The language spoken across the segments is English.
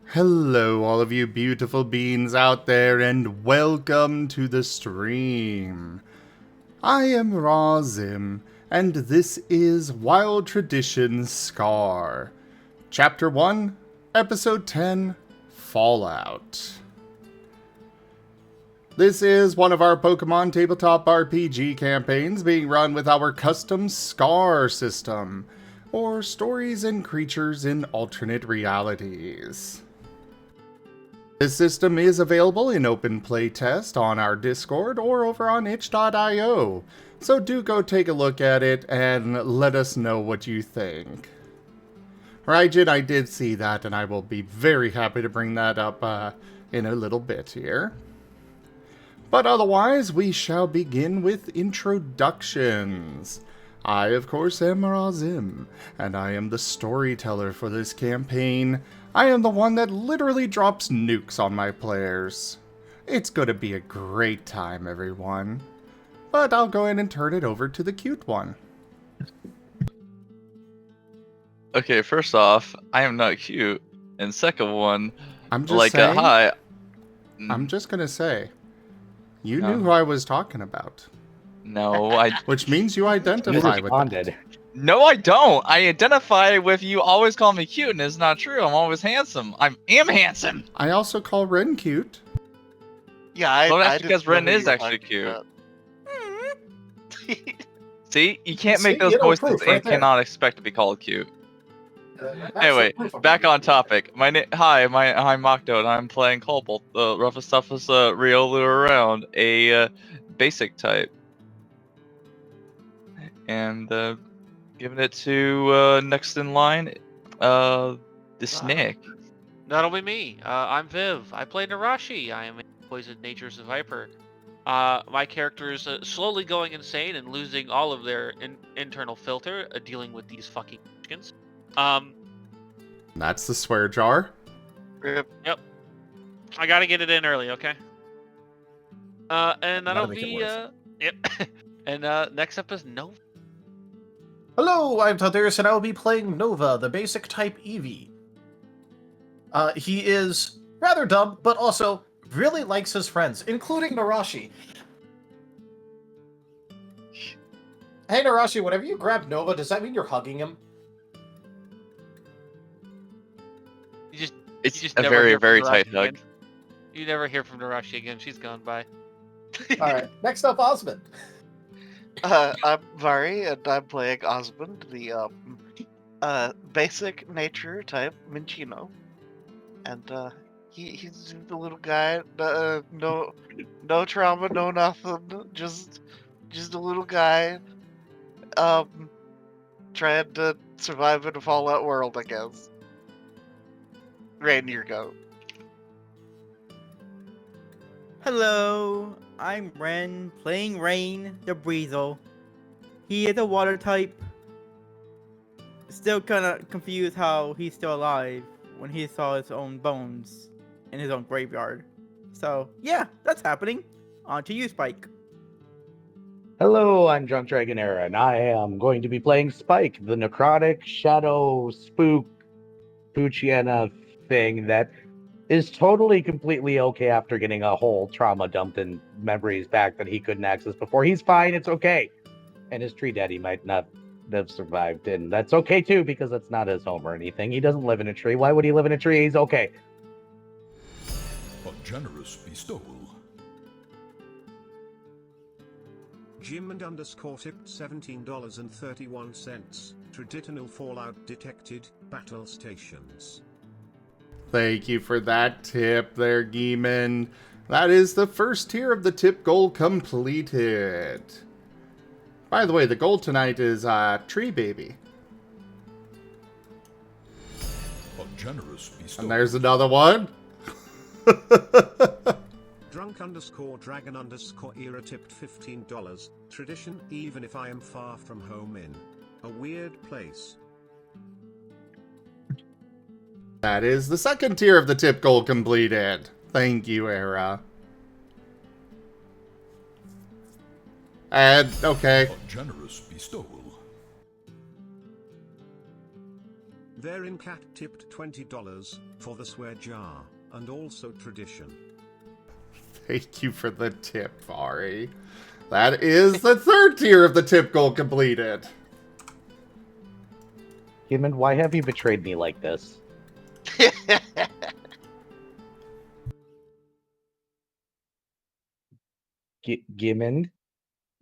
Hello, all of you beautiful beings out there, and welcome to the stream. I am Razim, and this is Wild Traditions Scar. Chapter 1, Episode 10, Fallout. This is one of our Pokemon tabletop RPG campaigns being run with our custom Scar system, or Stories and Creatures in Alternate Realities. This system is available in open playtest on our Discord or over on itch.io, so do go take a look at it and let us know what you think. Raijin, I did see that, and I will be very happy to bring that up in a little bit here. But otherwise, we shall begin with introductions. I, of course, am Razim, and I am the storyteller for this campaign. I am the one that literally drops nukes on my players. It's going to be a great time, everyone. But I'll go ahead and turn it over to the cute one. Okay, first off, I am not cute. And second one, I'm just saying, hi. I'm just going to say, you No. knew who I was talking about. No, I... Which means you identify with that. No, I don't. I identify with you always call me cute, and it's not true. I'm always handsome. I am handsome. I also call Ren cute. Yeah, Well, that's I because didn't know Ren who you is were actually talking cute. See? You can't See, make those you know, voices proof and right there. cannot expect to be called cute. Anyway, back on topic. I'm Octo, and I'm playing Cobalt, the roughest, toughest Riolu around, a basic type. And giving it to next in line, the Snake. That'll be me. I'm Viv. I play Nerashi. I am a poisoned nature's viper. My character is slowly going insane and losing all of their internal filter, dealing with these fucking chickens. That's the swear jar. Yep. I gotta get it in early, okay? And that'll make it be worse. yep. And next up is Nova. Hello, I'm Tadarius, and I will be playing Nova, the basic type Eevee. He is rather dumb, but also really likes his friends, including Nerashi. Hey Nerashi, whenever you grab Nova, does that mean you're hugging him? It's You just a never very, hear from very Nerashi tight hug. again. You never hear from Nerashi again. She's gone. Bye. Alright, next up, Osmund. I'm Varien, and I'm playing Osmund, the basic nature type Minchino. And he's the little guy, no trauma, no nothing, just a little guy, trying to survive in a Fallout world, I guess. Rainier go. Hello, I'm Ren, playing Rain, the Breezel. He is a water type. Still kinda confused how he's still alive when he saw his own bones in his own graveyard. So, yeah, that's happening. On to you, Spike. Hello, I'm Drunk Dragon Era, and I am going to be playing Spike, the necrotic shadow spook Puchiana thing that is totally completely okay after getting a whole trauma dumped in memories back that he couldn't access before. He's fine, it's okay. And his tree daddy might not have survived, and that's okay too, because that's not his home or anything. He doesn't live in a tree. Why would he live in a tree? He's okay. A generous bestowal. Jim and underscore tipped $17.31. Traditional Fallout detected. Battle stations. Thank you for that tip there, Geeman. That is the first tier of the tip goal completed. By the way, the goal tonight is Tree Baby. A generous bestowal. And there's another one. Drunk underscore dragon underscore era tipped $15. Tradition, even if I am far from home in a weird place. That is the second tier of the tip goal completed. Thank you, Era. And, okay. A generous bestowal. Varien Cat tipped $20 for the swear jar, and also tradition. Thank you for the tip, Furry. That is the third tier of the tip goal completed. Human, why have you betrayed me like this? Gimmon?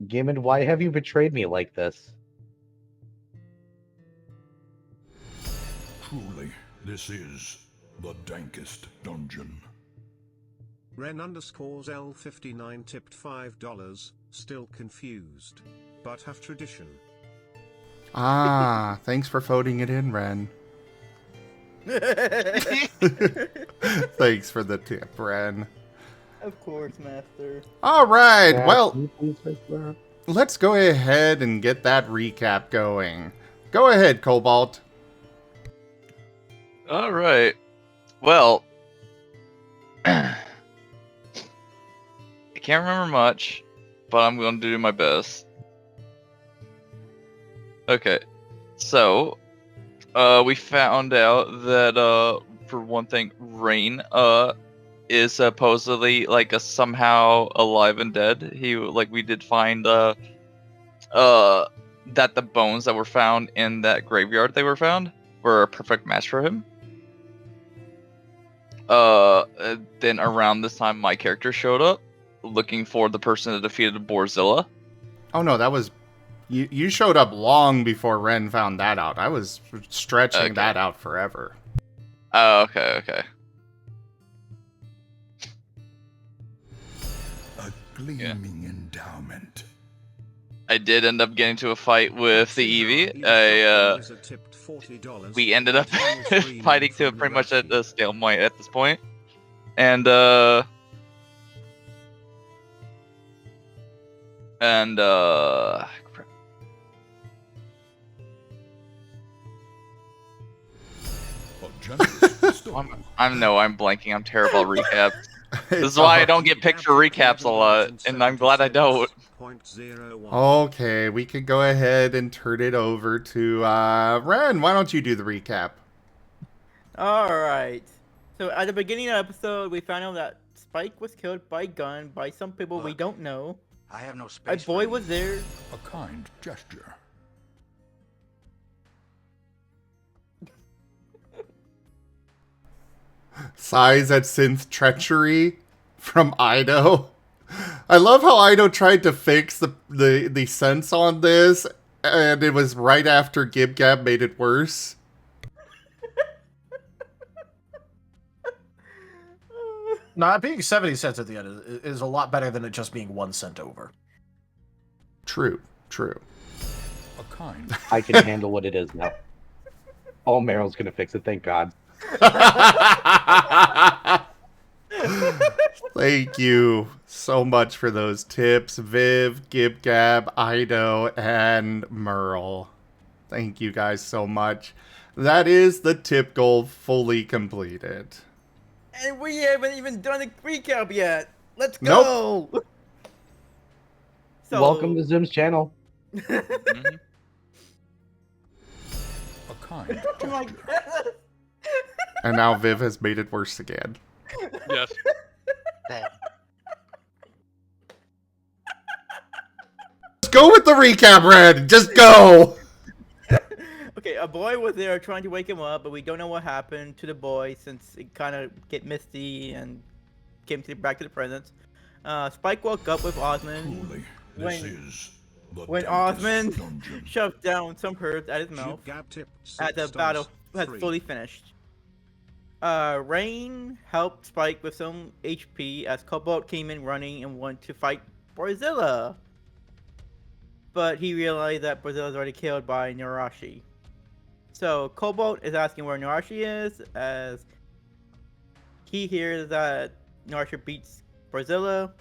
Gimmon, why have you betrayed me like this? Truly, this is the dankest dungeon. Ren_L59 tipped $5, still confused. But have tradition. Ah, thanks for voting it in, Ren. Thanks for the tip, Ren. Of course, Master. All right, Yeah, well, can you please fix that? let's go ahead and get that recap going. Go ahead, Cobalt. All right. Well, I can't remember much, but I'm going to do my best. Okay, so we found out that for one thing, Rain is supposedly like somehow alive and dead. We did find that the bones that were found in that graveyard they were found were a perfect match for him. Then around this time, my character showed up, looking for the person that defeated Borzilla. Oh no, that was... You showed up long before Ren found that out. I was stretching that out forever. Oh, okay. A gleaming endowment. I did end up getting to a fight with the Eevee. We ended up fighting to pretty much at the stalemate at this point. And crap. I'm blanking. I'm terrible at recaps. This is why I don't get picked for recaps a lot, and I'm glad I don't. Okay, we could go ahead and turn it over to Ren. Why don't you do the recap? Alright. So at the beginning of the episode, we found out that Spike was killed by gun by some people we don't know. I have no space. A boy was there. A kind gesture. Sighs at synth treachery from Ido. I love how Ido tried to fix the sense on this, and it was right after Gib Gab made it worse. Nah, being 70 cents at the end is a lot better than it just being 1 cent over. True. A kind. I can handle what it is now. Oh, Meryl's gonna fix it, thank God. Thank you so much for those tips, Viv, Gib Gab, Ido, and Merle. Thank you guys so much. That is the tip goal fully completed. And we haven't even done a recap yet. Let's go. Nope. So, Welcome to Zim's channel. A kind. oh my god. And now Viv has made it worse again. Yes. Let's go with the recap, Red. Just go. Okay, a boy was there trying to wake him up, but we don't know what happened to the boy since it kind of get misty and came back to the present. Spike woke up with Osmund. Truly, this is the When dankest Osmund dungeon. shoved down some herbs at his mouth as the battle had fully finished. Rain helped Spike with some HP as Cobalt came in running and wanted to fight Borzilla. But he realized that Borzilla was already killed by Nerashi. So Cobalt is asking where Nerashi is, as he hears that Nerashi beats Borzilla.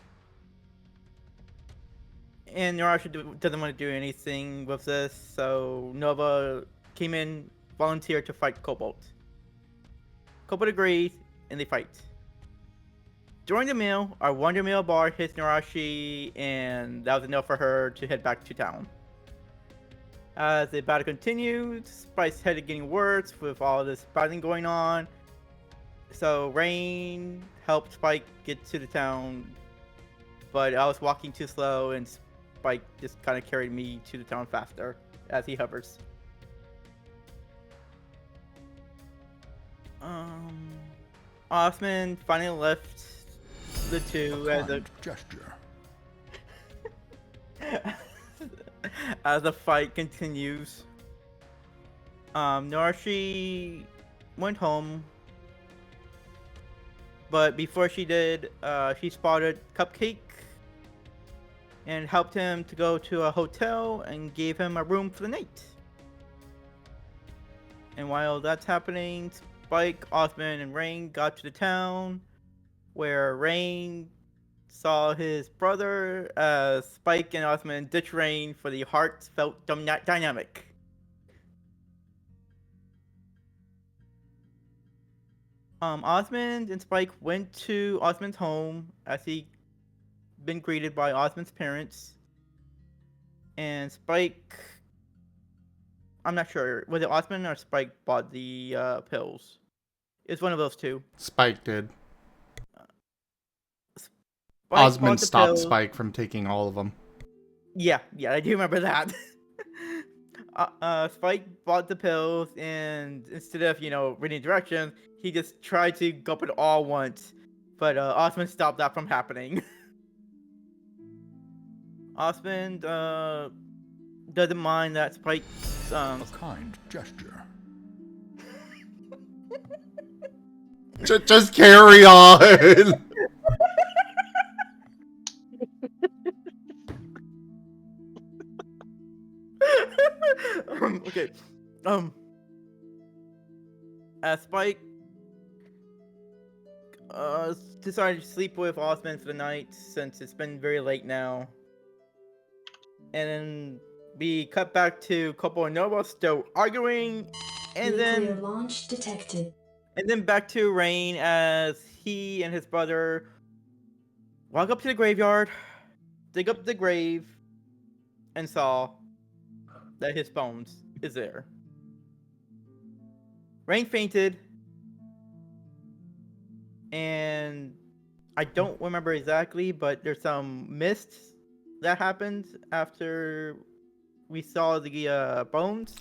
And Nerashi doesn't want to do anything with this, so Nova came in, volunteered to fight Cobalt. Cobalt agrees, and they fight. During the meal, our Wonder Meal bar hits Nerashi, and that was enough for her to head back to town. As the battle continued, Spike's head is getting worse with all this fighting going on. So Rain helped Spike get to the town, but I was walking too slow and Spike just kind of carried me to the town faster as he hovers. Osmond finally left the two as a Kind gesture. as the fight continues. Nerashi went home, but before she did, she spotted Cupcake and helped him to go to a hotel and gave him a room for the night. And while that's happening, Spike, Osmond, and Rain got to the town, where Rain saw his brother as Spike and Osmond ditch Rain for the heartfelt dynamic. Osmond and Spike went to Osmond's home as he been greeted by Osmond's parents. And Spike, I'm not sure, was it Osmond or Spike bought the pills? It's one of those two. Spike did. Spike bought Osmond the stopped pills. Spike from taking all of them. Yeah, I do remember that. Spike bought the pills, and instead of, reading directions, he just tried to gulp it all once. But Osmond stopped that from happening. Osmond doesn't mind that Spike's A kind gesture. Just carry on. Okay. Spike decided to sleep with Osmond for the night since it's been very late now. And then we cut back to Cobalt and Nova still arguing, and Nuclear then launch detected. And then back to Rain as he and his brother walk up to the graveyard, dig up the grave, and saw that his bones is there. Rain fainted, and I don't remember exactly, but there's some mist that happened after we saw the bones.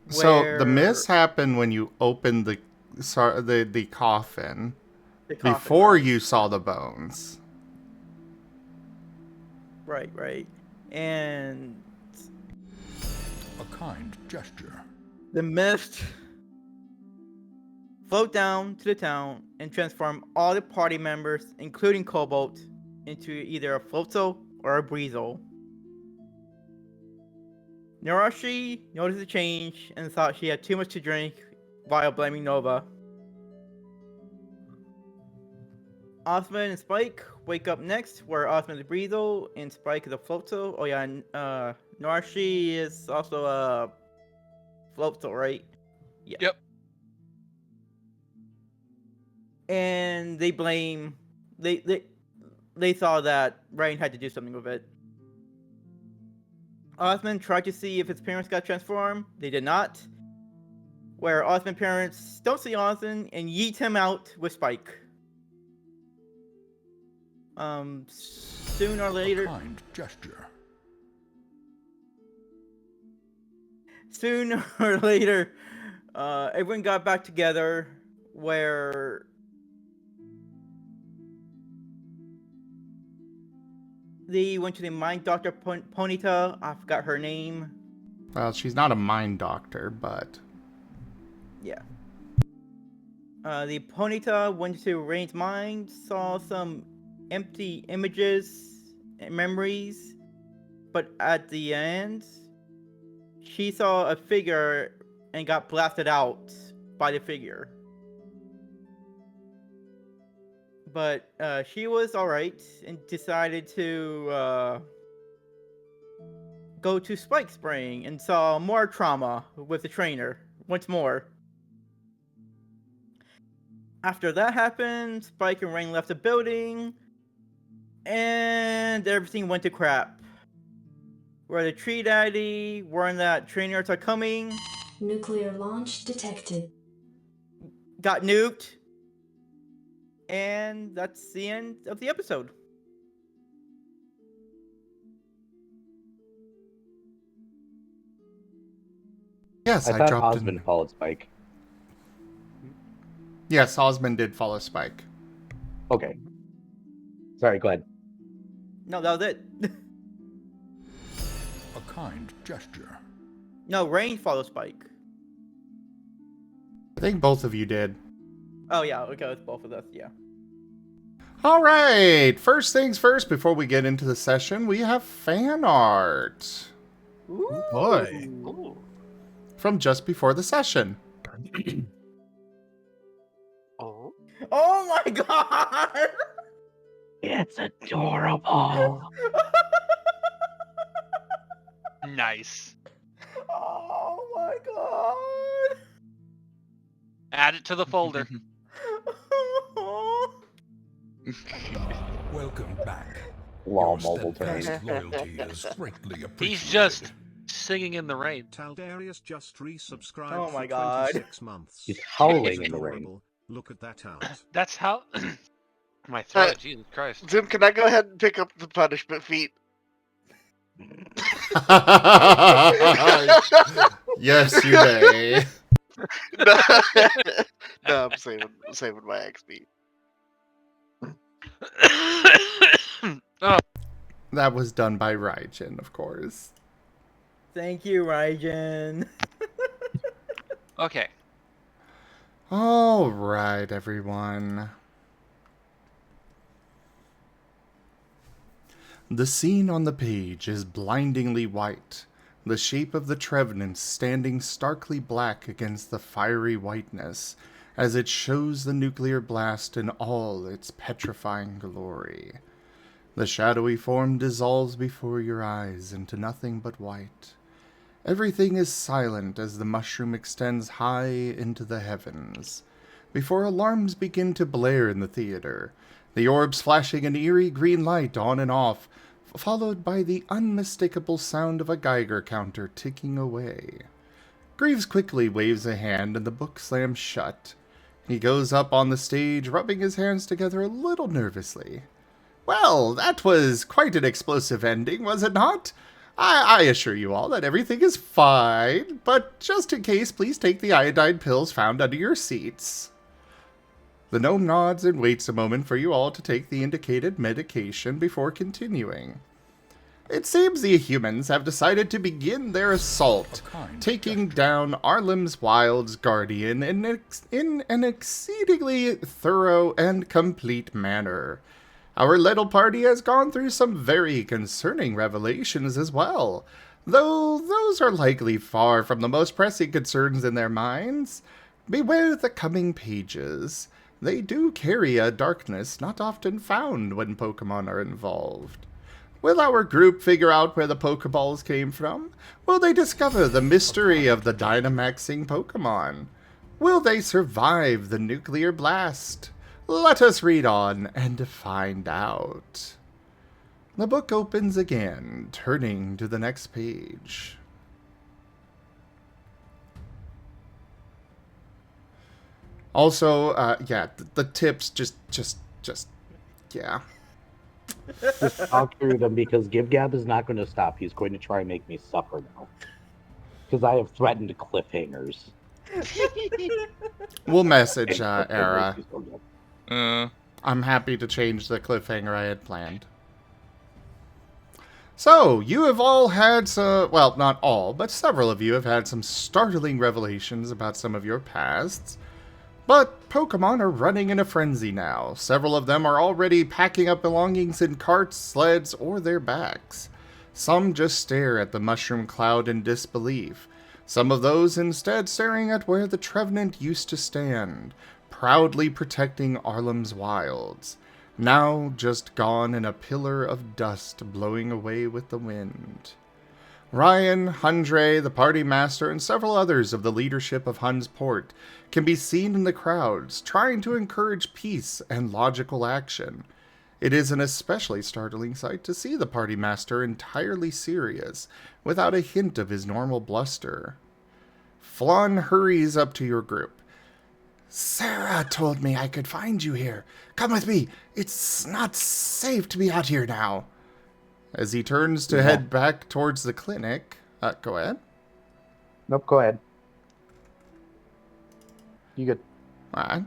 So the miss happened when you opened the coffin. Before you saw the bones. Right. And A kind gesture. the mist float down to the town and transform all the party members, including Cobalt, into either a floatzel or a breezel. Nerashi noticed the change and thought she had too much to drink while blaming Nova. Osmond and Spike wake up next, where Osmond is a breezel and Spike is a floatzel. Oh yeah, Nerashi is also a floatzel, right? Yeah. Yep. And they blame they saw that Rain had to do something with it. Osmond tried to see if his parents got transformed. They did not. Where Osmond's parents don't see Osmond and yeet him out with Spike. Sooner or later. A kind gesture. Sooner or later, everyone got back together, where they went to the mind doctor Ponyta. I forgot her name. Well, she's not a mind doctor, but Yeah. The Ponyta went to Rain's mind, saw some empty images and memories, but at the end, she saw a figure and got blasted out by the figure. But she was alright and decided to go to Spike Spring and saw more trauma with the trainer once more. After that happened, Spike and Rain left the building, and everything went to crap. We're the Tree Daddy. Warn that trainers are coming. Nuclear launch detected. Got nuked. And that's the end of the episode. Yes, I I thought dropped Osmond in. followed Spike. Yes, Osmond did follow Spike. Okay. Sorry, go ahead. No, that was it. A kind gesture. No, Rain followed Spike. I think both of you did. Oh, yeah, okay, it's both of us, yeah. All right, first things first, before we get into the session, we have fan art Ooh. Boy. Ooh. from just before the session. Oh. Oh my god! It's adorable. Nice. Oh my god! Add it to the folder. Welcome back. Lol, Your mobile turn. steadfast loyalty is greatly appreciated. He's just singing in the rain. Taldarius just resubscribed Oh my for God. 26 months. He's howling in the rain. Adorable. Look at that out. That's how. My throat, Jesus Christ. Zoom, can I go ahead and pick up the punishment feat? Yes, you may. No, no, I'm saving my XP. Oh, That was done by Raijin, of course. Thank you, Raijin. okay. All right, everyone. The scene on the page is blindingly white, the shape of the Trevenant standing starkly black against the fiery whiteness, as it shows the nuclear blast in all its petrifying glory. The shadowy form dissolves before your eyes into nothing but white. Everything is silent as the mushroom extends high into the heavens. Before alarms begin to blare in the theater, the orbs flashing an eerie green light on and off, followed by the unmistakable sound of a Geiger counter ticking away. Greaves quickly waves a hand and the book slams shut. He goes up on the stage, rubbing his hands together a little nervously. Well, that was quite an explosive ending, was it not? I assure you all that everything is fine, but just in case, please take the iodine pills found under your seats. The gnome nods and waits a moment for you all to take the indicated medication before continuing. It seems the humans have decided to begin their assault, taking down Arlem's Wild's guardian in an exceedingly thorough and complete manner. Our little party has gone through some very concerning revelations as well, though those are likely far from the most pressing concerns in their minds. Beware the coming pages. They do carry a darkness not often found when Pokemon are involved. Will our group figure out where the Pokeballs came from? Will they discover the mystery of the Dynamaxing Pokemon? Will they survive the nuclear blast? Let us read on and find out. The book opens again, turning to the next page. Also, yeah, the tips just, yeah. Just talk through them because GibGab is not going to stop. He's going to try and make me suffer now. Because I have threatened cliffhangers. We'll message Era. Uh, I'm happy to change the cliffhanger I had planned. So, you have all had some, well, not all, but several of you have had some startling revelations about some of your pasts. But Pokemon are running in a frenzy now. Several of them are already packing up belongings in carts, sleds, or their backs. Some just stare at the mushroom cloud in disbelief. Some of those instead staring at where the Trevenant used to stand, proudly protecting Arlem's wilds, now just gone in a pillar of dust blowing away with the wind. Ryan, Hundre, the party master, and several others of the leadership of Hun's Port can be seen in the crowds, trying to encourage peace and logical action. It is an especially startling sight to see the party master entirely serious, without a hint of his normal bluster. Flan hurries up to your group. Sarah told me I could find you here. Come with me. It's not safe to be out here now. As he turns to head back towards the clinic. Go ahead. Nope, go ahead. You good. Alright.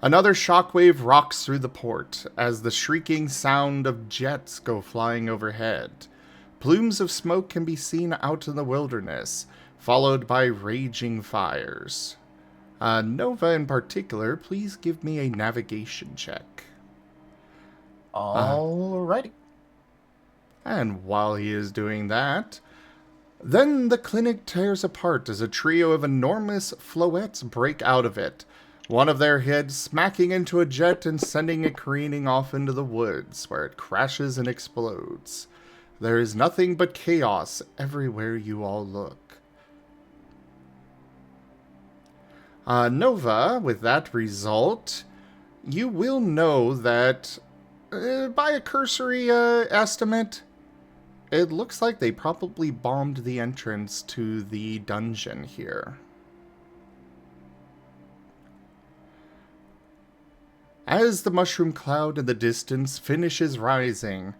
Another shockwave rocks through the port as the shrieking sound of jets go flying overhead. Plumes of smoke can be seen out in the wilderness, followed by raging fires. Nova in particular, please give me a navigation check. Alrighty. And while he is doing that, then the clinic tears apart as a trio of enormous floettes break out of it, one of their heads smacking into a jet and sending it careening off into the woods, where it crashes and explodes. There is nothing but chaos everywhere you all look. Nova, with that result, you will know that, by a cursory estimate, it looks like they probably bombed the entrance to the dungeon here. As the mushroom cloud in the distance finishes rising,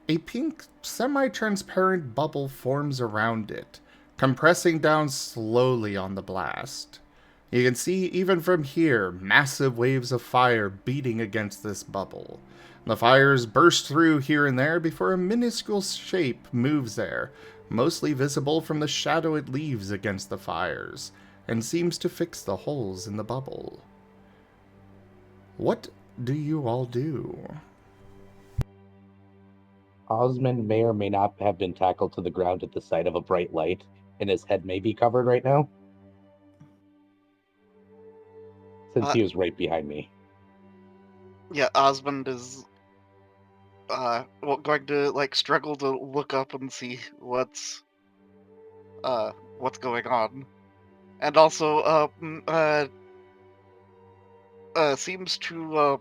a pink, semi-transparent bubble forms around it, compressing down slowly on the blast. You can see, even from here, massive waves of fire beating against this bubble. The fires burst through here and there before a minuscule shape moves there, mostly visible from the shadow it leaves against the fires, and seems to fix the holes in the bubble. What do you all do? Osmond may or may not have been tackled to the ground at the sight of a bright light, and his head may be covered right now. Since he was right behind me. Yeah, Osmond is going to struggle to look up and see what's going on, and also seems to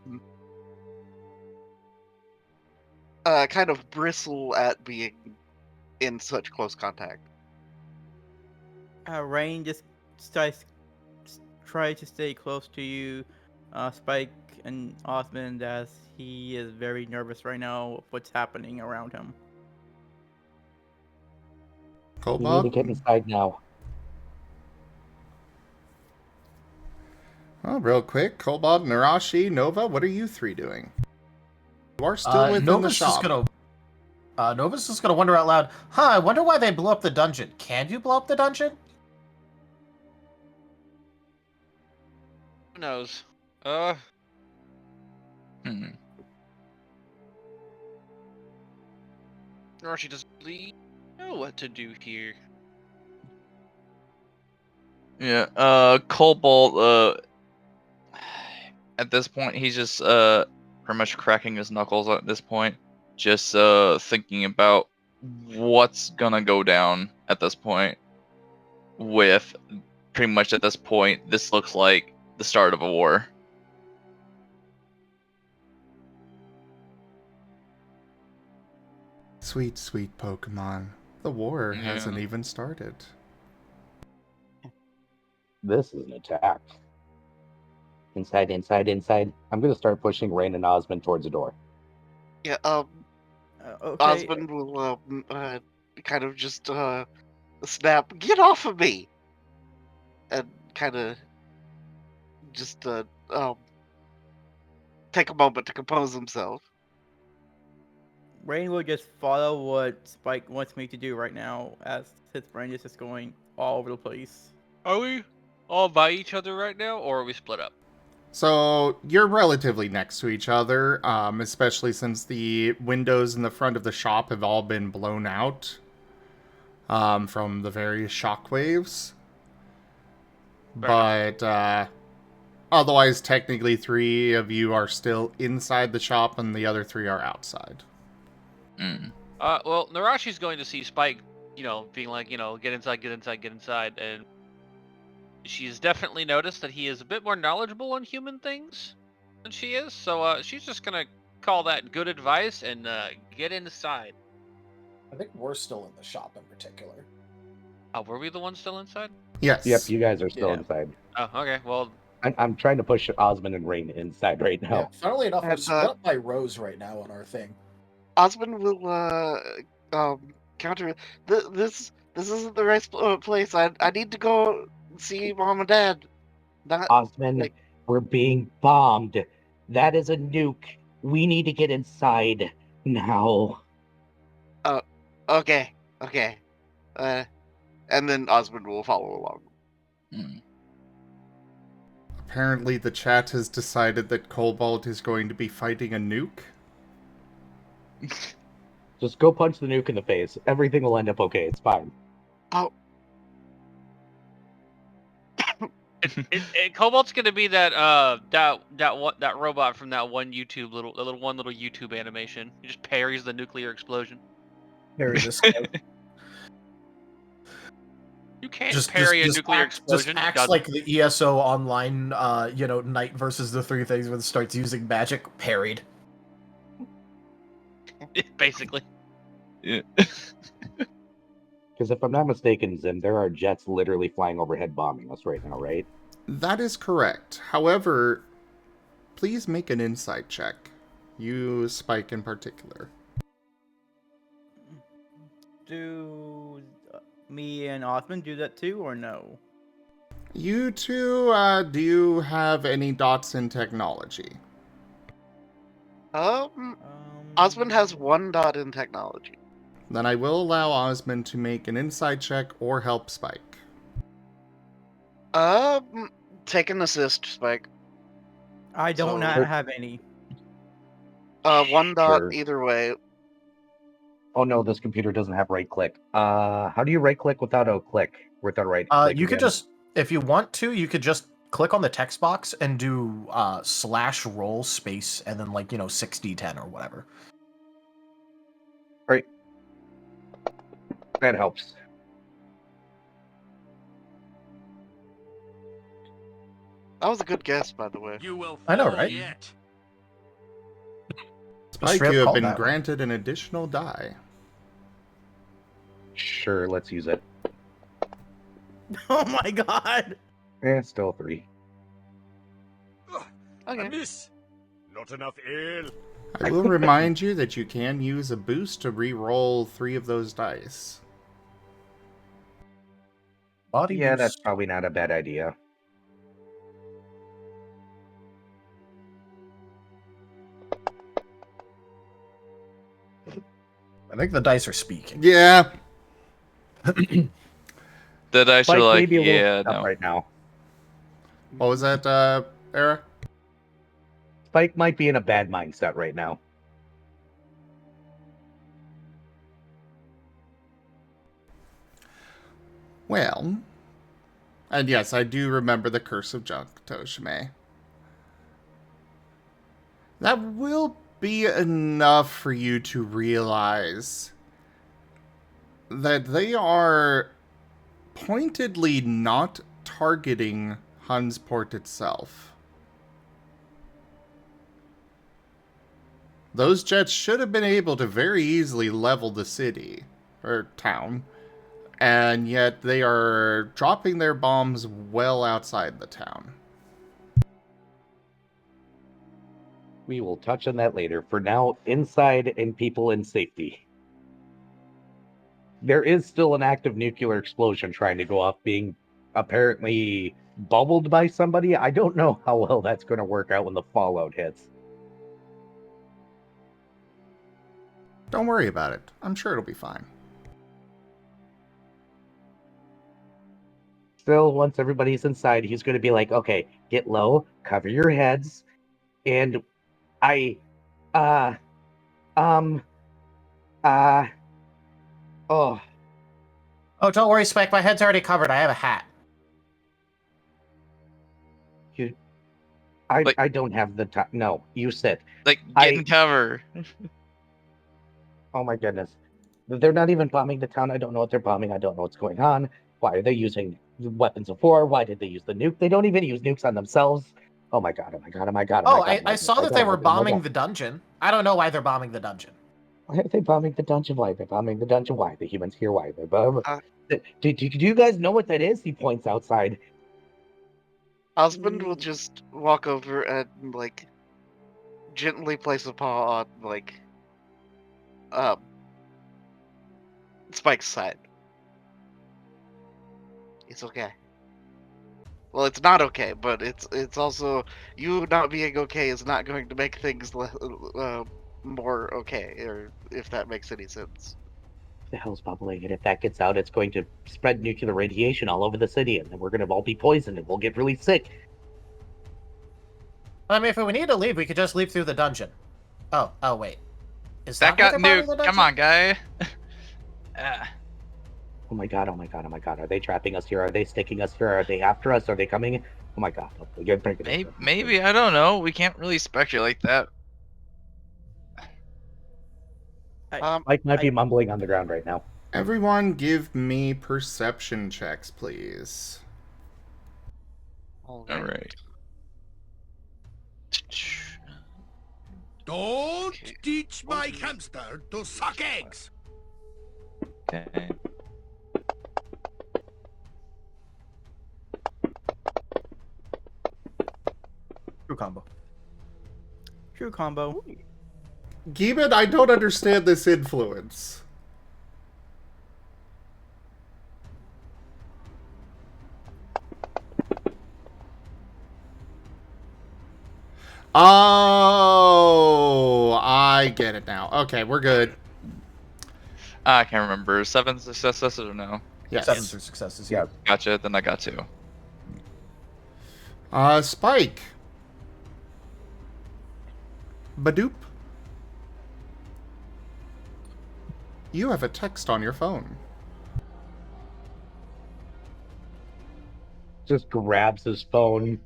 kind of bristle at being in such close contact. Rain just try to stay close to you, Spike and Osmond, as he is very nervous right now of what's happening around him. Cobalt? We need to get inside now. Well, real quick, Cobalt, Nerashi, Nova, what are you three doing? You are still within the shop. Nova's just gonna wonder out loud, I wonder why they blew up the dungeon. Can you blow up the dungeon? Who knows? Nerashi doesn't really know what to do here. Yeah, Cobalt, at this point, he's just, pretty much cracking his knuckles at this point. Just, thinking about what's gonna go down at this point. With, pretty much at this point, this looks like the start of a war. Sweet, sweet Pokemon. The war hasn't even started. This is an attack. Inside, inside, inside. I'm gonna start pushing Rain and Osmond towards the door. Yeah, Okay. Osmond will kind of just snap, "Get off of me!" and kind of just take a moment to compose himself. Rain will just follow what Spike wants me to do right now, as his brain is just going all over the place. Are we all by each other right now, or are we split up? So, you're relatively next to each other, especially since the windows in the front of the shop have all been blown out from the various shockwaves. But, otherwise, technically, 3 of you are still inside the shop, and the other 3 are outside. Well, Nerashi's going to see Spike, being like, get inside, get inside, get inside, and she's definitely noticed that he is a bit more knowledgeable on human things than she is, so she's just gonna call that good advice and get inside. I think we're still in the shop in particular. Oh, were we the ones still inside? Yes. Yep, you guys are still Yeah. inside. Oh, okay. Well, I'm trying to push Osmond and Rain inside right now. Yeah, funnily enough, we're And, split up by rows right now on our thing. Osmond will counter. This isn't the right place. I need to go see Mom and Dad. Not Osmond, like- we're being bombed. That is a nuke. We need to get inside now. okay. And then Osmond will follow along. Apparently, the chat has decided that Cobalt is going to be fighting a nuke. Just go punch the nuke in the face. Everything will end up okay. It's fine. Cobalt's gonna be that robot from that one YouTube little YouTube animation. He just parries the nuclear explosion. Parry this guy. You can't parry a nuclear explosion. Just acts like the ESO online, Knight versus the Three Things when it starts using magic. Parried. Basically. Yeah. Because if I'm not mistaken, Zim, there are jets literally flying overhead bombing us right now, right? That is correct. However, please make an insight check. You, Spike in particular. Do me and Osmond do that too, or no? You two, do you have any dots in technology? Osmond has 1 dot in technology. Then I will allow Osmond to make an insight check or help Spike. Take an assist, Spike. I don't So- have any. 1 dot Sure. either way. Oh no, this computer doesn't have right click. How do you right click without a click? Without right click You could again? just, if you want to, you could just click on the text box and do /roll space and then 6d10 or whatever. Right. That helps. That was a good guess, by the way. You will I know, fall right? yet. Spike, straight you have called been that one. granted an additional die. Sure, let's use it. Oh my god! Still 3. I Okay. miss. Not enough ale. I will remind you that you can use a boost to re-roll 3 of those dice. Body Yeah, boost. that's probably not a bad idea. I think the dice are speaking. Yeah. The dice Spike are like, maybe a little yeah, up no. right now. What was that, Era? Spike might be in a bad mindset right now. Well, and yes, I do remember the Curse of Junk Toshime. That will be enough for you to realize that they are pointedly not targeting Hunsport itself. Those jets should have been able to very easily level the city, or town, and yet they are dropping their bombs well outside the town. We will touch on that later. For now, inside and people in safety. There is still an active nuclear explosion trying to go off, being apparently bubbled by somebody. I don't know how well that's going to work out when the fallout hits. Don't worry about it. I'm sure it'll be fine. Still, once everybody's inside, he's going to be like, okay, get low, cover your heads, and oh. Oh, don't worry, Spike. My head's already covered. I have a hat. I don't have the time. No, you sit. Like, get in cover. Oh my goodness. They're not even bombing the town. I don't know what they're bombing. I don't know what's going on. Why are they using weapons of war? Why did they use the nuke? They don't even use nukes on themselves. Oh my god, oh my god, oh my god. I saw that they were bombing the dungeon. I don't know why they're bombing the dungeon. Why are they bombing the dungeon? Why are they bombing the dungeon? Why the humans here? Why they're bombing? Uh, Do you guys know what that is? He points outside. Osmond will just walk over and like gently place a paw on like Spike's side. It's okay. Well, it's not okay, but it's also you not being okay is not going to make things more okay, or if that makes any sense. The hell's bubbling, and if that gets out, it's going to spread nuclear radiation all over the city, and then we're going to all be poisoned, and we'll get really sick. I mean, if we need to leave, we could just leave through the dungeon. Oh, wait. Is That that got why they're bombing the nuked. Come dungeon? on, guy. Oh my god, oh my god, oh my god. Are they trapping us here? Are they sticking us here? Are they after us? Are they coming? Oh my god. Oh, you're breaking it. Maybe, I don't know. We can't really speculate that. Mike might be mumbling on the ground right now. Everyone give me perception checks, please. All right. Don't teach my hamster to suck eggs. Okay. True combo. True combo. Gibbon, I don't understand this influence. Oh, I get it now. Okay, we're good. I can't remember. 7 successes or no? Yes. 7 successes, yeah. Gotcha. Then I got 2. Spike. Badoop. You have a text on your phone. Just grabs his phone.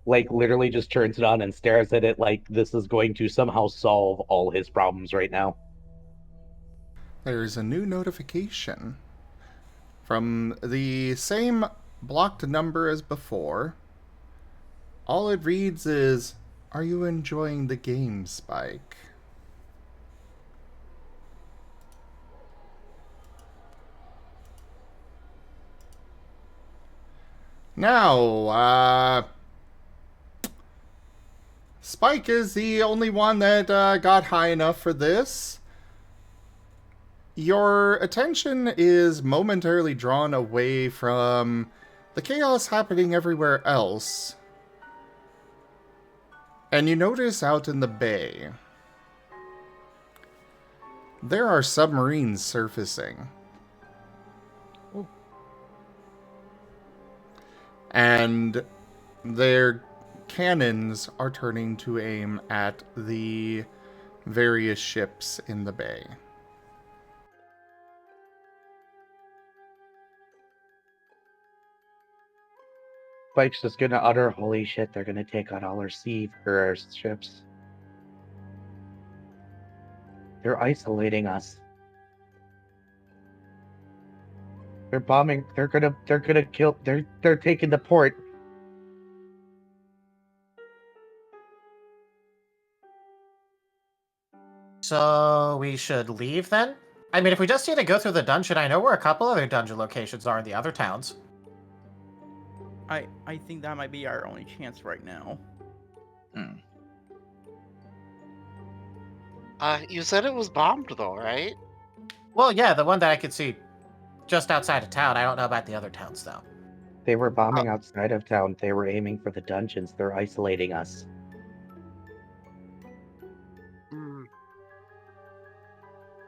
Like, literally just turns it on and stares at it like this is going to somehow solve all his problems right now. There's a new notification from the same blocked number as before. All it reads is, "Are you enjoying the game, Spike?" Now, Spike is the only one that got high enough for this. Your attention is momentarily drawn away from the chaos happening everywhere else. And you notice out in the bay, there are submarines surfacing. And their cannons are turning to aim at the various ships in the bay. Spike's just gonna utter, holy shit, they're gonna take out all our our ships. They're isolating us. They're bombing, they're gonna kill, they're taking the port. So we should leave then? I mean, if we just need to go through the dungeon, I know where a couple other dungeon locations are in the other towns. I think that might be our only chance right now. You said it was bombed though, right? Well, yeah, the one that I could see just outside of town. I don't know about the other towns, though. They were bombing outside of town. They were aiming for the dungeons. They're isolating us.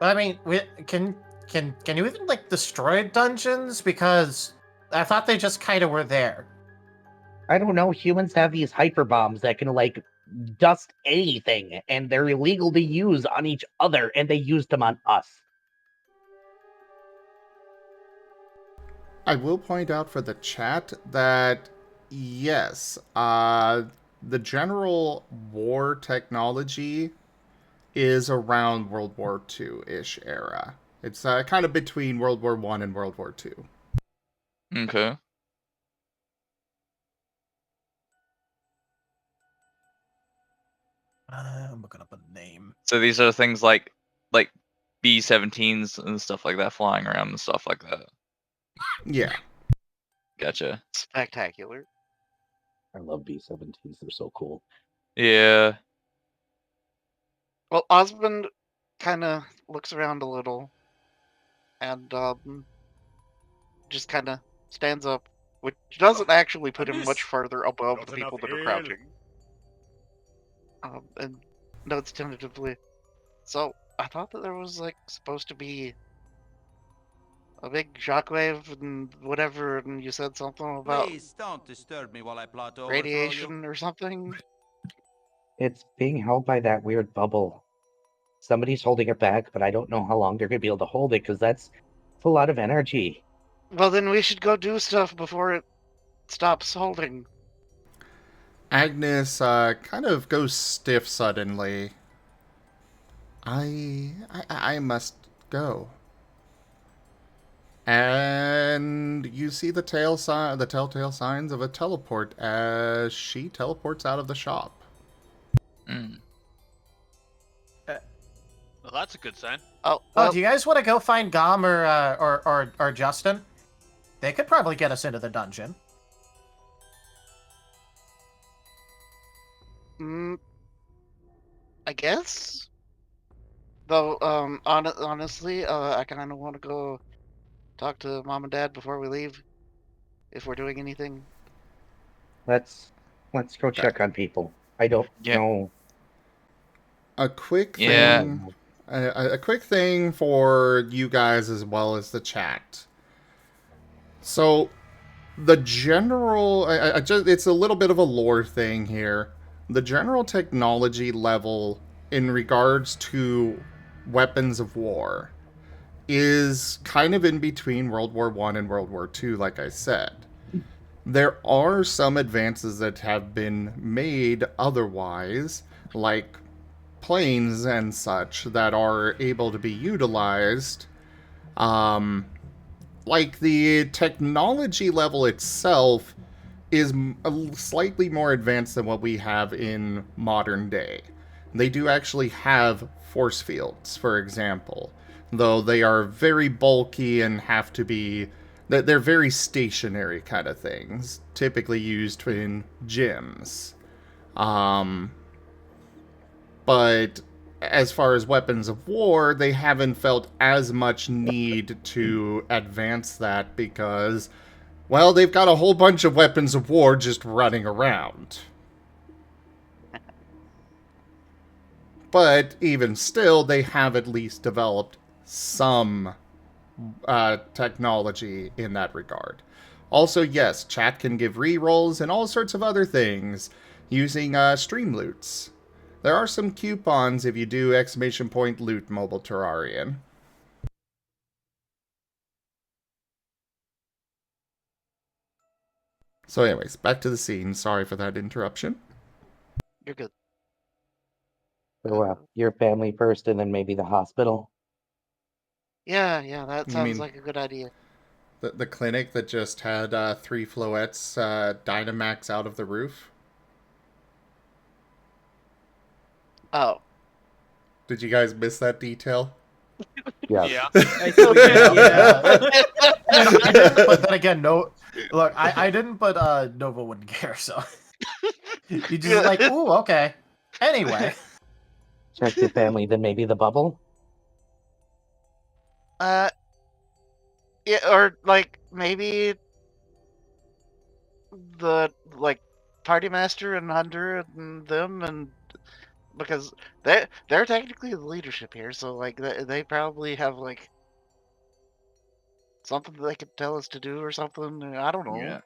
But I mean, can you even like destroy dungeons? Because I thought they just kind of were there. I don't know. Humans have these hyper bombs that can like dust anything, and they're illegal to use on each other, and they used them on us. I will point out for the chat that, yes, the general war technology is around World War II-ish era. It's kind of between World War I and World War II. Okay. I'm looking up a name. So these are things like B-17s and stuff like that flying around and stuff like that. Yeah. Gotcha. Spectacular. I love B-17s. They're so cool. Yeah. Well, Osmond kind of looks around a little and just kind of stands up, which doesn't actually put him much further above the people that are crouching. And notes tentatively. So, I thought that there was, like, supposed to be a big shockwave and whatever, and you said something about Please don't disturb me while I plot overthrow radiation or something? It's being held by that weird bubble. Somebody's holding it back, but I don't know how long they're going to be able to hold it because that's a lot of energy. Well, then we should go do stuff before it stops holding. Agnes kind of goes stiff suddenly. I must go. And you see the telltale signs of a teleport as she teleports out of the shop. Mm. Well, that's a good sign. Oh, Oh, do you guys want to go find Gom or Justin? They could probably get us into the dungeon. I guess. Though, honestly, I kind of want to go talk to Mom and Dad before we leave, if we're doing anything. Let's go check on people. I don't know. A quick thing. Yeah. A quick thing for you guys as well as the chat. So, the general, it's a little bit of a lore thing here. The general technology level in regards to weapons of war is kind of in between World War I and World War II, like I said. There are some advances that have been made otherwise, like planes and such, that are able to be utilized. Like the technology level itself is slightly more advanced than what we have in modern day. They do actually have force fields, for example, though they are very bulky and have to be... They're very stationary kind of things, typically used in gyms. But as far as weapons of war, they haven't felt as much need to advance that because, well, they've got a whole bunch of weapons of war just running around. But even still, they have at least developed some technology in that regard. Also, yes, chat can give rerolls and all sorts of other things using stream loots. There are some coupons if you do !loot mobile Terrarian. So anyways, back to the scene. Sorry for that interruption. You're good. So, your family first and then maybe the hospital? Yeah, that You sounds mean- like a good idea. The clinic that just had 3 Floettes Dynamax out of the roof? Oh. Did you guys miss that detail? Yes. Yeah. I see what you're- yeah. But then again, no. Look, I didn't, but Nova wouldn't care, so. You just like, ooh, okay. Anyway. Check your family, then maybe the bubble? Yeah, or like maybe the party master and Hunter and them, and because they're technically the leadership here, so like they probably have like something that they could tell us to do or something. I don't know. Yeah.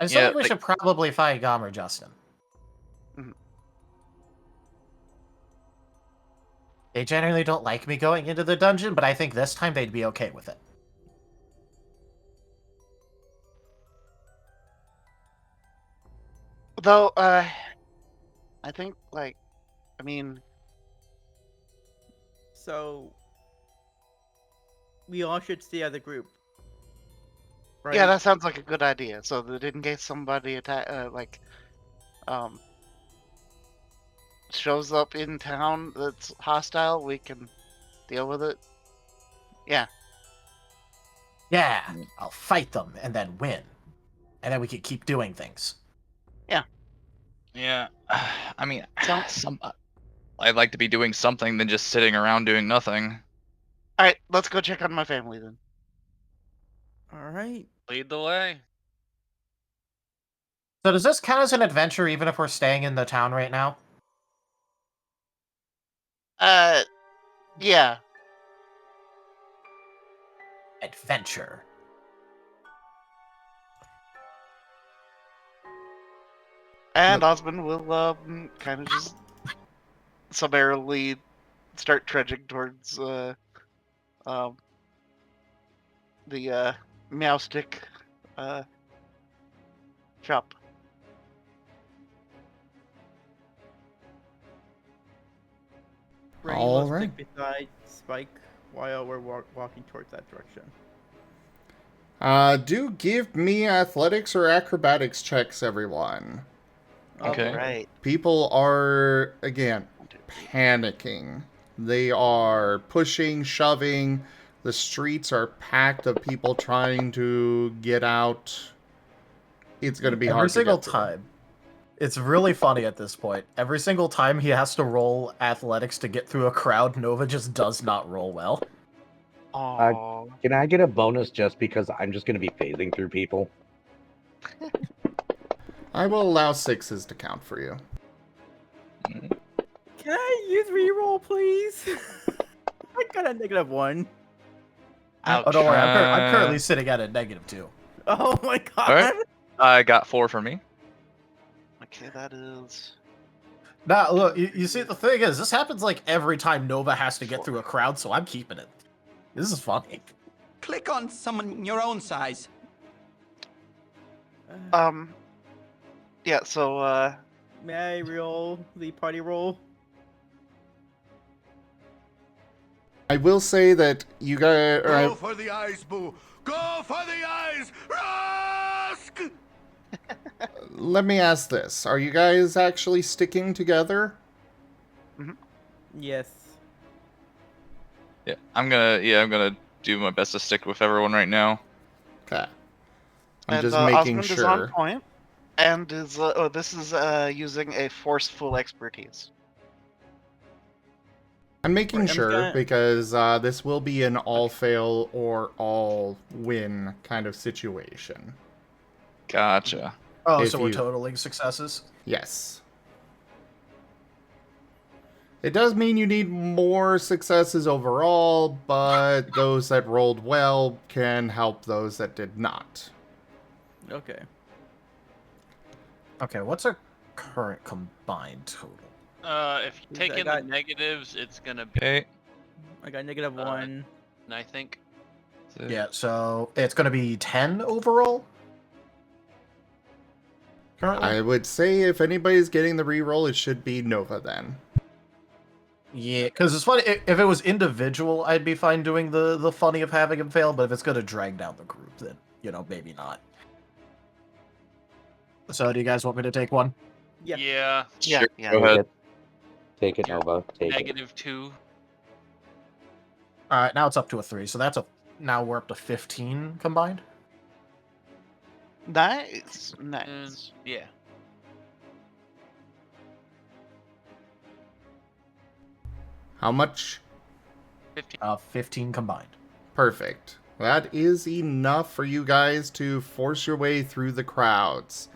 I still Yeah, think we should probably find Gom or Justin. Mhm. They generally don't like me going into the dungeon, but I think this time they'd be okay with it. Though, I think I mean, So we all should stay as a group. Right? yeah, that sounds like a good idea. So that in case somebody shows up in town that's hostile, we can deal with it. Yeah. Yeah, I'll fight them and then win. And then we can keep doing things. Yeah. I mean, I'd like to be doing something than just sitting around doing nothing. Alright, let's go check on my family then. All right. Lead the way. So does this count as an adventure even if we're staying in the town right now? Yeah. Adventure. And Osmond will kind of just summarily start trudging towards the meow stick shop. Rain All will right. stick beside Spike while we're walking towards that direction. Do give me athletics or acrobatics checks, everyone. Okay. Right. People are, again, panicking. They are pushing, shoving. The streets are packed of people trying to get out. It's going to be hard Every to single get through. time. It's really funny at this point. Every single time he has to roll athletics to get through a crowd, Nova just does not roll well. Aww. Can I get a bonus just because I'm just going to be phasing through people? I will allow 6s to count for you. Can I use reroll, please? I got a -1. Ouch. Oh, don't worry. I'm currently sitting at a -2. Oh my god. All right. I got 4 for me. Okay, that is... Nah, look, you see, the thing is, this happens like every time Nova has to get through a crowd, so I'm keeping it. This is funny. Click on someone your own size. Yeah, so, May I roll the party roll? I will say that you guys... Go for the eyes, Boo! Go for the eyes! Rusk! Let me ask this. Are you guys actually sticking together? Yes. Yeah, I'm gonna do my best to stick with everyone right now. Okay. I'm and, just making Osmond is on sure. point, and is, this is, using a forceful expertise. I'm making Right, I'm sure gonna- because this will be an all-fail or all-win kind of situation. Gotcha. Oh, If so we're you- totaling successes? Yes. It does mean you need more successes overall, but those that rolled well can help those that did not. Okay. Okay, what's our current combined total? If you Is take that in guy- the negatives, it's gonna be, Okay. I got -1. I think. Yeah, so it's going to be 10 overall? Currently? I would say if anybody's getting the reroll, it should be Nova then. Yeah, because it's funny, if it was individual, I'd be fine doing the funny of having him fail, but if it's going to drag down the group, then, maybe not. So, do you guys want me to take one? Yeah. Yeah. Yeah, Sure, yeah. Go ahead. Take it, Nova. Take it. -2. Alright, now it's up to a 3, so now we're up to 15 combined? Nice, nice. Yeah. How much? 15. 15 combined. Perfect. That is enough for you guys to force your way through the crowds.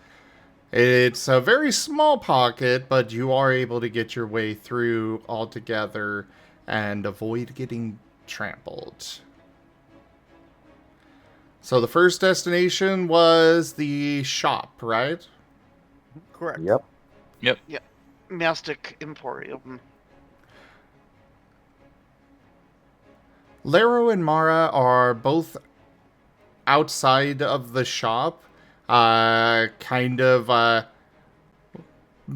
It's a very small pocket, but you are able to get your way through altogether and avoid getting trampled. So the first destination was the shop, right? Correct. Yep. Meowstick Emporium. Lero and Mara are both outside of the shop, kind of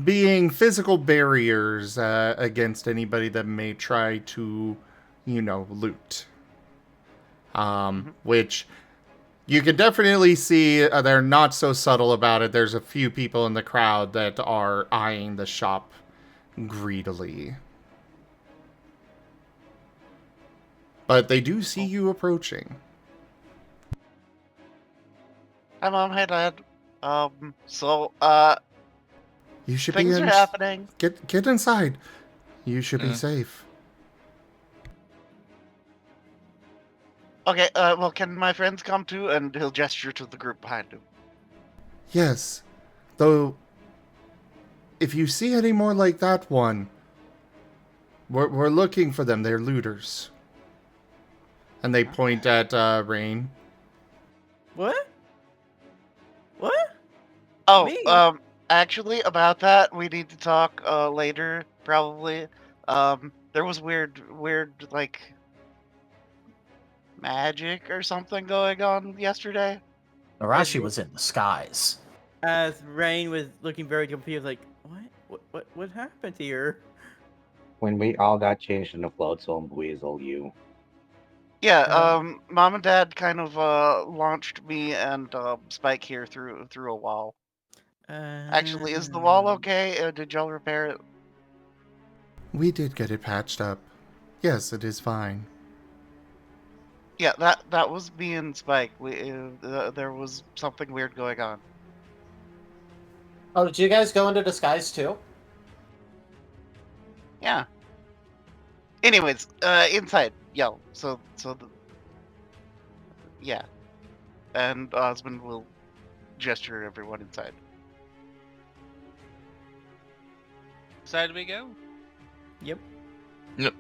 being physical barriers against anybody that may try to, loot. Which you can definitely see they're not so subtle about it. There's a few people in the crowd that are eyeing the shop greedily. But they do see you approaching. Hi, Mom. Hey, Dad. You should things be are happening. Get inside. You should be safe. Okay, well, can my friends come too? And he'll gesture to the group behind him. Yes. Though, if you see any more like that one, we're looking for them. They're looters. And they point at Rain. What? What? Oh, Me? actually, about that, we need to talk later, probably. There was weird, like, magic or something going on yesterday. Nerashi was in disguise. As Rain was looking very confused, like, what happened here? When we all got changed into Floatzel and Weasel, you. Yeah, Mom and Dad kind of launched me and Spike here through a wall. Actually, is the wall okay? Did y'all repair it? We did get it patched up. Yes, it is fine. Yeah, that was me and Spike. There was something weird going on. Oh, did you guys go into disguise too? Yeah. Anyways, inside, yell. Yeah. And Osmund will gesture everyone inside. Inside we go. Yep. Yep.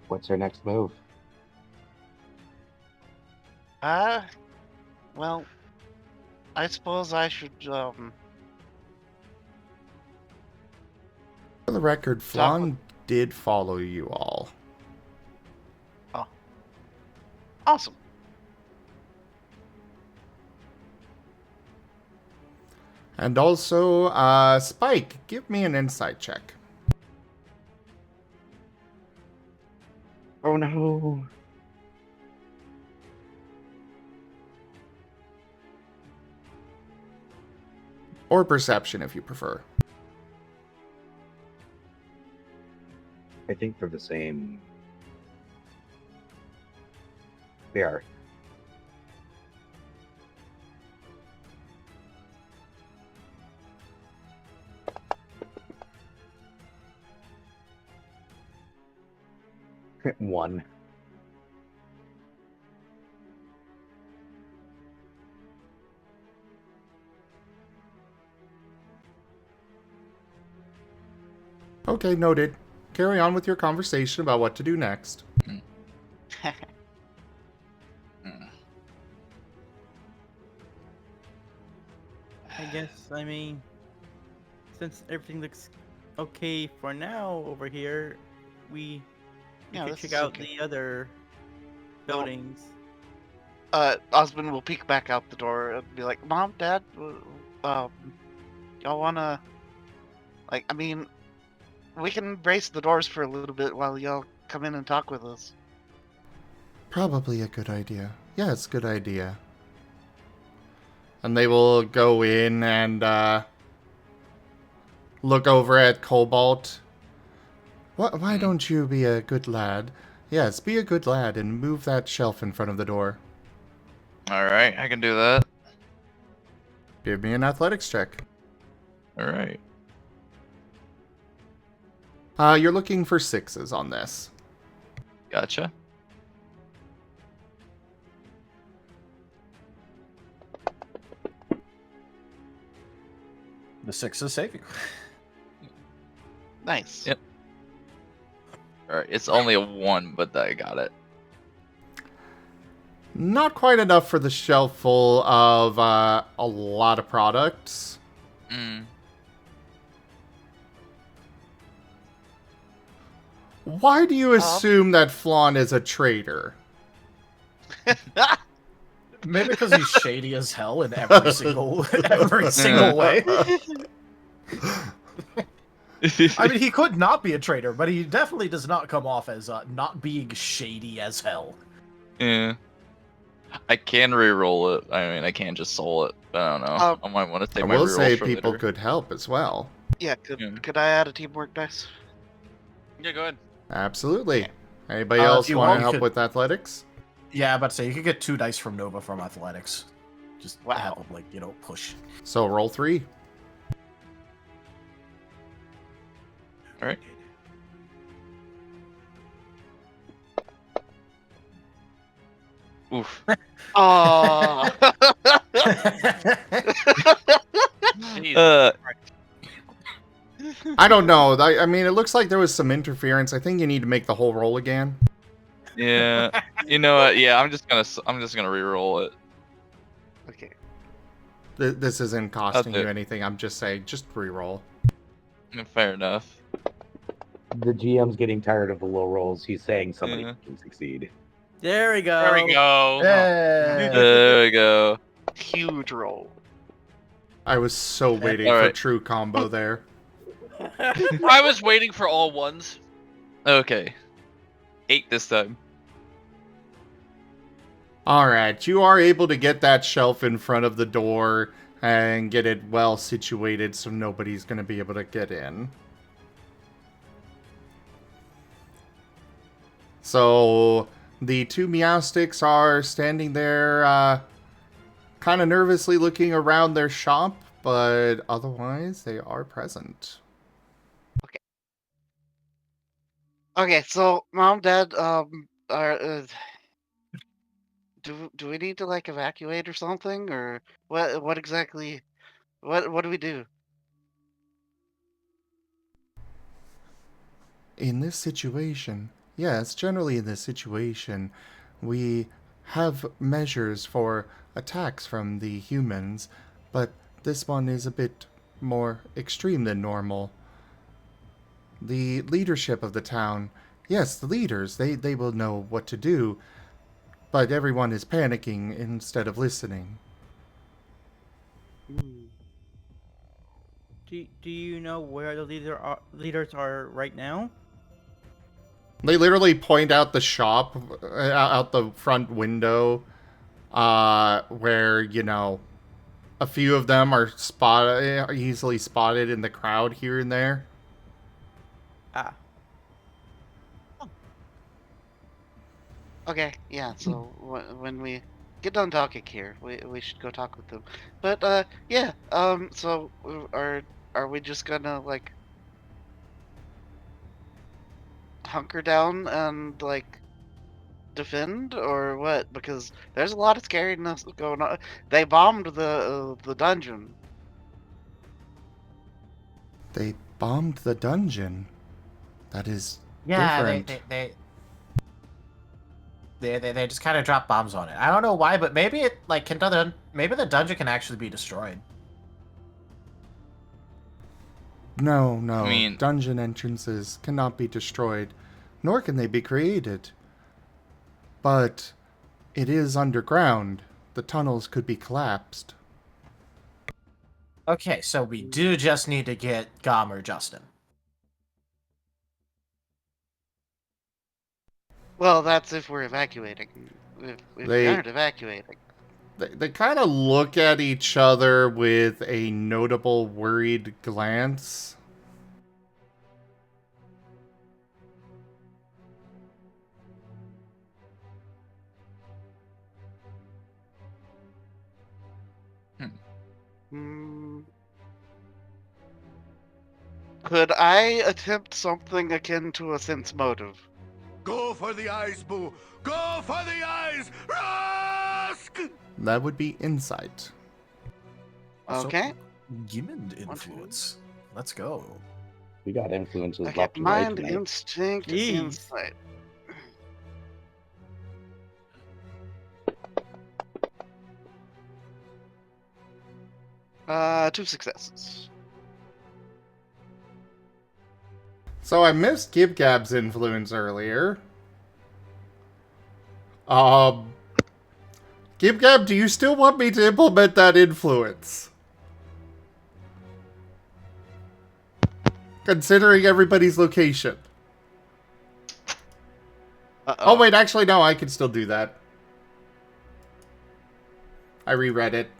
What's our next move? Well, I suppose I should, For the record, Flan did follow you all. Oh. Awesome. And also, Spike, give me an insight check. Oh no. Or perception, if you prefer. I think they're the same. They are. One. Okay, noted. Carry on with your conversation about what to do next. I guess, I mean, since everything looks okay for now over here, we could check out the other buildings. Osmond will peek back out the door and be like, Mom, Dad, y'all wanna, like, I mean, we can brace the doors for a little bit while y'all come in and talk with us. Probably a good idea. Yes, good idea. And they will go in and look over at Cobalt. Why don't you be a good lad? Yes, be a good lad and move that shelf in front of the door. Alright, I can do that. Give me an athletics check. Alright. You're looking for 6s on this. Gotcha. The 6s save you. Nice. Yep. Alright, it's only a 1, but I got it. Not quite enough for the shelf full of a lot of products. Why do you assume that Flan is a traitor? Maybe because he's shady as hell in every single way. I mean, he could not be a traitor, but he definitely does not come off as not being shady as hell. Yeah. I can re-roll it. I mean, I can't just soul it. But I don't know. I might want to I take my will rerolls say for people later. could help as well. Yeah, could I add a teamwork dice? Yeah, go ahead. Absolutely. Anybody If else you want want, to you help could- with athletics? Yeah, but say you could get 2 dice from Nova from athletics. Just Wow. have him, like, push. So roll 3. All right. Oof. Oh. I don't know. I mean, it looks like there was some interference. I think you need to make the whole roll again. Yeah. You know what? Yeah, I'm just gonna re-roll it. Okay. This isn't costing do you it. anything. I'm just saying, just re-roll. Fair enough. The GM's getting tired of the low rolls. He's saying somebody Yeah. can succeed. There we go. There we go. There we go. Huge roll. I was so waiting for Alright. true combo there. I was waiting for all ones. Okay. 8 this time. Alright, you are able to get that shelf in front of the door and get it well situated so nobody's going to be able to get in. So, the 2 Meowsticks are standing there, kind of nervously looking around their shop, but otherwise they are present. Okay, so Mom, Dad, do we need to like evacuate or something, or what exactly? What do we do? In this situation, yes, generally in this situation, we have measures for attacks from the humans, but this one is a bit more extreme than normal. The leadership of the town, yes, the leaders, they will know what to do, but everyone is panicking instead of listening. Do you know where the leaders are right now? They literally point out the shop, out the front window, where, you know, a few of them are easily spotted in the crowd here and there. Ah. Okay, yeah. So when we get done talking here, we should go talk with them. But yeah. So are we just gonna like hunker down and like defend or what? Because there's a lot of scariness going on. They bombed the dungeon. They bombed the dungeon. That is Yeah, different. they just kind of drop bombs on it. I don't know why, but maybe it like maybe the dungeon can actually be destroyed. No, I mean- dungeon entrances cannot be destroyed, nor can they be created. But it is underground. The tunnels could be collapsed. Okay, so we do just need to get Gom or Justin. Well, that's if we're evacuating. If we aren't evacuating. They kind of look at each other with a notable worried glance. Could I attempt something akin to a sense motive? Go for the eyes, Boo! Go for the eyes! Rusk! That would be insight. Also, Okay. Gimmond influence. Let's go. We got influences Okay, left and right mind, tonight. instinct, Jeez. insight. Two successes. So I missed Gibgab's influence earlier. Gibgab, do you still want me to implement that influence? Considering everybody's location. Uh-oh. Oh, wait, actually, no, I can still do that. I reread it.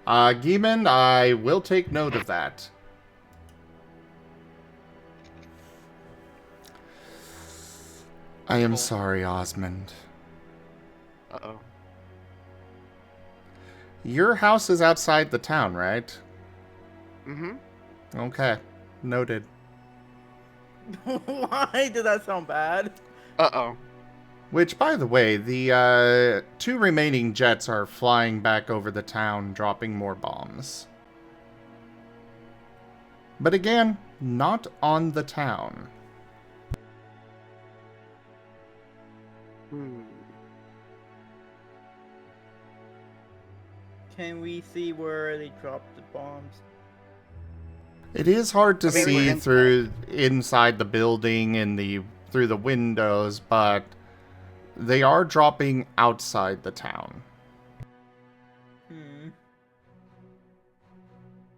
Geeman, I will take note of that. I am sorry, Osmund. Uh-oh. Your house is outside the town, right? Mm-hmm. Okay. Noted. Why did that sound bad? Uh-oh. Which, by the way, the 2 remaining jets are flying back over the town, dropping more bombs. But again, not on the town. Can we see where they dropped the bombs? It is hard to I mean, we're see inside. through inside the building and through the windows, but they are dropping outside the town.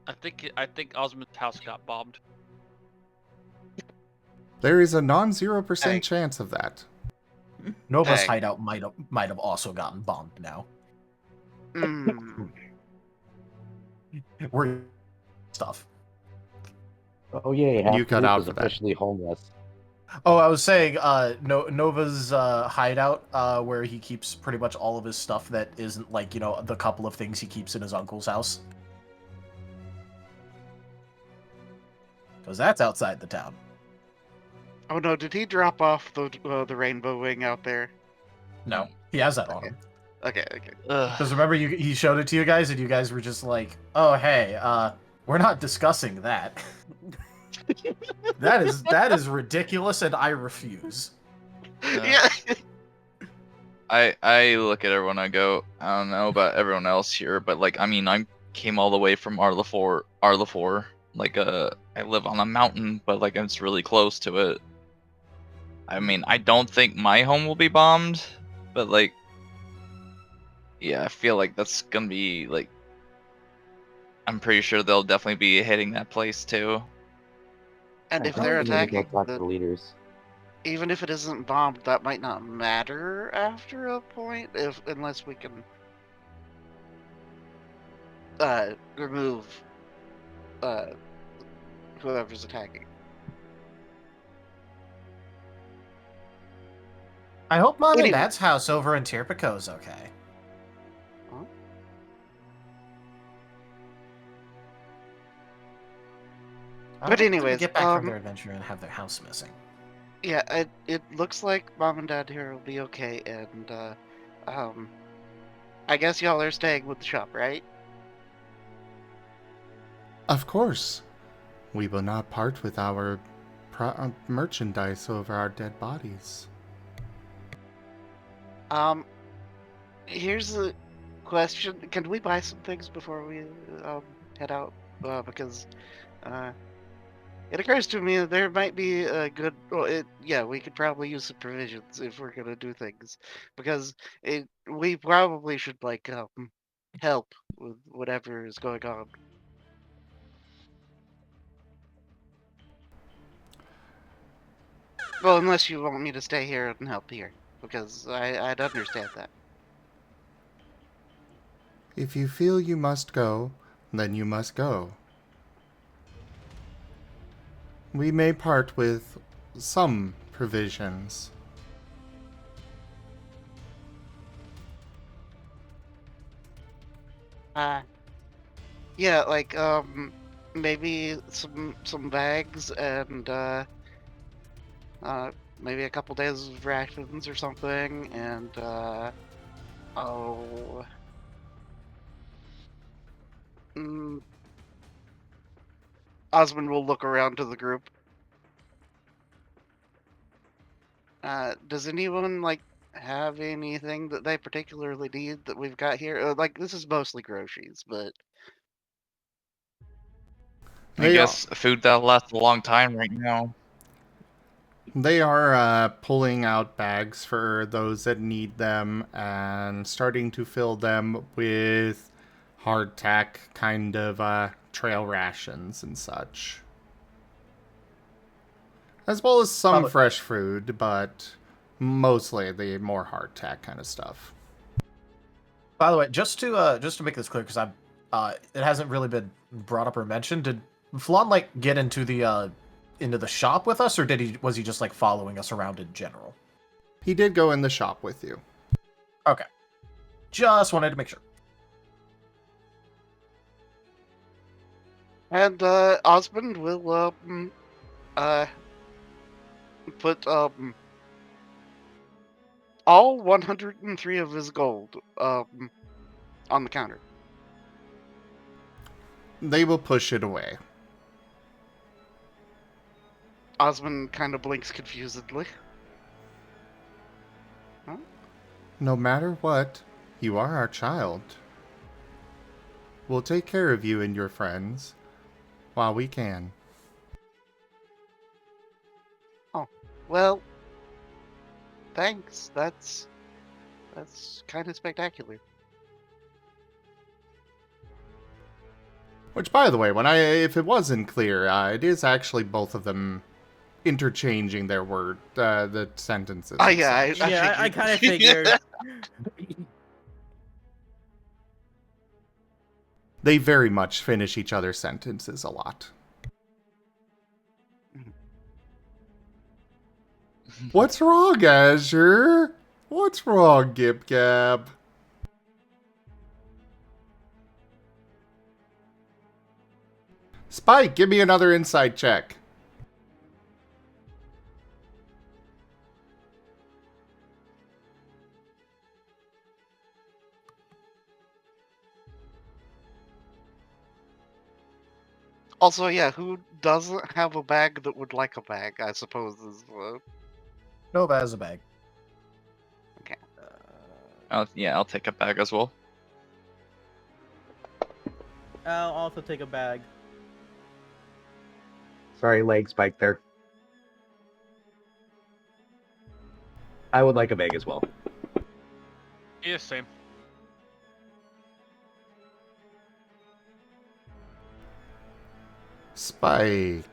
I think Osmond's house got bombed. There is a non-0% Hey. chance of that. Nova's Hey. hideout might have also gotten bombed now. Mm. We're stuff. Oh yay, half You the cut group out is for that. officially homeless. Oh, I was saying, Nova's hideout, where he keeps pretty much all of his stuff that isn't like, the couple of things he keeps in his uncle's house. Because that's outside the town. Oh no, did he drop off the rainbow wing out there? No, he has that on him. Okay. Because remember, he showed it to you guys, and you guys were just like, "Oh, hey, we're not discussing that. that is ridiculous, and I refuse." Yeah. I look at everyone. I go, I don't know about everyone else here, but like, I mean, I came all the way from Arlem. Like, I live on a mountain, but like, it's really close to it. I mean, I don't think my home will be bombed, but like, yeah, I feel like that's gonna be like, I'm pretty sure they'll definitely be hitting that place too. And if I they're think we need to go attacking, talk to then the leaders. even if it isn't bombed, that might not matter after a point, unless we can remove whoever's attacking. I hope Mom Anyway. and Dad's house over in Tirpico is okay. Huh? I But don't want them to anyways, get back from their adventure and have their house missing. Yeah, it looks like Mom and Dad here will be okay, and I guess y'all are staying with the shop, right? Of course. We will not part with our merchandise over our dead bodies. Here's a question: can we buy some things before we head out? Because it occurs to me that there might be a good. Well, we could probably use some provisions if we're gonna do things, because we probably should like help with whatever is going on. Well, unless you want me to stay here and help here, because I'd understand that. If you feel you must go, then you must go. We may part with some provisions. Yeah, like maybe some bags and maybe a couple days of rations or something, and Osmond will look around to the group. Does anyone like have anything that they particularly need that we've got here? Like, this is mostly groceries, but I guess food that'll last a long time right now. They are pulling out bags for those that need them and starting to fill them with hardtack kind of trail rations and such. As well as some fresh food, but mostly the more hardtack kind of stuff. By the way, just to make this clear, because it hasn't really been brought up or mentioned. Did Flan like get into the shop with us, or was he just like following us around in general? He did go in the shop with you. Okay, just wanted to make sure. And Osmond will put all 103 of his gold on the counter. They will push it away. Osmond kind of blinks confusedly. Huh? No matter what, you are our child. We'll take care of you and your friends while we can. Oh, well, thanks. That's kind of spectacular. Which, by the way, if it wasn't clear, it is actually both of them interchanging their the sentences. Oh yeah, I kind of figured. They very much finish each other's sentences a lot. What's wrong, Azure? What's wrong, Gib Gab? Spike, give me another insight check. Also, yeah, who doesn't have a bag that would like a bag, I suppose, is... Nova has a bag. Okay. I'll take a bag as well. I'll also take a bag. Sorry, leg spike there. I would like a bag as well. Yeah, same. Spike.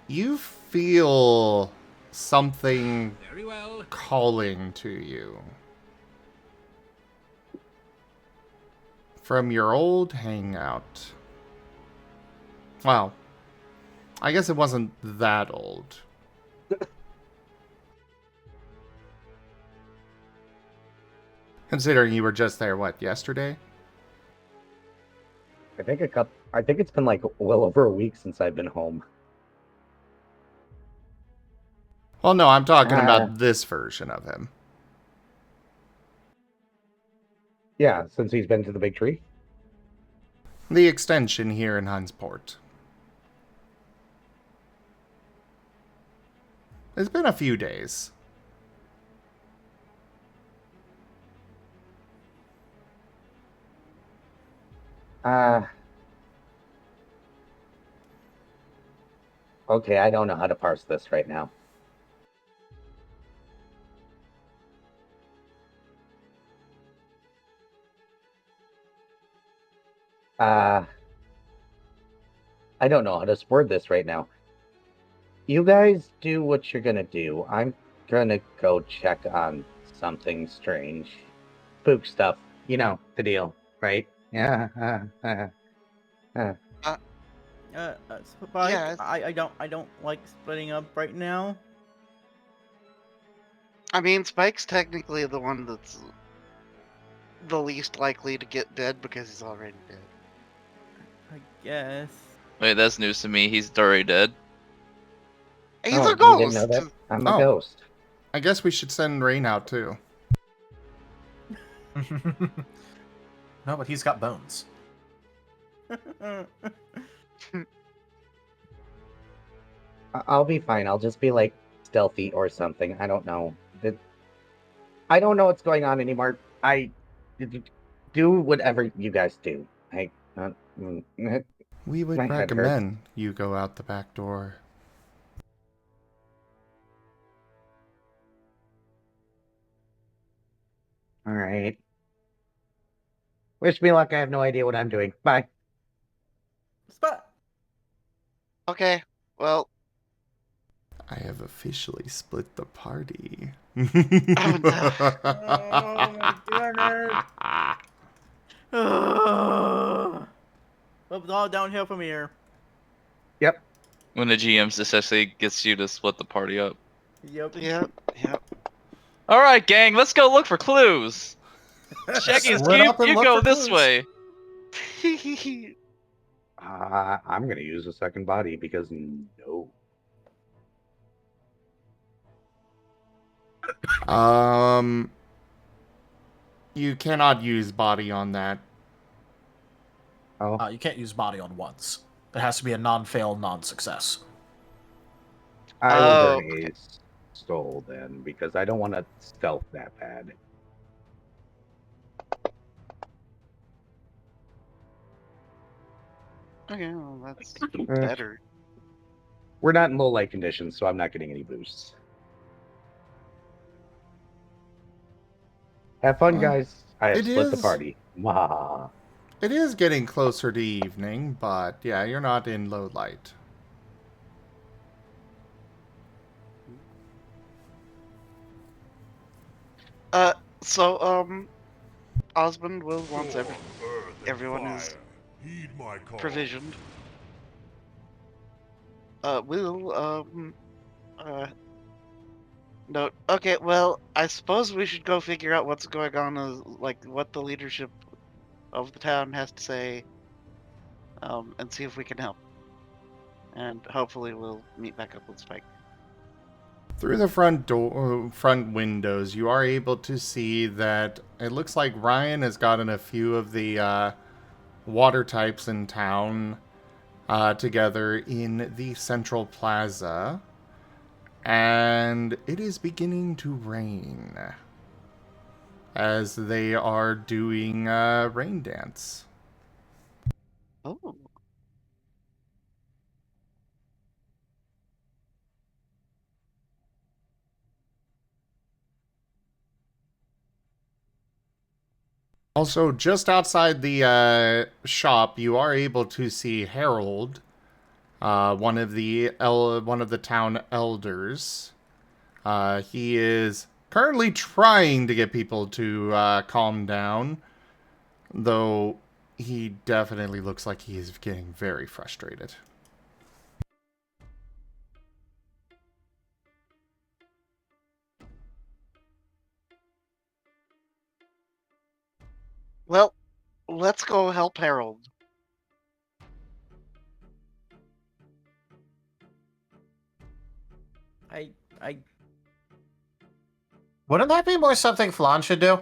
You feel something Very well. calling to you. From your old hangout. Well, I guess it wasn't that old. Considering you were just there, what, yesterday? I think it's been like well over a week since I've been home. Well, no, I'm talking about this version of him. Yeah, since he's been to the big tree. The extension here in Hunsport. It's been a few days. Okay, I don't know how to parse this right now. I don't know how to word this right now. You guys do what you're gonna do. I'm gonna go check on something strange. Spook stuff. You know, the deal, right? Yeah. Spike, Yeah. I don't like splitting up right now. I mean, Spike's technically the one that's the least likely to get dead because he's already dead. I guess. Wait, that's news to me. He's already dead. He's Oh, a you ghost! didn't know that? I'm a ghost. I guess we should send Rain out too. No, but he's got bones. I'll be fine. I'll just be like stealthy or something. I don't know. I don't know what's going on anymore. I do whatever you guys do. We would My head recommend you go out the back door. All right. Wish me luck. I have no idea what I'm doing. Bye. Spot. Okay, well, I have officially split the party. oh no. Oh my goodness. Well, it's all downhill from here. Yep. When the GM successfully gets you to split the party up. Yep. Yep. All right, gang, let's go look for clues. Shaggy and Split Scoop, up and you look go for this clues. way. I'm gonna use a second body because no. You cannot use body on that. Oh, You can't use body on once. It has to be a non-fail, non-success. I will Oh, burn a soul then because I don't want to stealth that bad. okay, well, that's Eh. better. We're not in low light conditions, so I'm not getting any boosts. Have fun, guys. I have it split the is- party. Mwah. It is getting closer to evening, but yeah, you're not in low light. So, Osmond will once everyone is Heed my call. provisioned. No, okay, well, I suppose we should go figure out what's going on, like, what the leadership of the town has to say, and see if we can help. And hopefully we'll meet back up with Spike. Through the front windows, you are able to see that it looks like Ryan has gotten a few of the water types in town together in the central plaza, and it is beginning to rain as they are doing rain dance. Oh. Also, just outside the shop, you are able to see Harold, one of the town elders. He is currently trying to get people to calm down, though he definitely looks like he is getting very frustrated. Well, let's go help Harold. I Wouldn't that be more something Flan should do?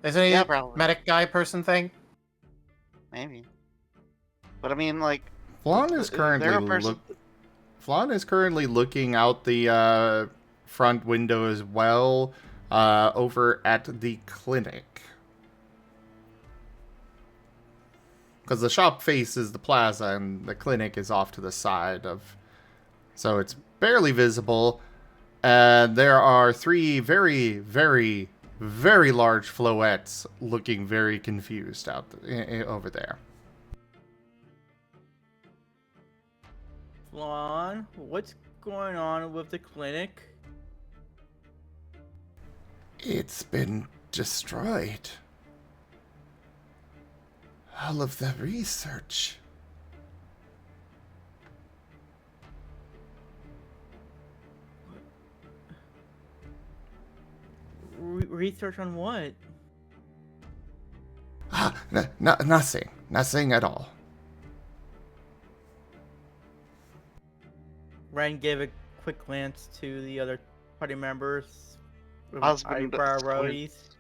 Isn't he Yeah, a probably. medic guy person thing? Maybe. But I mean, like, Flan is currently looking out the front window as well, over at the clinic. Because the shop faces the plaza and the clinic is off to the side of... So it's barely visible. There are 3 very, very, very large floettes looking very confused over there. Flan, what's going on with the clinic? It's been destroyed. All of the research. Research on what? Nothing. Nothing at all. Ryan gave a quick glance to the other party members. with Osmond eyebrow squints. raise.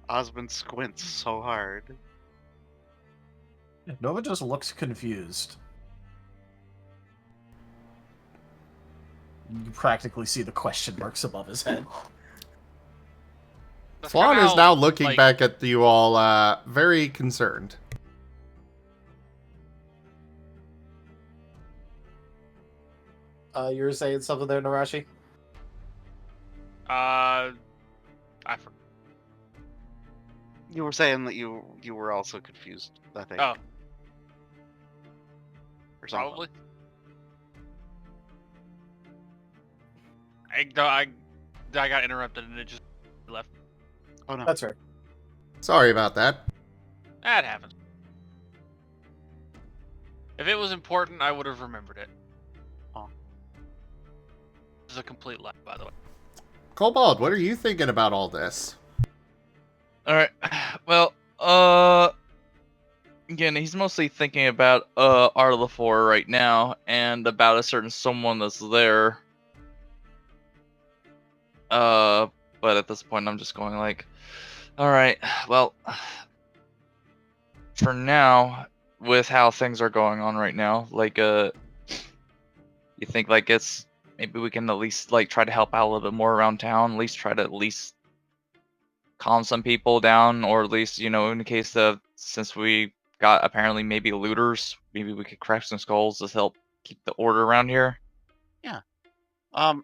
Osmond squints so hard. Nova just looks confused. You practically see the question marks above his head. Flan is now looking back at you all, very concerned. You were saying something there, Nerashi? I forgot. You were saying that you were also confused, I think. Oh, Or something. probably. I got interrupted and it just left. Oh no. That's right. Sorry about that. That happens. If it was important, I would have remembered it. Oh. This is a complete lie, by the way. Cobalt, what are you thinking about all this? Alright, well, again, he's mostly thinking about Arlem right now, and about a certain someone that's there. But at this point, I'm just going like, alright, well, for now, with how things are going on right now, like, you think, like, it's, maybe we can at least, like, try to help out a little bit more around town, at least try to calm some people down, or at least, you know, in the case of, since we got apparently maybe looters, maybe we could crack some skulls to help keep the order around here. Yeah.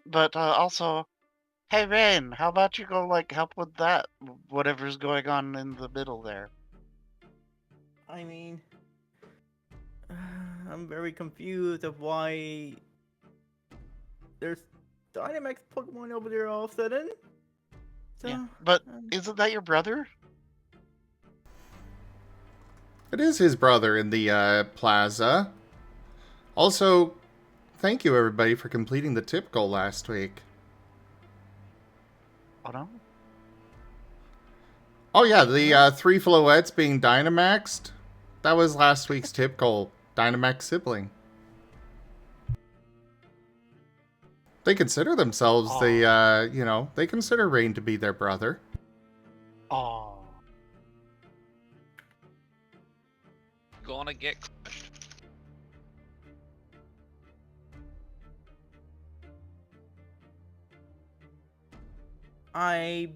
But also, hey Rain, how about you go like help with that, whatever's going on in the middle there? I mean, I'm very confused of why there's Dynamax Pokemon over there all of a sudden. So, Yeah. But isn't that your brother? It is his brother in the plaza. Also, thank you everybody for completing the tip goal last week. Oh no? Oh yeah, the 3 Floettes being Dynamaxed. That was last week's tip goal. Dynamax sibling. They consider themselves they consider Rain to be their brother. Oh. Gonna get crushed. I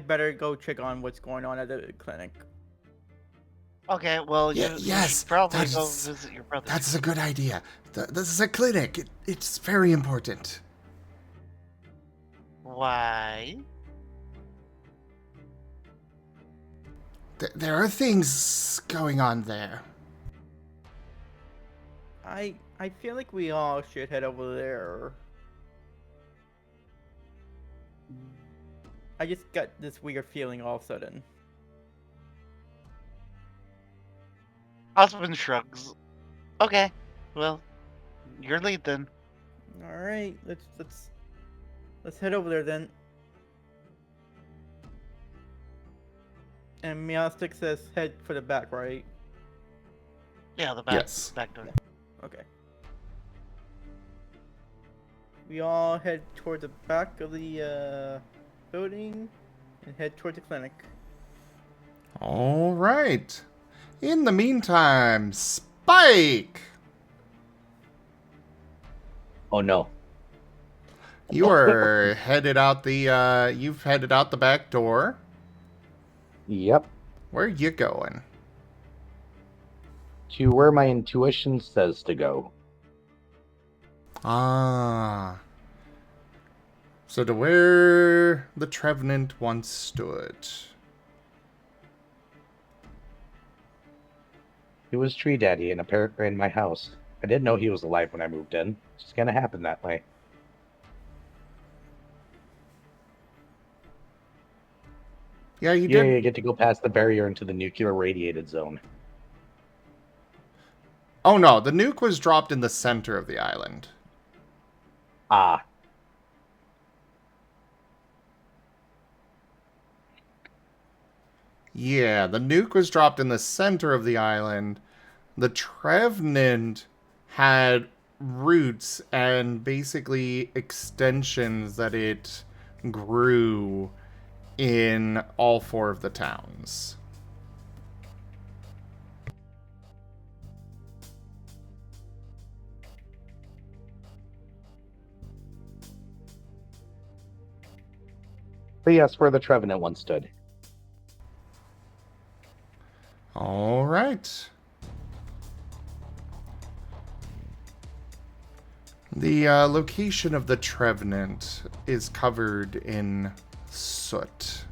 better go check on what's going on at the clinic. Okay, well, you Yes, should probably that's- go visit your brother. That's a good idea. This is a clinic. It's very important. Why? There are things going on there. I feel like we all should head over there. I just got this weird feeling all of a sudden. Osmund shrugs. Okay, well, your lead then. All right, let's head over there then. And Meowstick says head for the back, right? Yeah, the back, Yes. back door. Okay. We all head toward the back of the building and head toward the clinic. All right. In the meantime, Spike! Oh no. You are headed out you've headed out the back door. Yep. Where are you going? To where my intuition says to go. Ah. So to where the Trevenant once stood. He was Tree Daddy in a parrot in my house. I didn't know he was alive when I moved in. Just kind of happened that way. Yeah, you Yeah, did. you get to go past the barrier into the nuclear radiated zone. Oh no, the nuke was dropped in the center of the island. Ah. Yeah, the nuke was dropped in the center of the island. The Trevenant had roots and basically extensions that it grew in all 4 of the towns. But yes, where the Trevenant once stood. All right. The location of the Trevenant is covered in soot.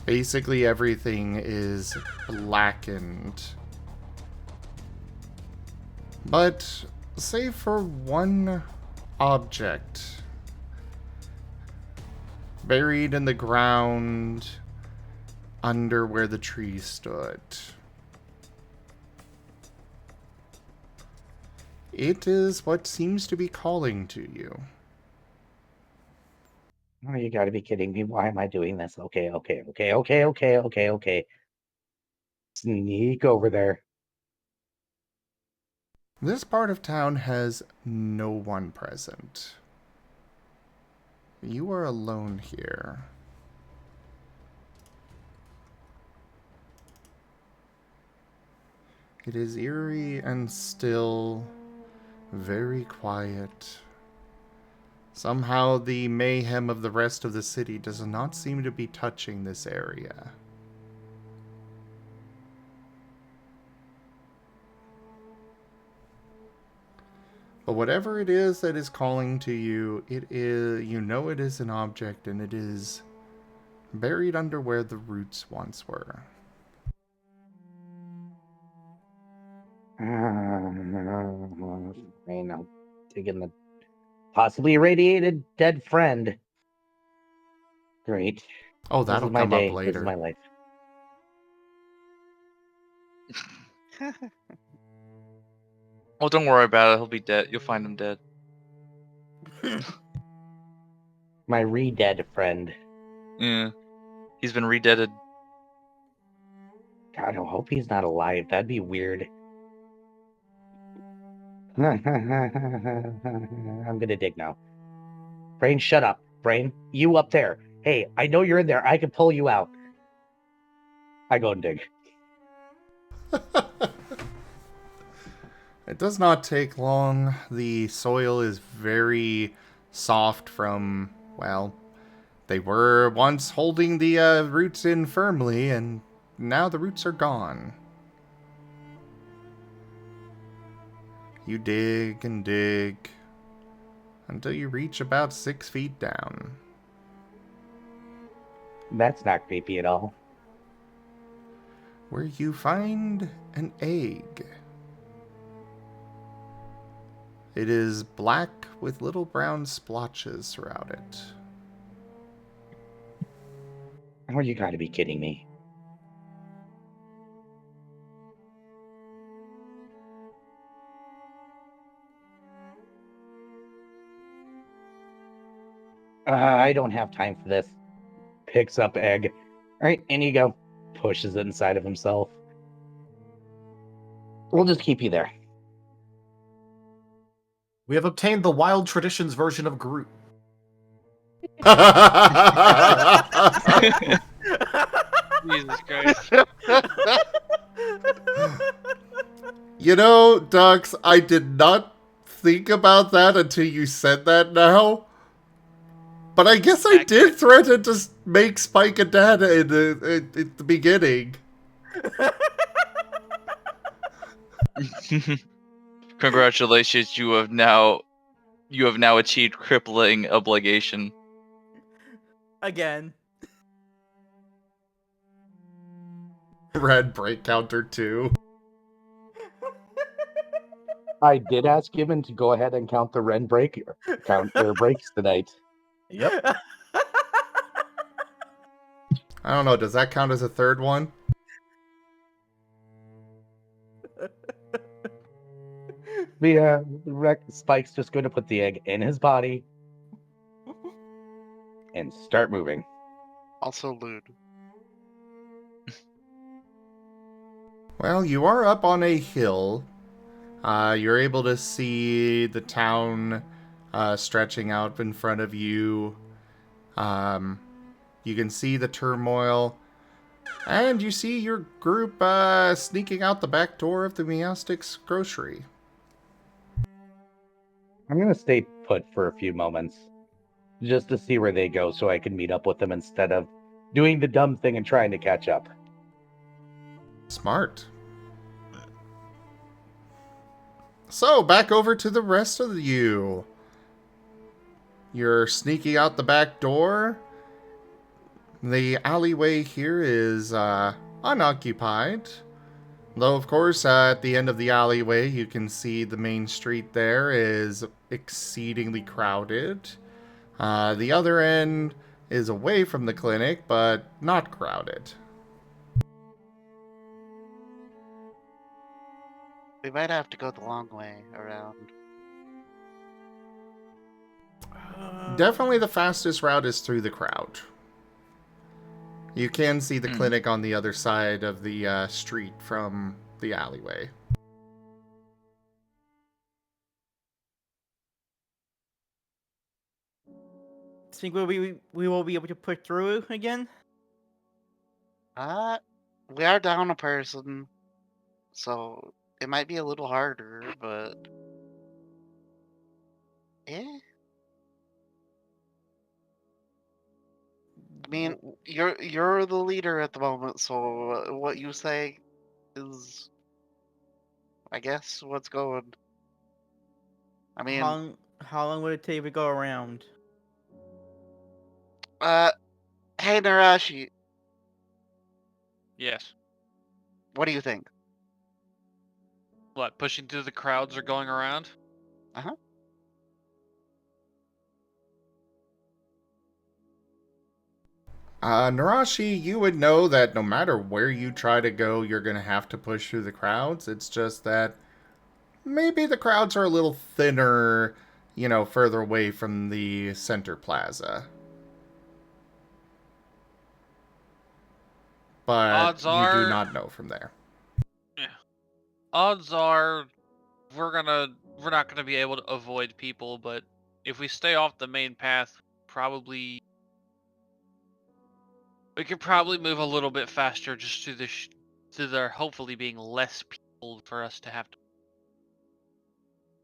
Basically everything is blackened. But save for one object buried in the ground under where the tree stood. It is what seems to be calling to you. Oh, you gotta be kidding me. Why am I doing this? Okay. Sneak over there. This part of town has no one present. You are alone here. It is eerie and still, very quiet. Somehow the mayhem of the rest of the city does not seem to be touching this area. But whatever it is that is calling to you, it is, you know it is an object, and it is buried under where the roots once were. You know, taking the possibly irradiated dead friend. Great. Oh, This that'll is my come day. up This is later. my life. Oh, don't worry about it. He'll be dead. You'll find him dead. My re-dead friend. Yeah. He's been re-deaded. God, I hope he's not alive. That'd be weird. I'm gonna dig now. Brain, shut up. Brain, you up there. Hey, I know you're in there. I can pull you out. I go and dig. It does not take long. The soil is very soft from, well, they were once holding the roots in firmly, and now the roots are gone. You dig and dig until you reach about 6 feet down. That's not creepy at all. Where you find an egg. It is black with little brown splotches throughout it. Oh, you gotta be kidding me. I don't have time for this. Picks up egg. All right, in you go. Pushes it inside of himself. We'll just keep you there. We have obtained the Wild Traditions version of Groot. Jesus Christ. You know, Dux, I did not think about that until you said that now. But I guess I did threaten to make Spike a data in the beginning. Congratulations, you have now achieved crippling obligation. Again. Red break counter 2. I did ask him to go ahead and count the Ren break their breaks tonight. Yep. I don't know, does that count as a third one? Spike's just going to put the egg in his body and start moving. Also lewd. Well, you are up on a hill. You're able to see the town stretching out in front of you. You can see the turmoil. And you see your group sneaking out the back door of the Meowsticks grocery. I'm going to stay put for a few moments just to see where they go so I can meet up with them instead of doing the dumb thing and trying to catch up. Smart. So, back over to the rest of you. You're sneaking out the back door. The alleyway here is unoccupied. Though, of course, at the end of the alleyway, you can see the main street there is exceedingly crowded. The other end is away from the clinic, but not crowded. We might have to go the long way around. Definitely the fastest route is through the crowd. You can see the clinic on the other side of the street from the alleyway. Think we will be able to push through again? We are down a person, so it might be a little harder, but eh. I mean, you're the leader at the moment, so what you say is, I guess, what's going. I mean, How long would it take to go around? hey Nerashi, Yes. what do you think? What, pushing through the crowds or going around? Uh-huh. Nerashi, you would know that no matter where you try to go, you're going to have to push through the crowds. It's just that maybe the crowds are a little thinner, further away from the center plaza. But Odds you are- do not know from there. Odds are we're not gonna be able to avoid people, but if we stay off the main path, we could probably move a little bit faster just to there hopefully being less people for us to have to.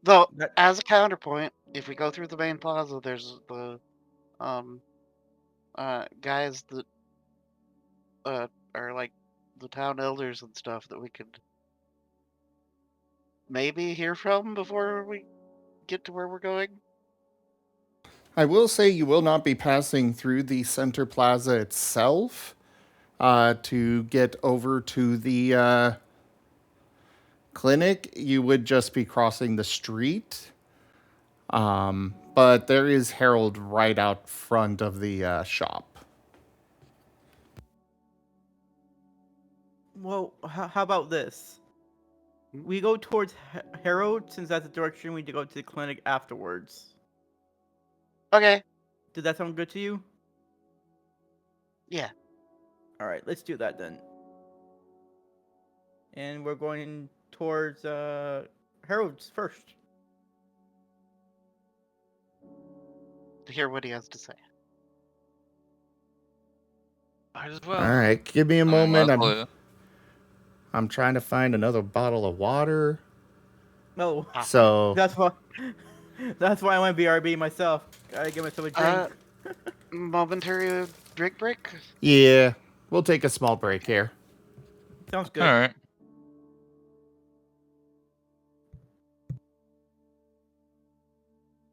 Though, as a counterpoint, if we go through the main plaza, there's the guys that are like the town elders and stuff that we could maybe hear from before we get to where we're going. I will say you will not be passing through the center plaza itself to get over to the clinic. You would just be crossing the street. But there is Herald right out front of the shop. Well, how about this? We go towards Harold, since that's the direction we need to go to the clinic afterwards. Okay. Does that sound good to you? Yeah. Alright, let's do that then. And we're going towards Harold's first. To hear what he has to say. Might as well. All right, give me a moment. Luckily- I'm trying to find another bottle of water. No. So That's why I went BRB myself. Gotta give myself a drink. Momentary drink break? yeah, we'll take a small break here. Sounds good. All right.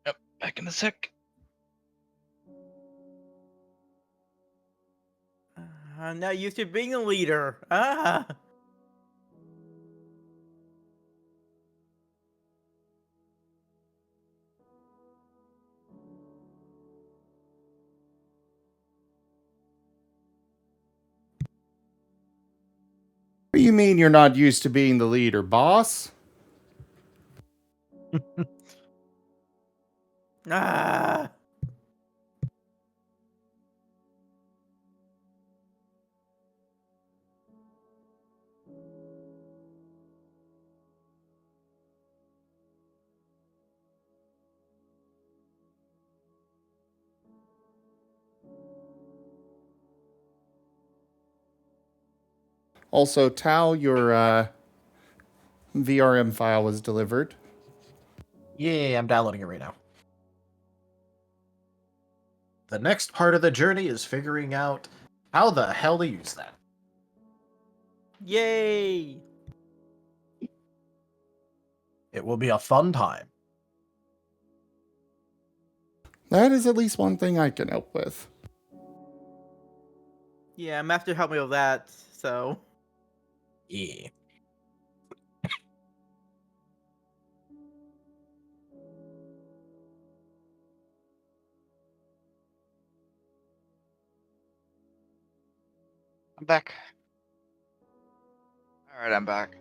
Yep, back in a sec. I'm not used to being a leader. Ah. What do you mean you're not used to being the leader, boss? Ah. Also, Tao, your VRM file was delivered. Yeah, I'm downloading it right now. The next part of the journey is figuring out how the hell to use that. Yay! It will be a fun time. That is at least one thing I can help with. Yeah, Master helped me with that, so. Yeah. I'm back. All right, I'm back.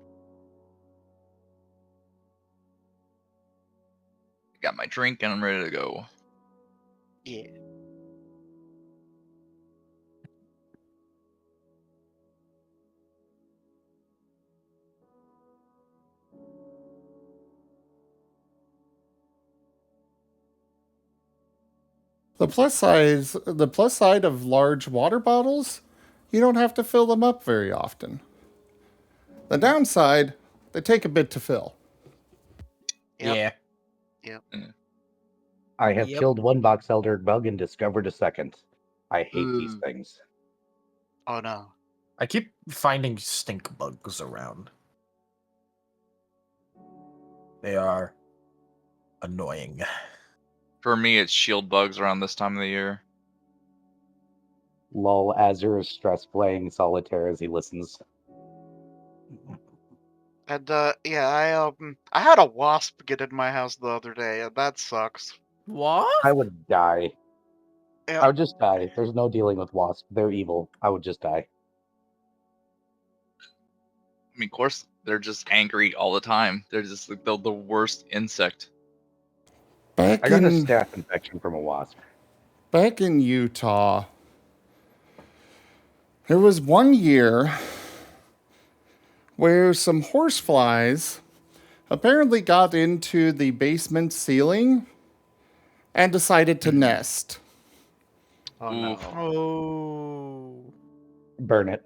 Got my drink and I'm ready to go. Yeah. The plus side of large water bottles, you don't have to fill them up very often. The downside, they take a bit to fill. Yep. Yeah. I have Yep. killed one box elder bug and discovered a second. I hate these Ooh. things. Oh no. I keep finding stink bugs around. They are annoying. For me, it's shield bugs around this time of the year. Lol, Azure is stress playing solitaire as he listens. And yeah, I had a wasp get in my house the other day, and that sucks. What? I would die. Yeah. I would just die. There's no dealing with wasps. They're evil. I would just die. I mean, of course, they're just angry all the time. They're just like the worst insect. Back I got a in staph infection from a wasp. back in Utah, there was one year where some horseflies apparently got into the basement ceiling and decided to nest. Oh Oof. no. Oh. Burn it.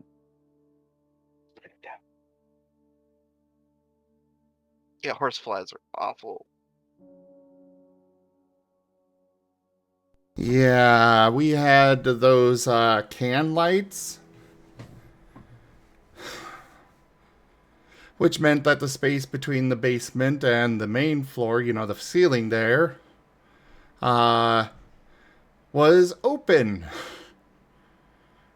Yeah, horseflies are awful. Yeah, we had those can lights, which meant that the space between the basement and the main floor, the ceiling there, was open.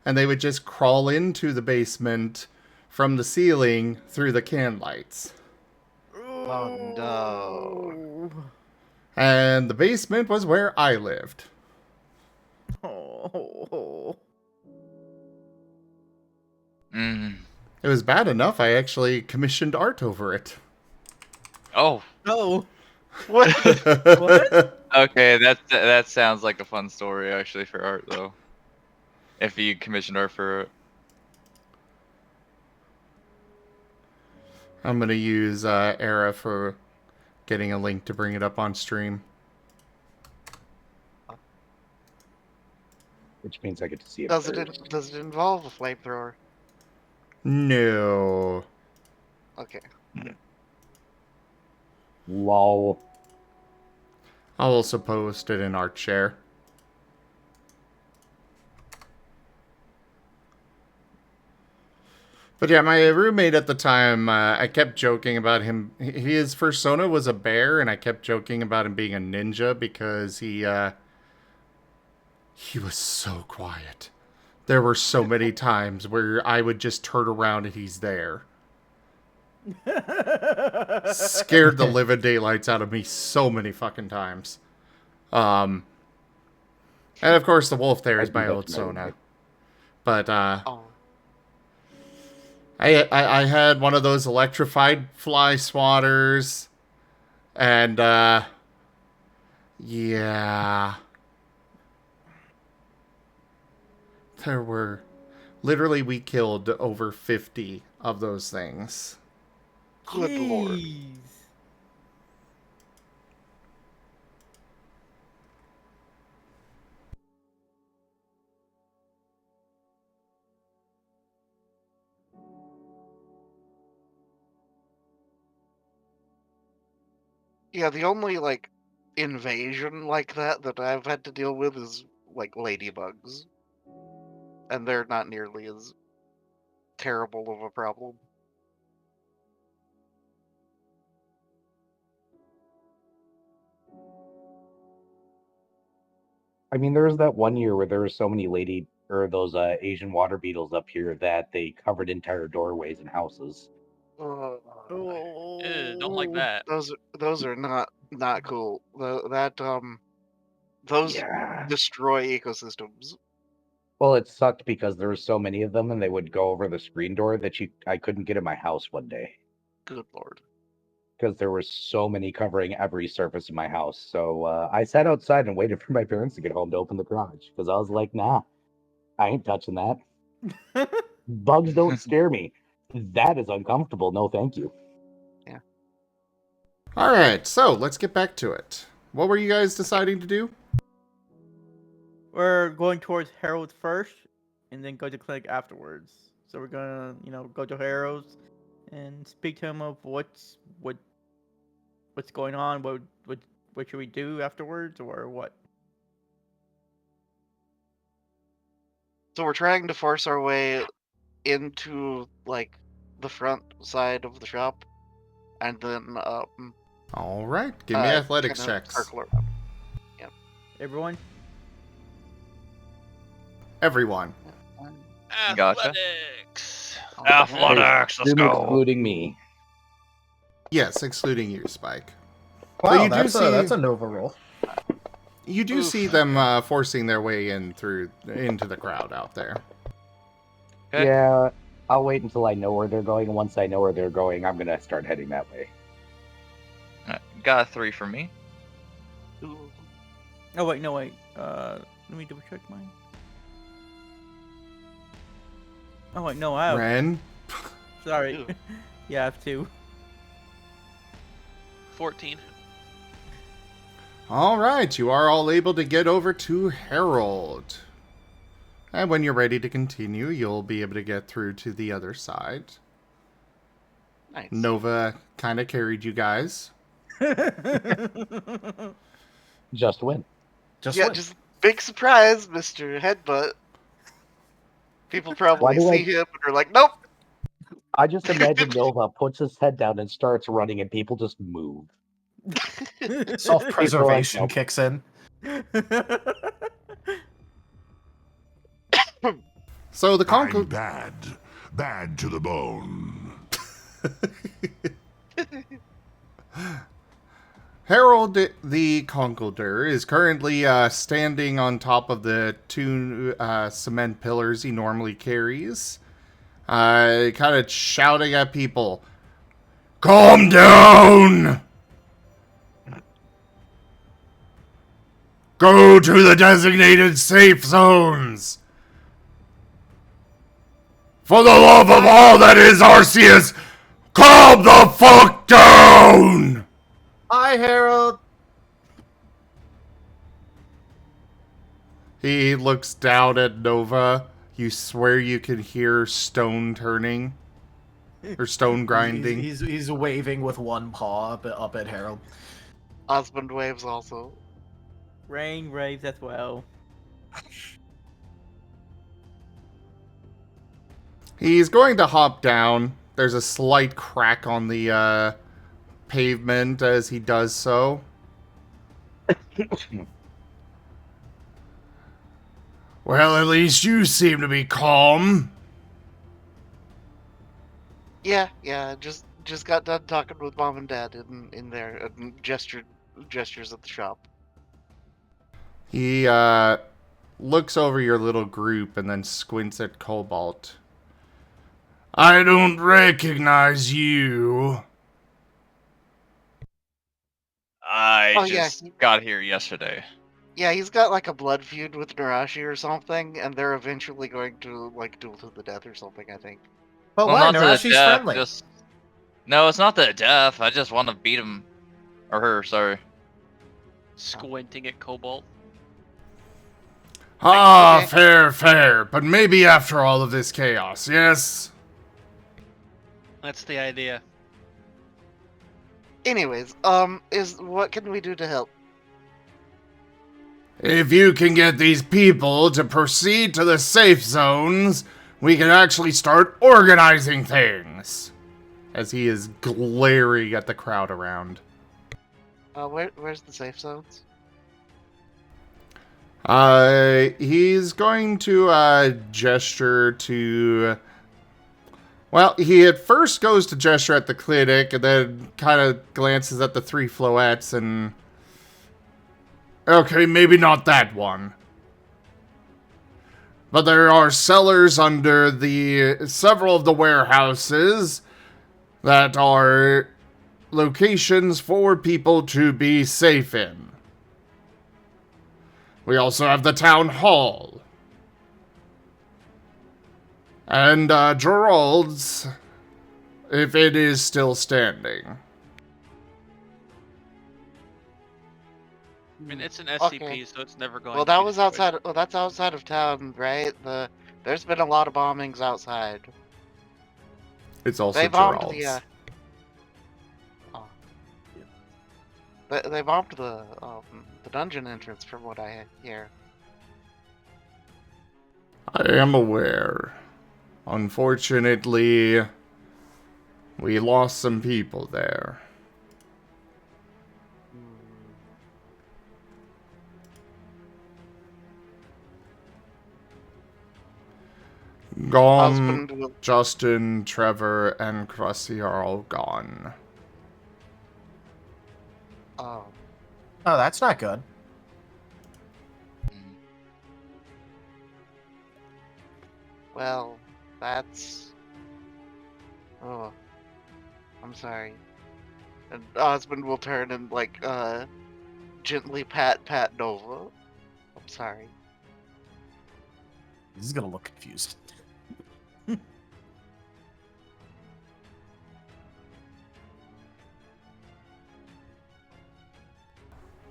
And they would just crawl into the basement from the ceiling through the can lights. Oh no. And the basement was where I lived. Oh. Mm. It was bad enough I actually commissioned art over it. Oh, Oh. What? What? okay. That sounds like a fun story actually for art though. If you commissioned art for it. I'm going to use Era for getting a link to bring it up on stream. Which means I get to see it Does first. does it involve a flamethrower? No. Okay. Lol. I'll also post it in Art Share. But yeah, my roommate at the time, I kept joking about him. His persona was a bear, and I kept joking about him being a ninja because he was so quiet. There were so many times where I would just turn around and he's there. Scared the living daylights out of me so many fucking times. And of course the wolf there I is do my that old to my Sona. roommate. But Oh. I had one of those electrified fly swatters, and yeah, there were literally we killed over 50 of those things. Good lord. Jeez. Yeah, the only like invasion like that I've had to deal with is like ladybugs. And they're not nearly as terrible of a problem. I mean, there was that one year where there were so many lady or those Asian water beetles up here that they covered entire doorways and houses. Oh, Ew, don't like that. those are not cool. Those Yeah. destroy ecosystems. Well, it sucked because there were so many of them, and they would go over the screen door that I couldn't get in my house one day Good lord. because there were so many covering every surface in my house. So I sat outside and waited for my parents to get home to open the garage because I was like, nah, I ain't touching that. Bugs don't scare me. That is uncomfortable. No, thank you. Yeah. Alright, so let's get back to it. What were you guys deciding to do? We're going towards Harold first, and then go to clinic afterwards. So we're gonna, go to Harold's and speak to him of what's going on. What should we do afterwards, or what? So we're trying to force our way into like the front side of the shop, and then Alright, give me athletics kinda checks. circle around. Everyone? Everyone. Gotcha. Athletics. Athletics, let's Assume go. excluding me. Yes, excluding you, Spike. Wow, you do that's see- a Nova roll. You do Oof. see them forcing their way into the crowd out there. Okay. Yeah, I'll wait until I know where they're going. And once I know where they're going, I'm gonna start heading that way. Got a 3 for me. Ooh. Oh wait, no wait. Let me double check mine. Oh wait, no, I have. Ren? Sorry. Ew. Yeah, I have 2. 14. Alright, you are all able to get over to Harold. And when you're ready to continue, you'll be able to get through to the other side. Nice. Nova kind of carried you guys. Just win. Just big surprise, Mr. Headbutt. People probably do I- see him and are like, nope. I just imagine Nova puts his head down and starts running, and people just move. Self-preservation Nope. kicks in. So the I'm conclu- bad to the bone. Harold the Conqueror is currently standing on top of the 2 cement pillars he normally carries, kind of shouting at people, "Calm down! Go to the designated safe zones! For the love of all that is Arceus, calm the fuck down!" Hi, Harold. He looks down at Nova. You swear you can hear stone turning. Or stone grinding. He's waving with one paw up at Harold. Osmund waves also. Rain raves as well. He's going to hop down. There's a slight crack on the pavement as he does so. Well, at least you seem to be calm. Yeah, just got done talking with mom and dad in there and gestures at the shop. He looks over your little group and then squints at Cobalt. I don't recognize you. I Oh, yeah. just got here yesterday. Yeah, he's got like a blood feud with Nerashi or something, and they're eventually going to like duel to the death or something, I think. But Well, why? not to the Nerashi's death, friendly. just... No, it's not the death. I just want to beat him. Or her, sorry. Squinting at Cobalt. Ah, Okay. fair. But maybe after all of this chaos, yes? That's the idea. Anyways, what can we do to help? If you can get these people to proceed to the safe zones, we can actually start organizing things. As he is glaring at the crowd around. Where's the safe zones? He's going to gesture to... Well, he at first goes to gesture at the clinic, and then kind of glances at the 3 floettes, and... Okay, maybe not that one. But there are cellars under several of the warehouses that are locations for people to be safe in. We also have the town hall. And Gerald's, if it is still standing. I mean, it's an SCP, Okay. so it's never going Well, to that be was destroyed. outside. Well, that's outside of town, right? There's been a lot of bombings outside. It's also They bombed Gerald's. They bombed the dungeon entrance, from what I hear. I am aware. Unfortunately, we lost some people there. Gone. Osmund will... Justin, Trevor, and Cressy are all gone. Oh. Oh, that's not good. Well, that's... Oh. I'm sorry. And Osmond will turn and, like, gently pat Nova. I'm sorry. He's gonna look confused.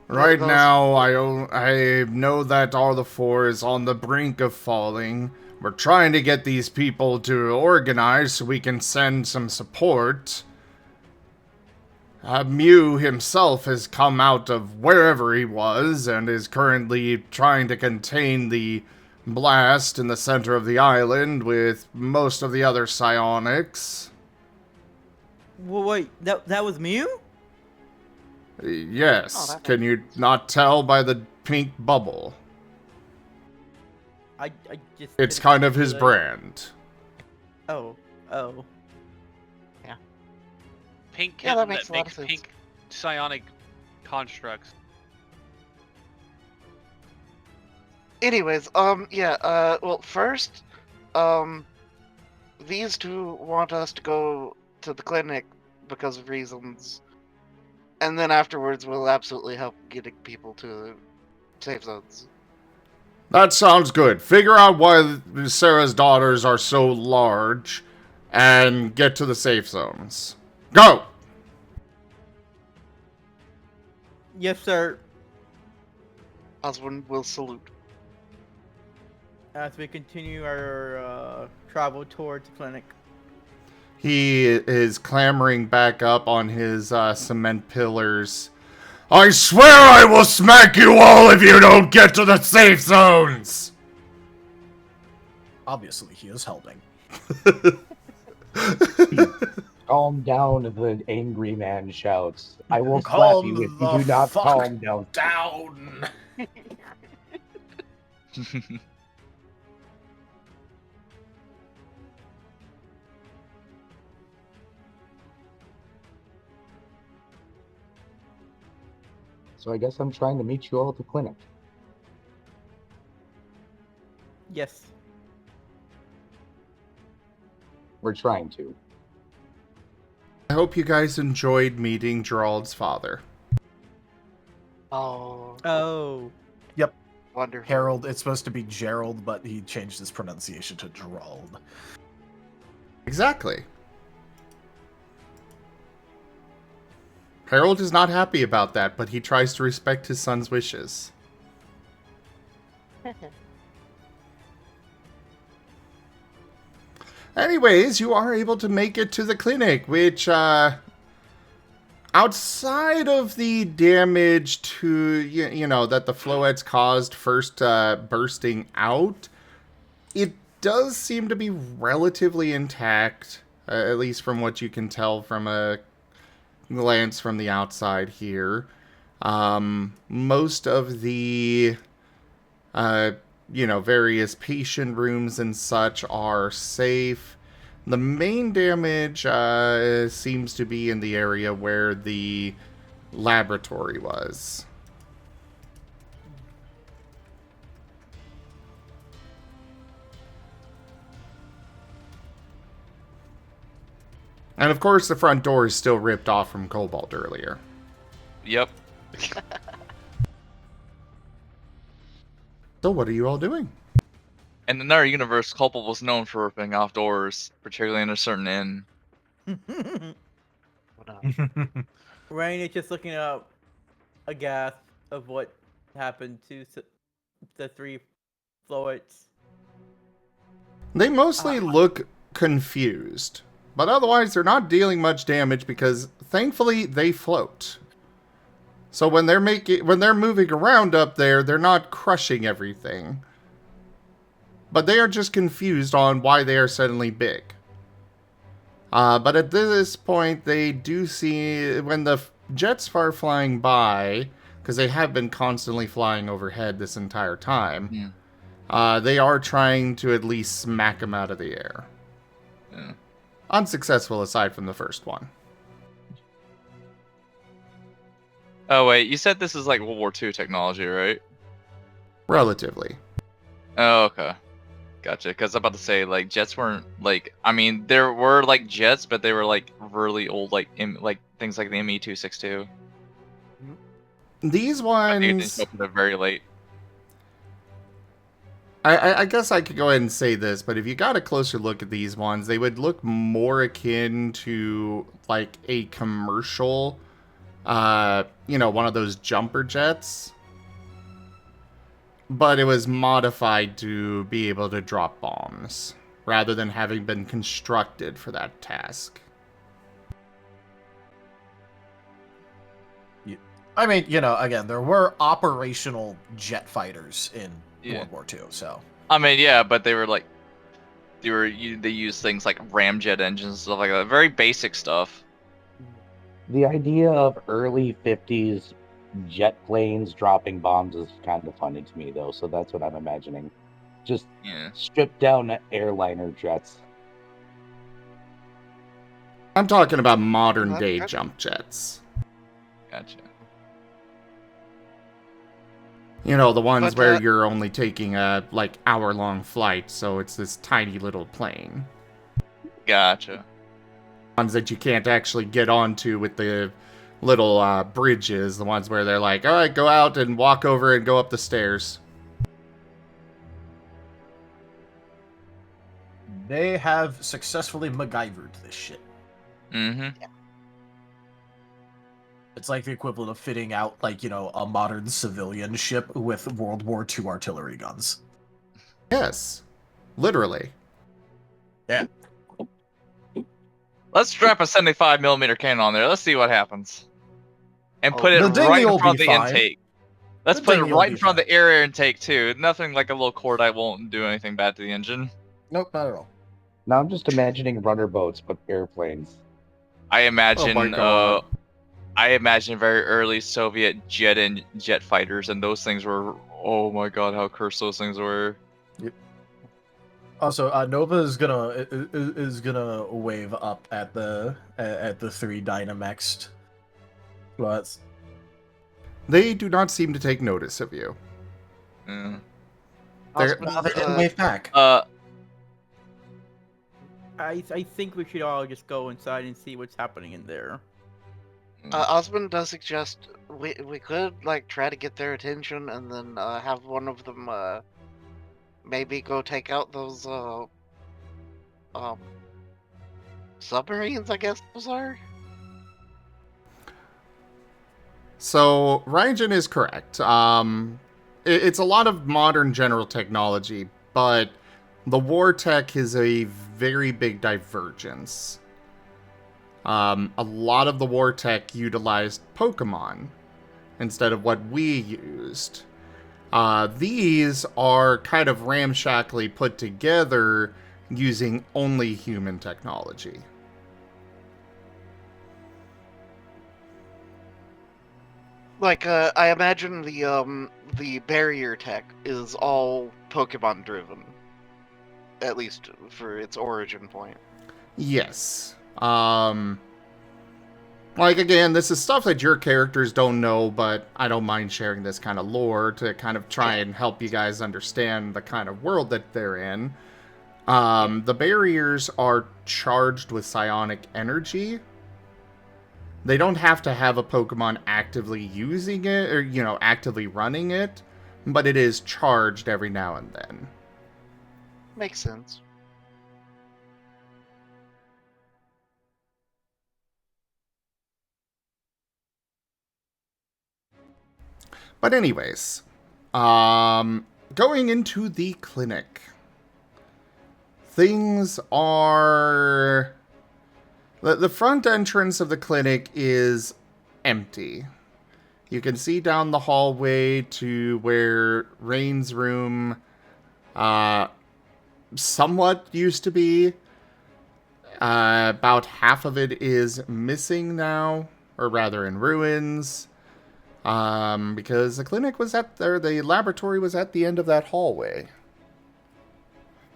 Right those- now, I know that all the 4 is on the brink of falling. We're trying to get these people to organize so we can send some support. Mew himself has come out of wherever he was and is currently trying to contain the blast in the center of the island with most of the other psionics. Well, wait, that was Mew? Yes, Oh, can you not tell by the pink bubble? I just. It's didn't kind of his realize- brand. Oh. Pink Yeah, that kitten makes a lot makes of sense. pink psionic constructs. Anyways, well, first, these 2 want us to go to the clinic because of reasons, and then afterwards we'll absolutely help getting people to safe zones. That sounds good. Figure out why Sarah's daughters are so large and get to the safe zones. Go! Yes, sir. Osmond will salute. As we continue our travel towards the clinic. He is clambering back up on his cement pillars. I swear I will smack you all if you don't get to the safe zones! Obviously, he is helping. Calm down, the angry man shouts. I will slap Calm you if you the do not fuck calm down. Down. So I guess I'm trying to meet you all at the clinic. Yes. We're trying to. I hope you guys enjoyed meeting Gerald's father. Oh, Oh. wonderful. Harold, it's supposed to be Gerald, but he changed his pronunciation to Gerald. Exactly. Harold is not happy about that, but he tries to respect his son's wishes. Anyways, you are able to make it to the clinic, which, outside of the damage to, you know, that the floettes caused first bursting out, it does seem to be relatively intact, at least from what you can tell from a glance from the outside here. Most of the Various patient rooms and such are safe. The main damage seems to be in the area where the laboratory was. And of course, the front door is still ripped off from Cobalt earlier. Yep. So what are you all doing? In another universe, Cobalt was known for ripping off doors, particularly in a certain inn. Rain is just looking up aghast of what happened to the 3 floats. They mostly look confused, but otherwise they're not dealing much damage because thankfully they float. So when they're moving around up there, they're not crushing everything. But they are just confused on why they are suddenly big. But at this point, they do see, when the jets are flying by, because they have been constantly flying overhead this entire time, they are trying to at least smack them out of the air. Yeah. Unsuccessful aside from the first one. Oh, wait, you said this is like World War II technology, right? Relatively. Oh, okay. Gotcha. Because I'm about to say, like, jets weren't, like, I mean, there were, like, jets, but they were, like, really old, like things like the ME-262. These I think it didn't ones... show up until very late. I guess I could go ahead and say this, but if you got a closer look at these ones, they would look more akin to, like, a commercial, one of those jumper jets. But it was modified to be able to drop bombs, rather than having been constructed for that task. I mean, again, there were operational jet fighters in World War II, so. I mean, yeah, but they were like, they used things like ramjet engines and stuff like that. Very basic stuff. The idea of early 50s jet planes dropping bombs is kind of funny to me, though, so that's what I'm imagining. Just stripped down airliner jets. I'm talking about modern day jump jets. Gotcha. The ones where you're only taking a, hour-long flight, so it's this tiny little plane. Gotcha. Ones that you can't actually get onto with the little bridges, the ones where they're like, all right, go out and walk over and go up the stairs. They have successfully MacGyvered this shit. Mm-hmm. Yeah. It's like the equivalent of fitting out, a modern civilian ship with World War II artillery guns. Yes. Literally. Yeah. Let's strap a 75mm cannon on there. Let's see what happens. And put it the right in dinghy front of will the be fine. intake. Let's The put it dinghy will right be in front of the air intake, too. Nothing like a little cordite won't do anything bad to the engine. Nope, not at all. Now I'm just imagining rudder boats, but airplanes. I imagine, Oh my God. I imagine very early Soviet jet fighters, and those things were, oh my god, how cursed those things were. Yep. Also, Nova is gonna wave up at the 3 Dynamaxed. But They do not seem to take notice of you. Yeah. they didn't wave back. I think we should all just go inside and see what's happening in there. Osmond does suggest we could try to get their attention and then have one of them maybe go take out those submarines, I guess those are. So, Ryujin is correct. It's a lot of modern general technology, but the war tech is a very big divergence. A lot of the war tech utilized Pokemon instead of what we used. These are kind of ramshackly put together using only human technology. Like, I imagine the barrier tech is all Pokemon driven, at least for its origin point. Yes. Like, again, this is stuff that your characters don't know, but I don't mind sharing this kind of lore to kind of try and help you guys understand the kind of world that they're in. The barriers are charged with psionic energy. They don't have to have a Pokemon actively using it, or, actively running it, but it is charged every now and then. Makes sense. But anyways, going into the clinic. Things are... The front entrance of the clinic is empty. You can see down the hallway to where Rain's room somewhat used to be. About half of it is missing now, or rather in ruins. Because the clinic was the laboratory was at the end of that hallway.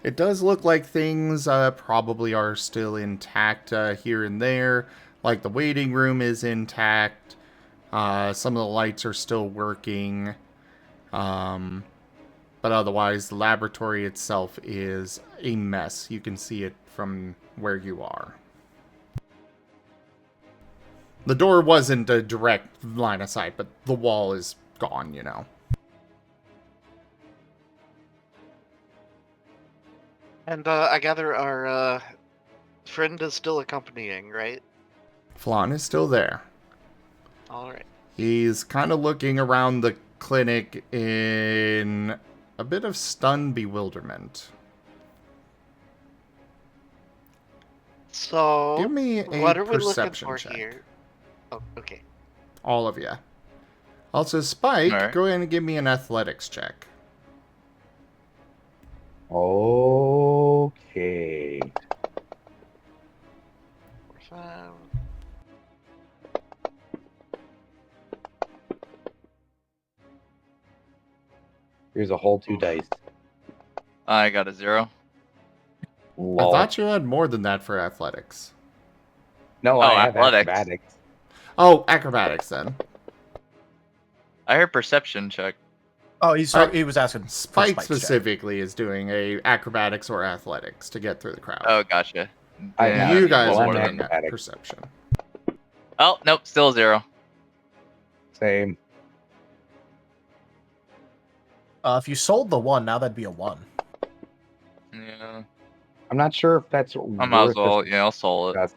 It does look like things probably are still intact here and there. Like the waiting room is intact. Some of the lights are still working. But otherwise, the laboratory itself is a mess. You can see it from where you are. The door wasn't a direct line of sight, but the wall is gone, And I gather our friend is still accompanying, right? Flan is still there. Alright. He's kind of looking around the clinic in a bit of stunned bewilderment. So, Give me a what are we looking perception for check. here? Oh, okay. All of you. Also, Spike, All right. go ahead and give me an athletics check. Okay. 5. Here's a whole 2 dice. I got a 0. Lol. I thought you had more than that for athletics. No, Oh, I have athletics. acrobatics. Oh, acrobatics then. I heard perception check. Oh, he was asking. for Spike Spike's check. specifically is doing a acrobatics or athletics to get through the crowd. Oh, gotcha. I Yeah, you have guys well, are more doing than- that perception. Oh, nope, still 0. Same. If you sold the 1, now that'd be a 1. Yeah. I'm not sure if that's I might as worth well. it. Yeah, I'll solve it. That's-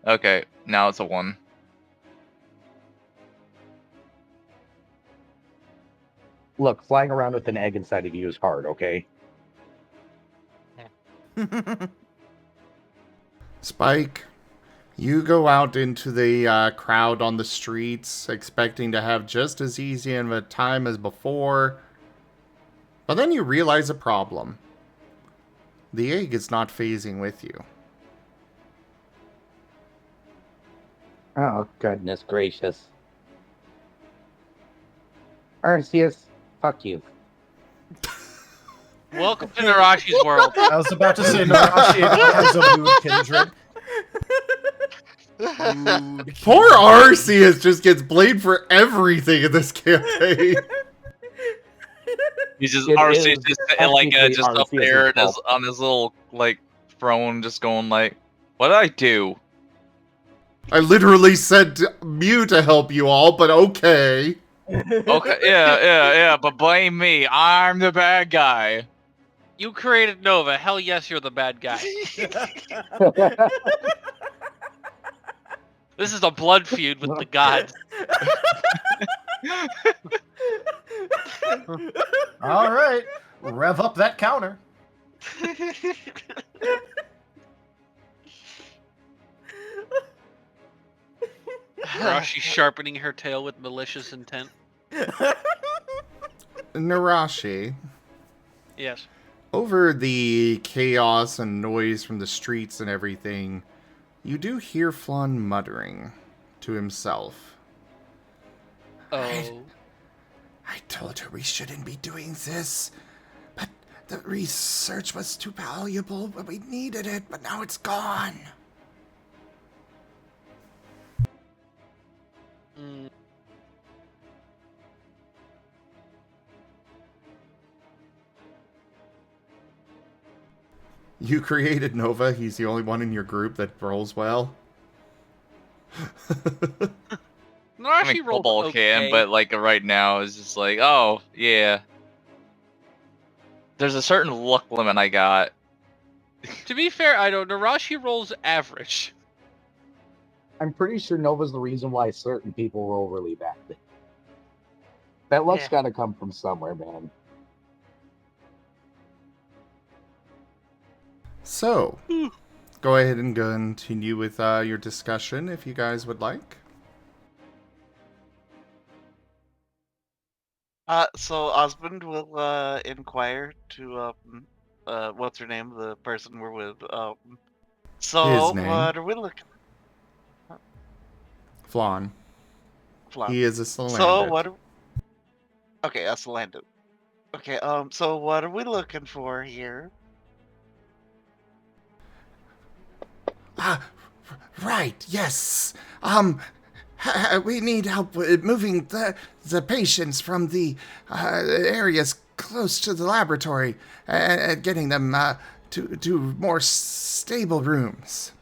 Okay, now it's a 1. Look, flying around with an egg inside of you is hard, okay? Spike, you go out into the crowd on the streets, expecting to have just as easy of a time as before. But then you realize a problem. The egg is not phasing with you. Oh, goodness gracious. Arceus, fuck you. Welcome to Nerashi's world. I was about to say Nerashi has a mood kindred. Poor Arceus just gets blamed for everything in this campaign. He's just It RC is just technically just up Arceus's there fault. on his little throne, just going like, "What did I do?" I literally said Mew to help you all, but okay. Okay, yeah, but blame me. I'm the bad guy. You created Nova. Hell yes, you're the bad guy. This is a blood feud with the gods. All right, rev up that counter. Nerashi sharpening her tail with malicious intent. Nerashi, Yes. over the chaos and noise from the streets and everything, you do hear Flan muttering to himself. Oh. I told her we shouldn't be doing this, but the research was too valuable, but we needed it, but now it's gone. Mm. You created Nova. He's the only one in your group that rolls well. I Nerashi mean, rolled Cobalt can, okay. but like right now is just like, oh yeah. There's a certain luck limit I got. To be fair, I know Nerashi rolls average. I'm pretty sure Nova's the reason why certain people roll really bad. That luck's Yeah. gotta come from somewhere, man. So, go ahead and continue with your discussion if you guys would like. So Osmund will inquire to what's her name, the person we're with. So His name. what are we looking? Flan. Flan. He is a So Salandit. what? Okay, that's the landed. Okay. So what are we looking for here? Right, yes. We need help with moving the patients from the areas close to the laboratory and getting them to more stable rooms.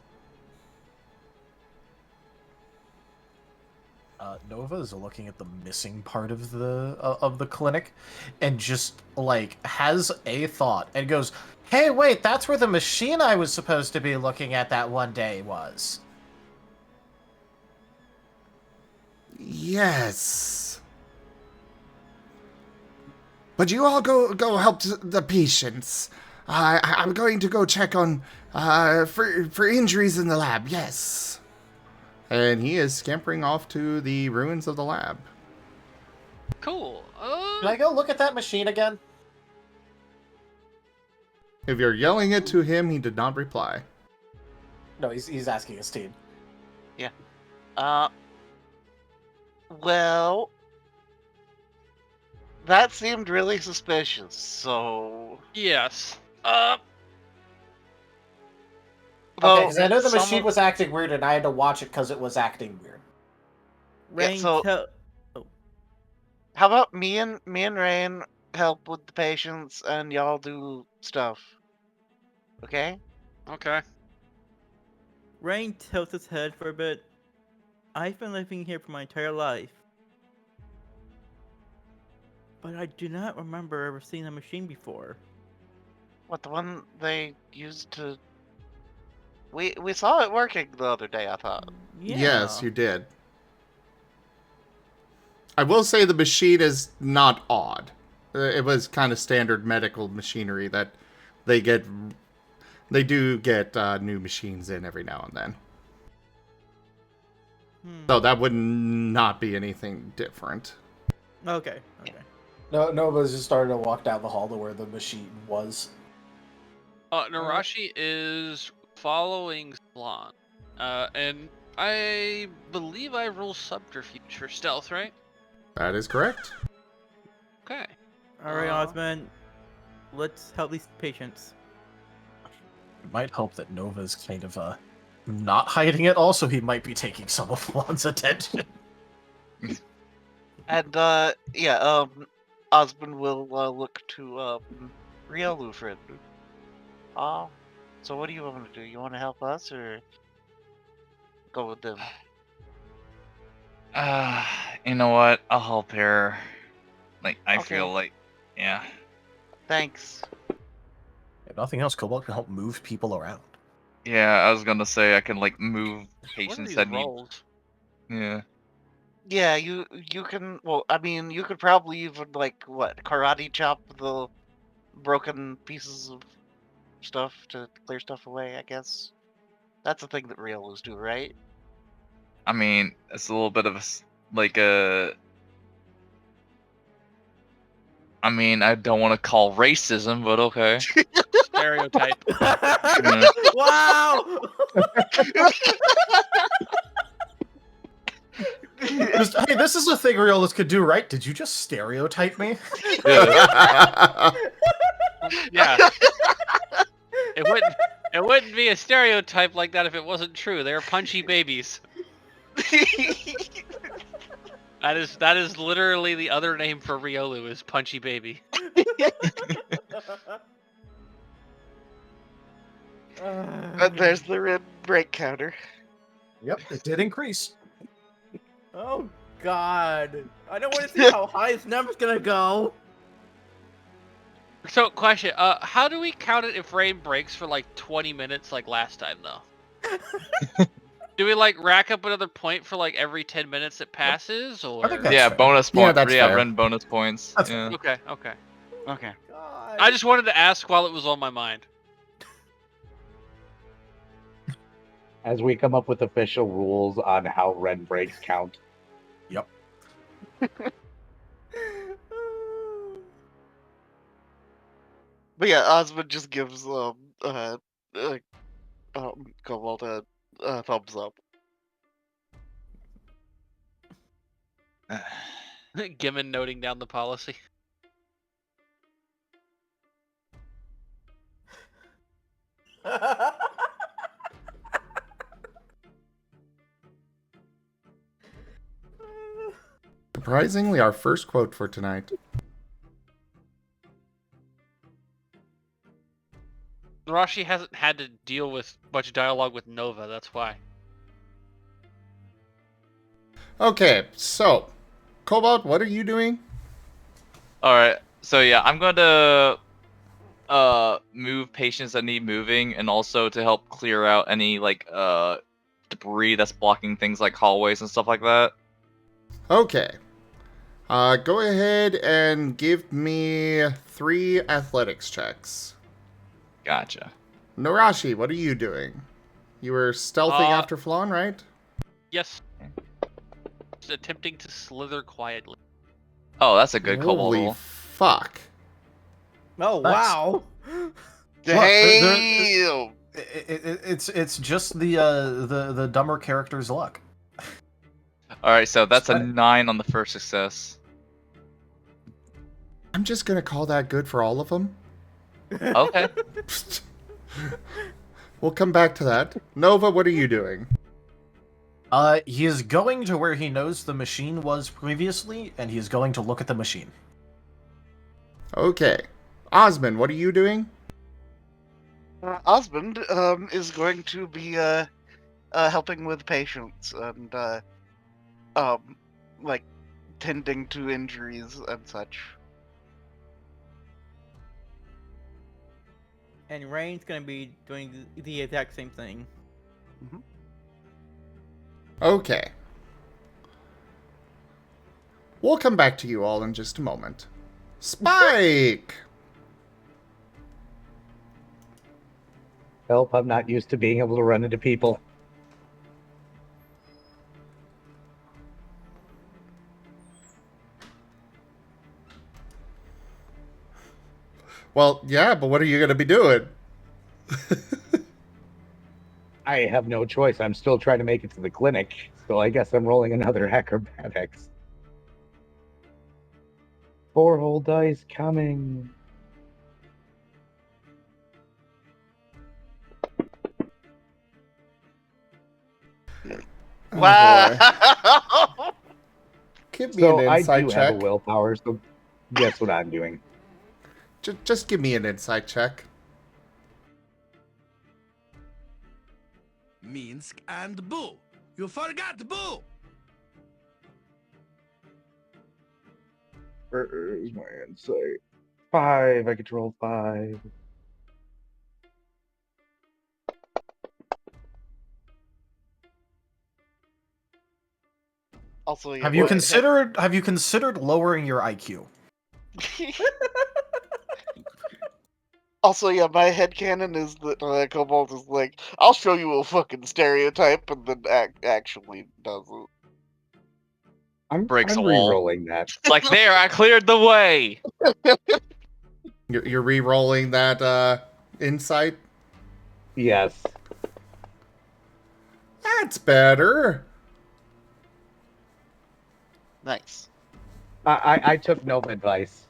Nova is looking at the missing part of the clinic, and just like has a thought and goes, "Hey, wait, that's where the machine I was supposed to be looking at that one day was." Yes. But you all go help the patients. I'm going to go check on for injuries in the lab. Yes. And he is scampering off to the ruins of the lab. Cool. Can I go look at that machine again? If you're yelling it to him, he did not reply. No, he's asking his team. Yeah. Well, that seemed really suspicious. So. Yes. Okay, Well, because I know the some machine of- was acting weird, and I had to watch it because it was acting weird. Rain, so- tell. How about me and Rain help with the patients, and y'all do stuff. Okay. Okay. Rain tilts his head for a bit. I've been living here for my entire life. But I do not remember ever seeing a machine before. What, the one they used to? We saw it working the other day, I thought. Yeah. Yes, you did. I will say the machine is not odd. It was kind of standard medical machinery that they do get new machines in every now and then. So that would not be anything different. Okay. Okay. Nova's just starting to walk down the hall to where the machine was. Nerashi is following Slan. And I believe I roll subterfuge for stealth, right? That is correct. Okay. Alright, Osmond. Let's help these patients. It might help that Nova's kind of not hiding it. Also, he might be taking some of Juan's attention. And Osmond will look to Riolu friend. So what do you want to do? You want to help us or go with them? You know what? I'll help her. Like, I Okay. feel like, yeah. Thanks. If nothing else, Cobalt can help move people around. Yeah, I was gonna say I can, like, move What are patients these that need... rolls? Yeah. Yeah, you can. Well, I mean, you could probably even karate chop the broken pieces of stuff to clear stuff away. I guess that's the thing that Riolus do, right? I mean, it's a little bit of a, I mean, I don't want to call racism, but okay. Stereotype. Yeah. Wow! Just, hey, this is a thing realists could do, right? Did you just stereotype me? Yeah. It wouldn't be a stereotype like that if it wasn't true. They're punchy babies. That is literally the other name for Riolu is punchy baby. And there's the red break counter. Yep, it did increase. Oh God! I don't want to see how high this number's gonna go. So, question: how do we count it if rain breaks for like 20 minutes, like last time, though? Do we like rack up another point for like every 10 minutes it passes, or? I think that's Yeah, fair. bonus Yeah, points. that's Yeah, fair. run bonus points. That's Yeah. Okay, okay, okay. God. I just wanted to ask while it was on my mind. As we come up with official rules on how red breaks count. Yep. But yeah, Osmond just gives Cobalt a thumbs up. Gimmon noting down the policy. Surprisingly, our first quote for tonight. Nerashi hasn't had to deal with much dialogue with Nova, that's why. Okay, so, Cobalt, what are you doing? Alright, so yeah, I'm going to move patients that need moving, and also to help clear out any like debris that's blocking things like hallways and stuff like that. Okay. Go ahead and give me 3 athletics checks. Gotcha. Nerashi, what are you doing? You were stealthing after Flan, right? Yes. Just attempting to slither quietly. Oh, that's a good Cobalt Holy roll. fuck. Oh Nice. wow! Damn! It's just the dumber character's luck. Alright, so that's a Spread it. 9 on the first success. I'm just gonna call that good for all of them. Okay. We'll come back to that. Nova, what are you doing? He is going to where he knows the machine was previously, and he is going to look at the machine. Okay. Osmond, what are you doing? Osmond is going to be helping with patients and like tending to injuries and such. And Rain's gonna be doing the exact same thing. Okay. We'll come back to you all in just a moment. Spike! Help, I'm not used to being able to run into people. Well, yeah, but what are you gonna be doing? I have no choice. I'm still trying to make it to the clinic, so I guess I'm rolling another acrobatics. 4 whole dice coming. Oh, Wow! boy. Give me So an I insight do check. have a willpower, so guess what I'm doing. Just give me an insight check. Minsk and Boo. You forgot Boo. Where's my insight? 5. I get to roll 5. Also, yeah, Have you considered lowering your IQ? Also, yeah, my headcanon is that Cobalt is like, I'll show you a fucking stereotype, and then actually does it. I'm Breaks a wall. re-rolling that. It's like, there, I cleared the way! You're re-rolling that insight? Yes. That's better. Nice. I took no advice.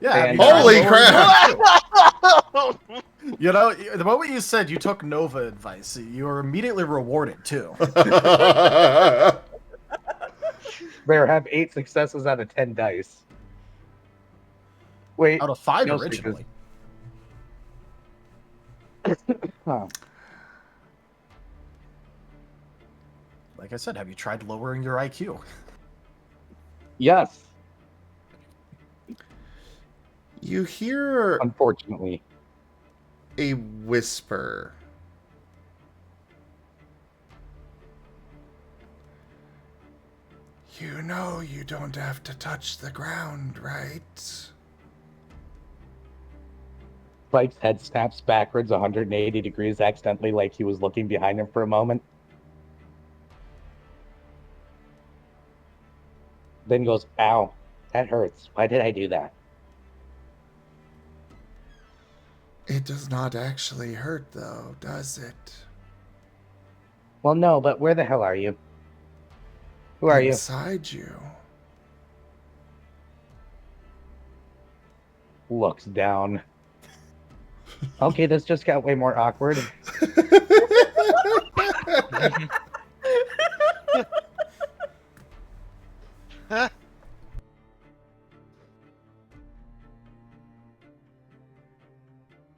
Yeah. have And- you tried Holy lowering crap! your IQ? You know, the moment you said you took Nova advice, you were immediately rewarded too. Rare have 8 successes out of 10 dice. Wait. Out of 5 no, originally. Huh. Like I said, have you tried lowering your IQ? Yes, You hear unfortunately. a whisper. You know you don't have to touch the ground, right? Spike's head snaps backwards 180 degrees accidentally, like he was looking behind him for a moment. Then goes, ow, that hurts. Why did I do that? It does not actually hurt, though, does it? Well, no, but where the hell are you? Who are you? Inside you. Looks down. Okay, this just got way more awkward.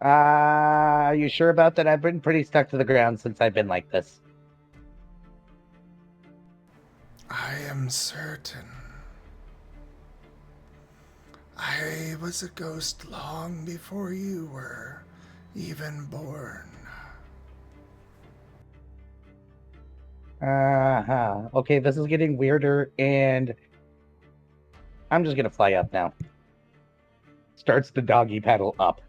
Are you sure about that? I've been pretty stuck to the ground since I've been like this. I am certain. I was a ghost long before you were even born. Okay, this is getting weirder, and I'm just gonna fly up now. Starts the doggy paddle up.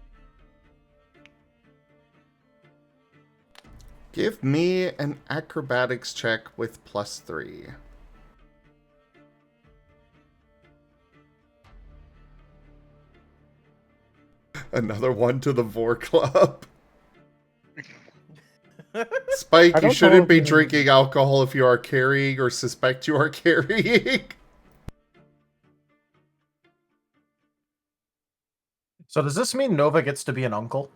Give me an acrobatics check with +3. Another one to the Vor Club. Spike, you shouldn't be drinking alcohol if you are carrying or suspect you are carrying. So does this mean Nova gets to be an uncle?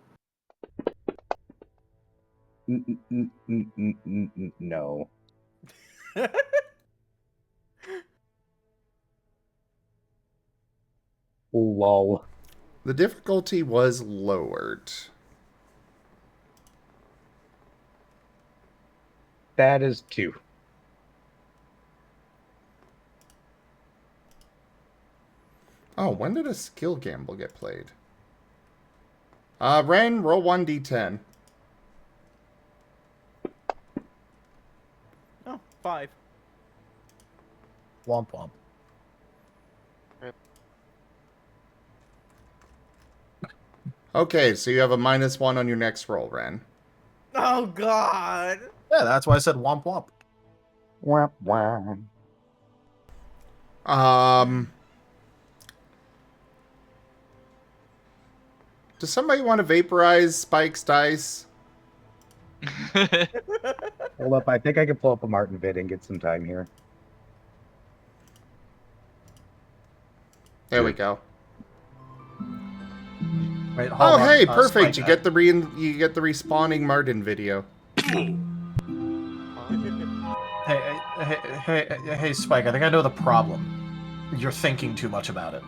No. Lol. The difficulty was lowered. That is 2. Oh, when did a skill gamble get played? Ren, roll 1d10. Oh, 5. Womp womp. Okay, so you have a -1 on your next roll, Ren. Oh God. Yeah, that's why I said womp womp. Wah, wah. Does somebody want to vaporize Spike's dice? Hold up, I think I can pull up a Marten vid and get some time here. There we go. Wait, hold Oh, on. hey, Spike, perfect. You get the respawning Marten video. Hey, Spike. I think I know the problem. You're thinking too much about it.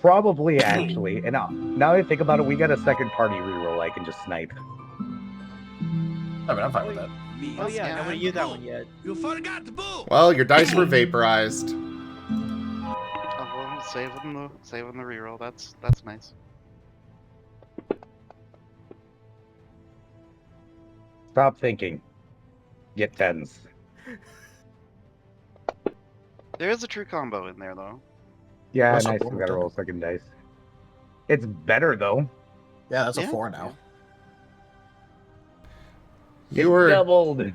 Probably, actually. And now I think about it, we got a second party reroll I can just snipe. I mean, I'm fine with that. Oh yeah, I haven't used that one yet. You forgot the bull. Well, your dice were vaporized. Oh, well, saving the reroll. That's nice. Stop thinking. Get 10s. There is a true combo in there, though. Yeah, That's and a I still four, gotta roll second dice. It's better, though. Yeah, that's a Yeah. 4 now. You are Doubled.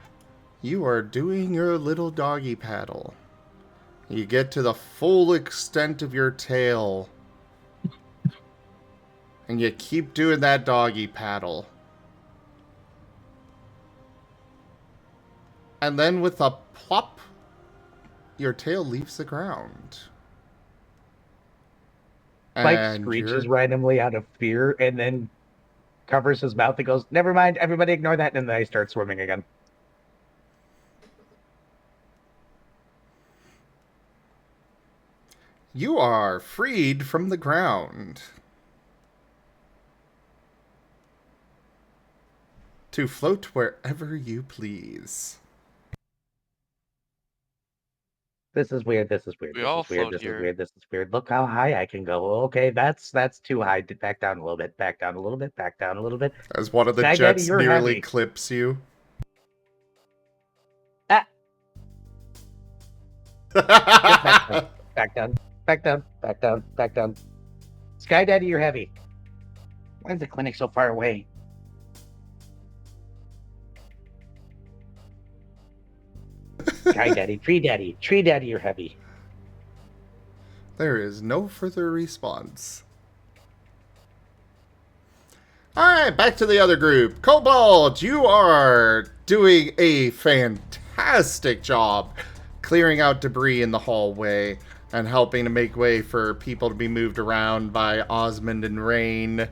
You are doing your little doggy paddle. You get to the full extent of your tail. And you keep doing that doggy paddle. And then with a plop, your tail leaves the ground. Spike And screeches you're... randomly out of fear and then covers his mouth and goes, "Never mind, everybody ignore that," and then I start swimming again. You are freed from the ground to float wherever you please. This is weird, this is weird, We this all is weird, float this is here. weird, this is weird. Look how high I can go. Okay, that's too high. Back down a little bit, back down a little bit, back down a little bit. As one of the Sky Daddy, jets you're nearly heavy. clips you. Ah! Back down, back down, back down, back down, back down. Sky Daddy, you're heavy. Why is the clinic so far away? Sky Daddy, Tree Daddy, you're heavy. There is no further response. Alright, back to the other group. Cobalt, you are doing a fantastic job clearing out debris in the hallway and helping to make way for people to be moved around by Osmund and Rain.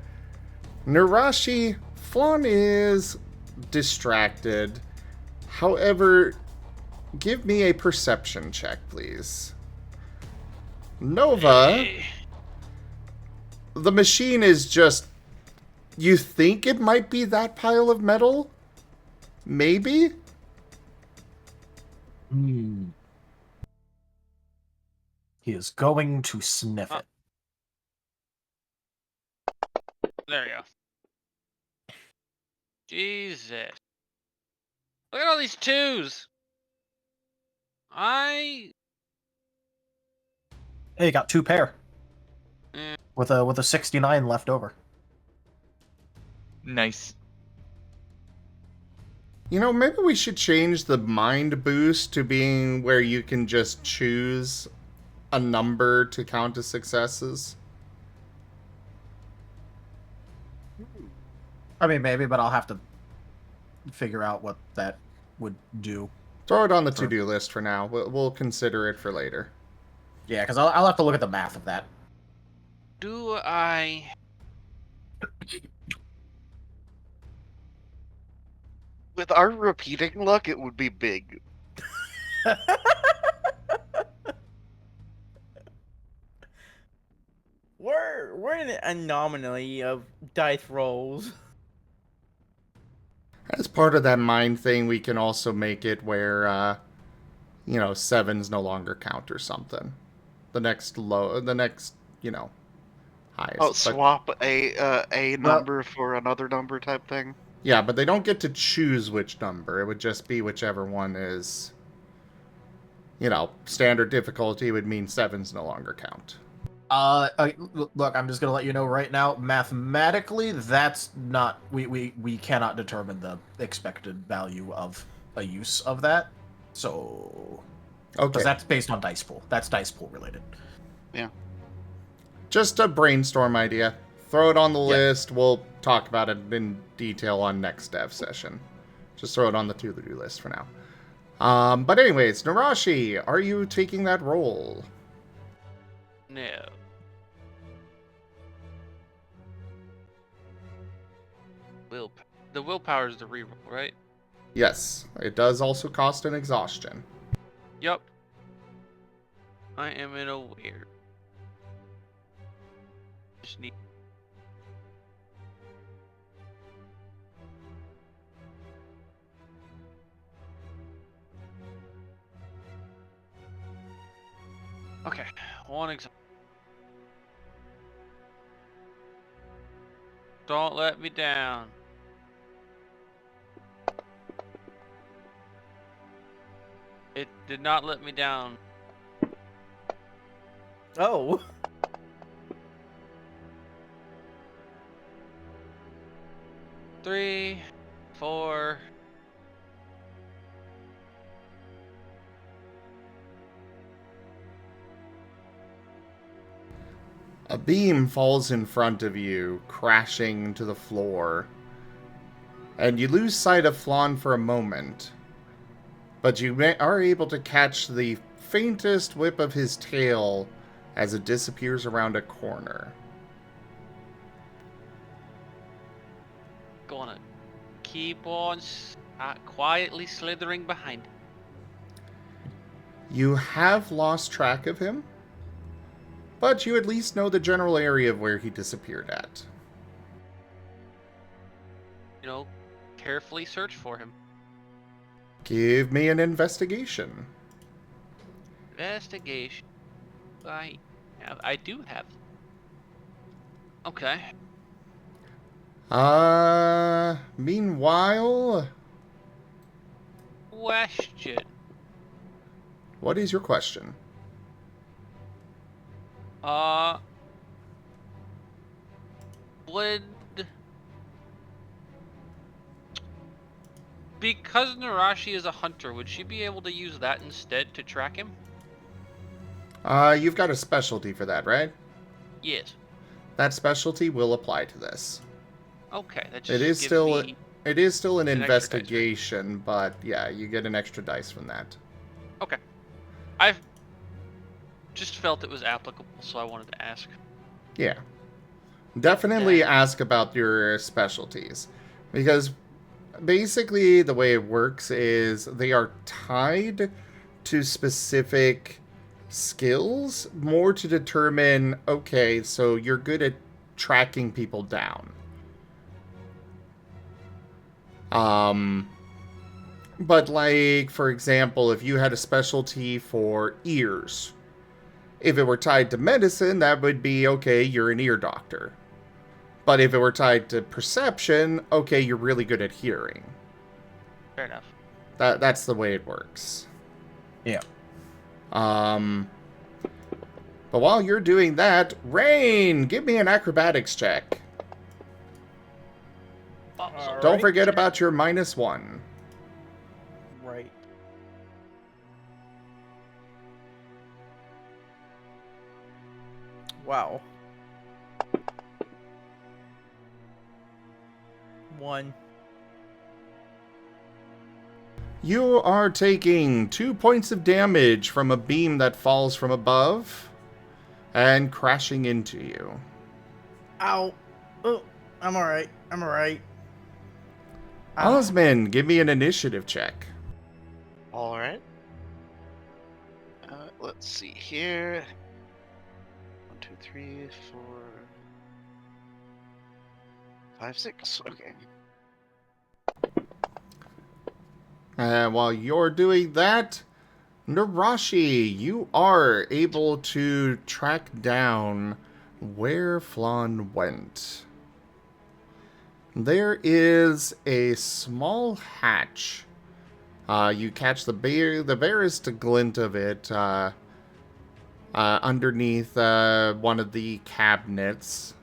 Nerashi, Flan is distracted. However, give me a perception check, please. Nova, the machine is just... You think it might be that pile of metal? Maybe? He is going to sniff it. There you go. Jesus. Look at all these twos. Hey, you got 2 pair. With a 69 left over. Nice. You know, maybe we should change the mind boost to being where you can just choose a number to count as successes. I mean, maybe, but I'll have to figure out what that would do. Throw it on the to-do list for now. We'll consider it for later. Yeah, because I'll have to look at the math of that. Do I... With our repeating luck, it would be big. We're in an anomaly of dice rolls. As part of that mind thing, we can also make it where, you know, 7s no longer count or something. The next, you know, highest. Oh, But- swap a number for another number type thing? Yeah, but they don't get to choose which number. It would just be whichever one is, you know, standard difficulty would mean 7s no longer count. Look, I'm just gonna let you know right now, mathematically, that's not... We cannot determine the expected value of a use of that. So... Okay. Because that's based on dice pool. That's dice pool related. Yeah. Just a brainstorm idea. Throw it on the list. We'll talk about it in detail on next dev session. Just throw it on the to-do list for now. But anyways, Nerashi, are you taking that role? No. The willpower is the reroll, right? Yes. It does also cost an exhaustion. Yup. I am in a weird. Just need. Okay, one example. Don't let me down. It did not let me down. Oh. Three, 4. A beam falls in front of you, crashing to the floor. And you lose sight of Flan for a moment. But you are able to catch the faintest whip of his tail as it disappears around a corner. Gonna keep on quietly slithering behind. You have lost track of him, but you at least know the general area of where he disappeared at. You know, carefully search for him. Give me an investigation. Investigation. I do have. Okay. Meanwhile, Question. what is your question? Would, because Nerashi is a hunter, would she be able to use that instead to track him? You've got a specialty for that, right? Yes. That specialty will apply to this. Okay, that just It is gives still me it is still an an extra dice, right? investigation, but yeah, you get an extra dice from that. Okay. I've just felt it was applicable, so I wanted to ask. Yeah. Definitely Yeah. ask about your specialties. Because basically the way it works is they are tied to specific skills more to determine, okay, so you're good at tracking people down. But like, for example, if you had a specialty for ears, if it were tied to medicine, that would be, okay, you're an ear doctor. But if it were tied to perception, okay, you're really good at hearing. Fair enough. That's the way it works. Yeah. But while you're doing that, Rain, give me an acrobatics check. Awesome. Don't forget about your -1. Right. Wow. 1. You are taking 2 points of damage from a beam that falls from above and crashing into you. Ow. Oh, I'm alright. I'm alright. Osmond, give me an initiative check. All right. Let's see here. 1, 2, 3, 4, 5, 6. Okay. And while you're doing that, Nerashi, you are able to track down where Flan went. There is a small hatch. You catch the barest glint of it underneath one of the cabinets.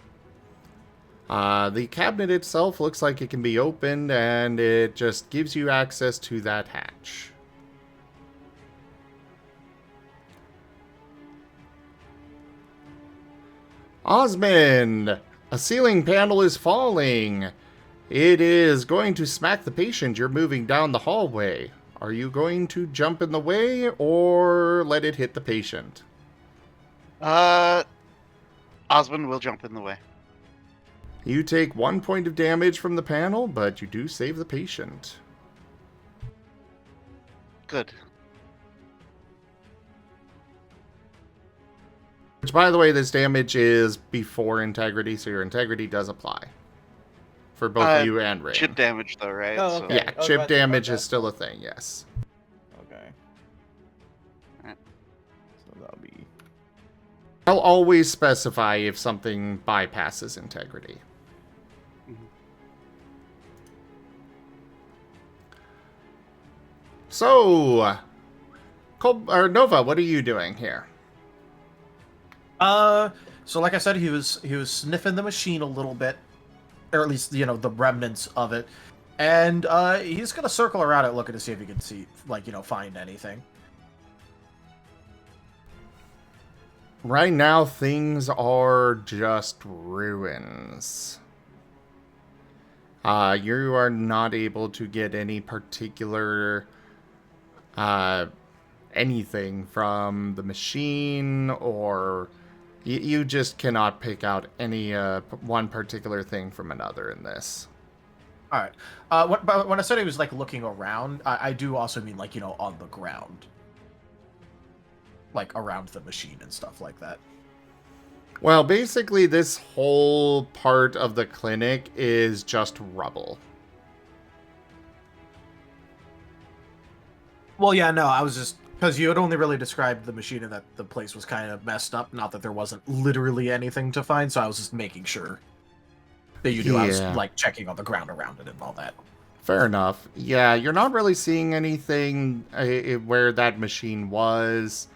The cabinet itself looks like it can be opened, and it just gives you access to that hatch. Osmond! A ceiling panel is falling! It is going to smack the patient. You're moving down the hallway. Are you going to jump in the way, or let it hit the patient? Osmond will jump in the way. You take 1 point of damage from the panel, but you do save the patient. Good. Which, by the way, this damage is before integrity, so your integrity does apply. For both you and Rain. Chip damage, though, right? Oh, So- okay. Yeah, I was chip about to- damage okay. is still a thing, yes. Okay. Alright. So that'll be... I'll always specify if something bypasses integrity. So, Nova, what are you doing here? So like I said, he was sniffing the machine a little bit, or at least the remnants of it, and he's gonna circle around it looking to see if he can see, find anything. Right now, things are just ruins. You are not able to get any particular anything from the machine, or you just cannot pick out any one particular thing from another in this. All right. When I said I was like looking around, I do also mean like, you know, on the ground, like around the machine and stuff like that. Well, basically, this whole part of the clinic is just rubble. Well, yeah, no, I was just because you had only really described the machine and that the place was kind of messed up, not that there wasn't literally anything to find. So I was just making sure that you knew I was like checking on the ground around it and all that. Fair enough. Yeah, you're not really seeing anything where that machine was.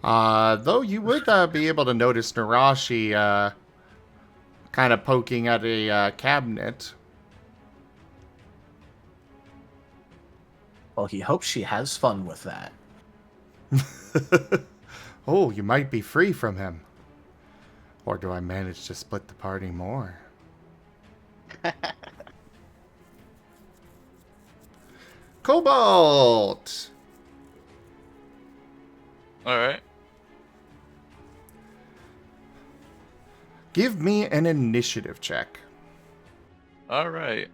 Though you would be able to notice Nerashi kind of poking at a cabinet. Well, he hopes she has fun with that. Oh, you might be free from him. Or do I manage to split the party more? Cobalt! Alright. Give me an initiative check. Alright.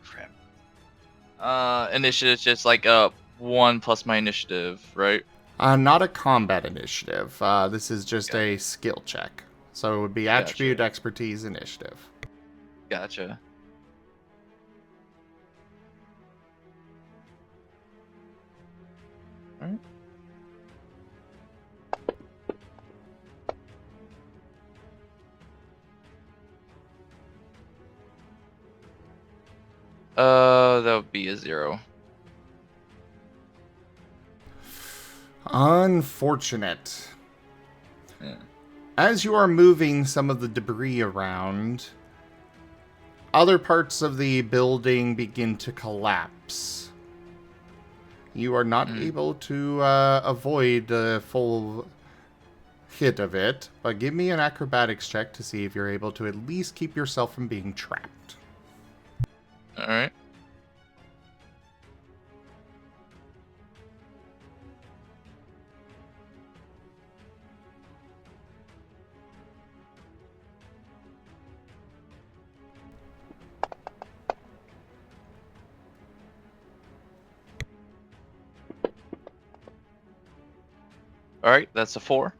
Crap. Initiative just like 1 plus my initiative, right? Not a combat initiative. This is just a skill check. So it would be attribute, expertise, initiative. Gotcha. Alright. That would be a 0. Unfortunate. Yeah. As you are moving some of the debris around, other parts of the building begin to collapse. You are not able to avoid the full hit of it, but give me an acrobatics check to see if you're able to at least keep yourself from being trapped. Alright. Alright, that's a 4.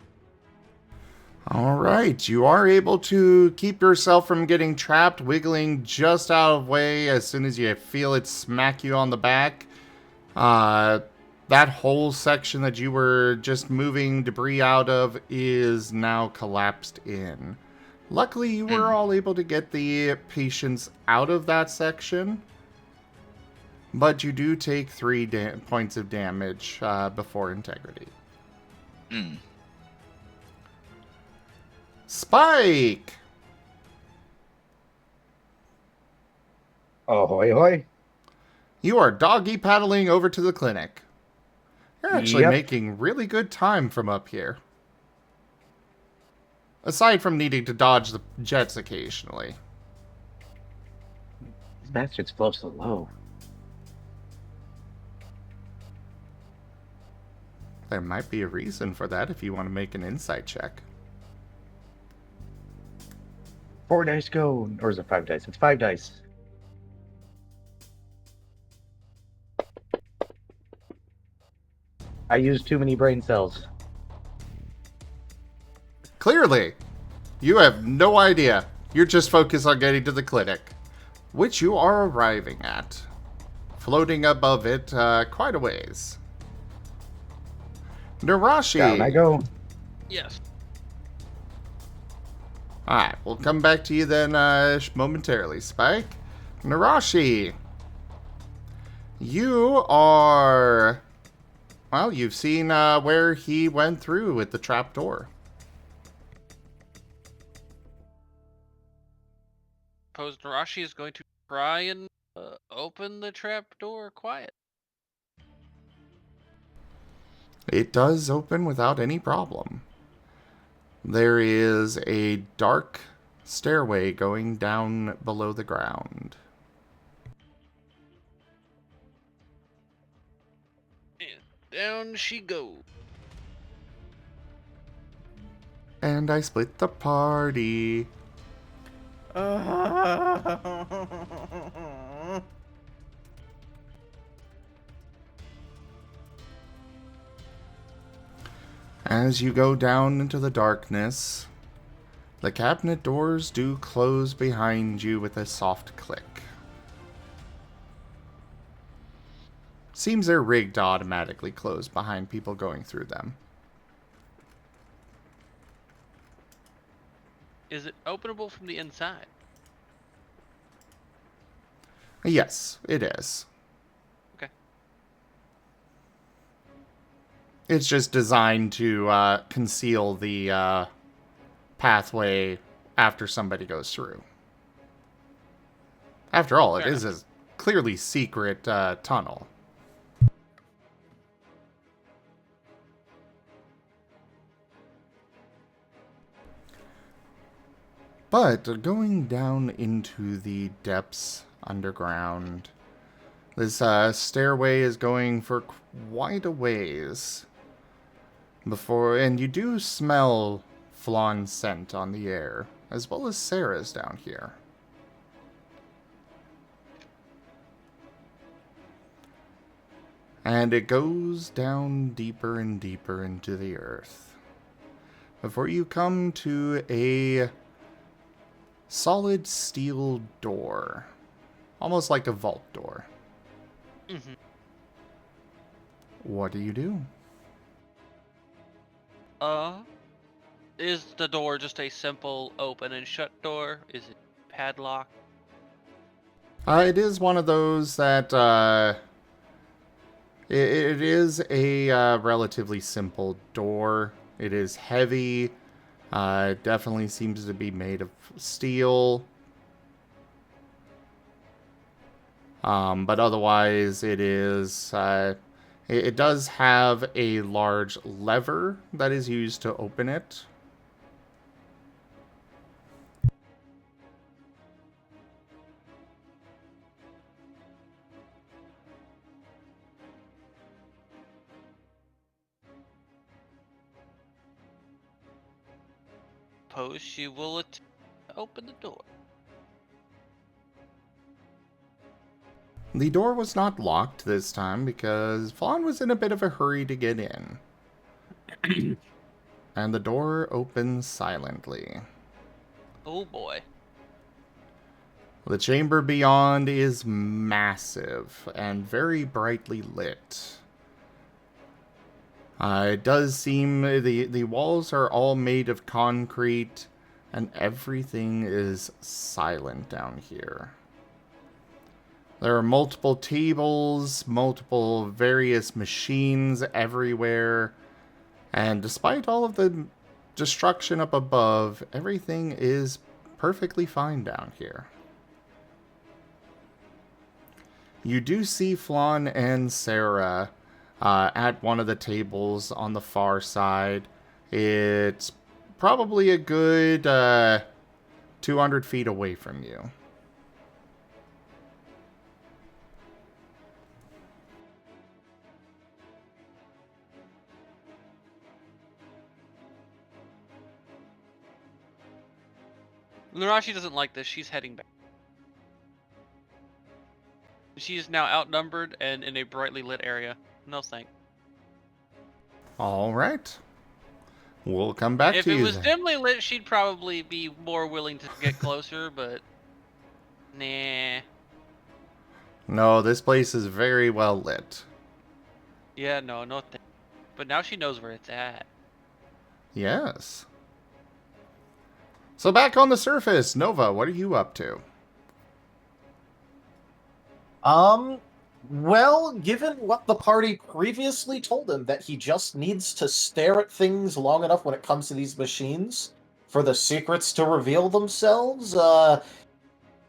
Alright, you are able to keep yourself from getting trapped, wiggling just out of way as soon as you feel it smack you on the back. That whole section that you were just moving debris out of is now collapsed in. Luckily, you were all able to get the patients out of that section, but you do take 3 points of damage before integrity. Spike! Ahoy, hoy. You are doggy paddling over to the clinic. You're actually making really good time from up here. Aside from needing to dodge the jets occasionally. These bastards flow so low. There might be a reason for that if you want to make an insight check. 4 dice go. Or is it 5 dice? It's 5 dice. I used too many brain cells. Clearly, you have no idea. You're just focused on getting to the clinic, which you are arriving at. Floating above it quite a ways. Nerashi! Down I go. Yes. Alright, we'll come back to you then momentarily, Spike. Nerashi! You are... Well, you've seen where he went through with the trapdoor. Suppose Nerashi is going to try and open the trapdoor quiet. It does open without any problem. There is a dark stairway going down below the ground. And down she goes. And I split the party. As you go down into the darkness, the cabinet doors do close behind you with a soft click. Seems they're rigged to automatically close behind people going through them. Is it openable from the inside? Yes, it is. Okay. It's just designed to conceal the pathway after somebody goes through. After all, it is a clearly secret tunnel. But going down into the depths underground, this stairway is going for quite a ways before, and you do smell Flawn's scent on the air, as well as Sarah's down here. And it goes down deeper and deeper into the earth before you come to a solid steel door, almost like a vault door. Mm-hmm. What do you do? Is the door just a simple open and shut door? Is it padlocked? It is one of those that it is a relatively simple door. It is heavy. It definitely seems to be made of steel. But otherwise, it is. It does have a large lever that is used to open it. Suppose she will open the door. The door was not locked this time because Fawn was in a bit of a hurry to get in. And the door opens silently. Oh boy. The chamber beyond is massive and very brightly lit. It does seem the walls are all made of concrete and everything is silent down here. There are multiple tables, multiple various machines everywhere, and despite all of the destruction up above, everything is perfectly fine down here. You do see Flan and Sarah at one of the tables on the far side. It's probably a good 200 feet away from you. Nerashi doesn't like this. She's heading back. She is now outnumbered and in a brightly lit area. No thanks. All right. We'll come back If to it you was then. dimly lit, she'd probably be more willing to get closer, but nah. No, this place is very well lit. Yeah, no thanks. But now she knows where it's at. Yes. So back on the surface, Nova, what are you up to? Well, given what the party previously told him, that he just needs to stare at things long enough when it comes to these machines for the secrets to reveal themselves,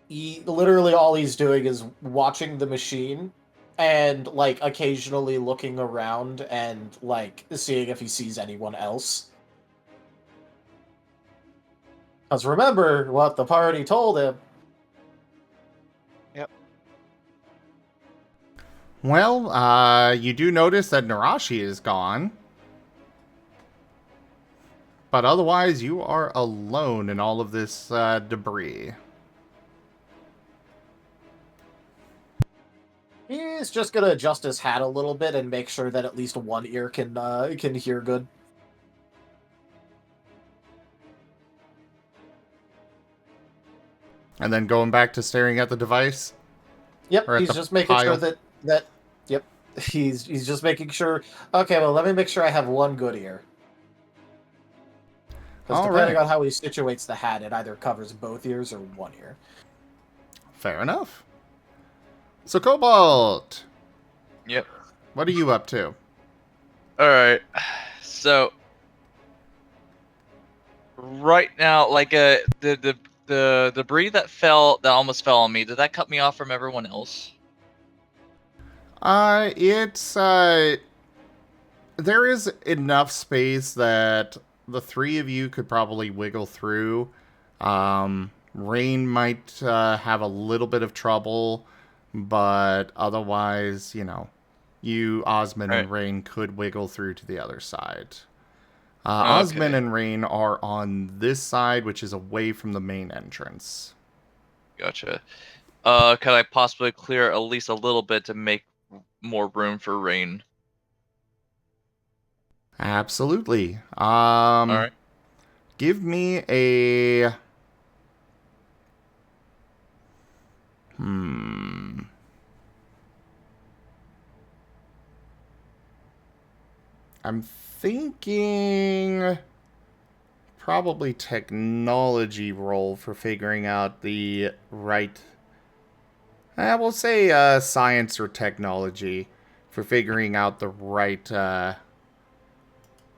literally all he's doing is watching the machine and, like, occasionally looking around and, like, seeing if he sees anyone else. Because remember what the party told him. Well, you do notice that Nerashi is gone. But otherwise, you are alone in all of this debris. He's just gonna adjust his hat a little bit and make sure that at least one ear can hear good. And then going back to staring at the device? Yep, Or at he's the just making pile? sure that yep. He's just making sure. Okay, well, let me make sure I have one good ear. Because All depending right. on how he situates the hat, it either covers both ears or one ear. Fair enough. So, Cobalt, Yep. what are you up to? All right. So right now, like the debris that almost fell on me, did that cut me off from everyone else? There is enough space that the three of you could probably wiggle through. Rain might have a little bit of trouble, but otherwise, you, Osmond, and Rain could wiggle through to the other side. Osmond and Rain are on this side, which is away from the main entrance. Gotcha. Could I possibly clear at least a little bit to make more room for Rain? Absolutely. All right. Give me a... I'm thinking probably technology roll for figuring out the right... we'll say science or technology for figuring out the right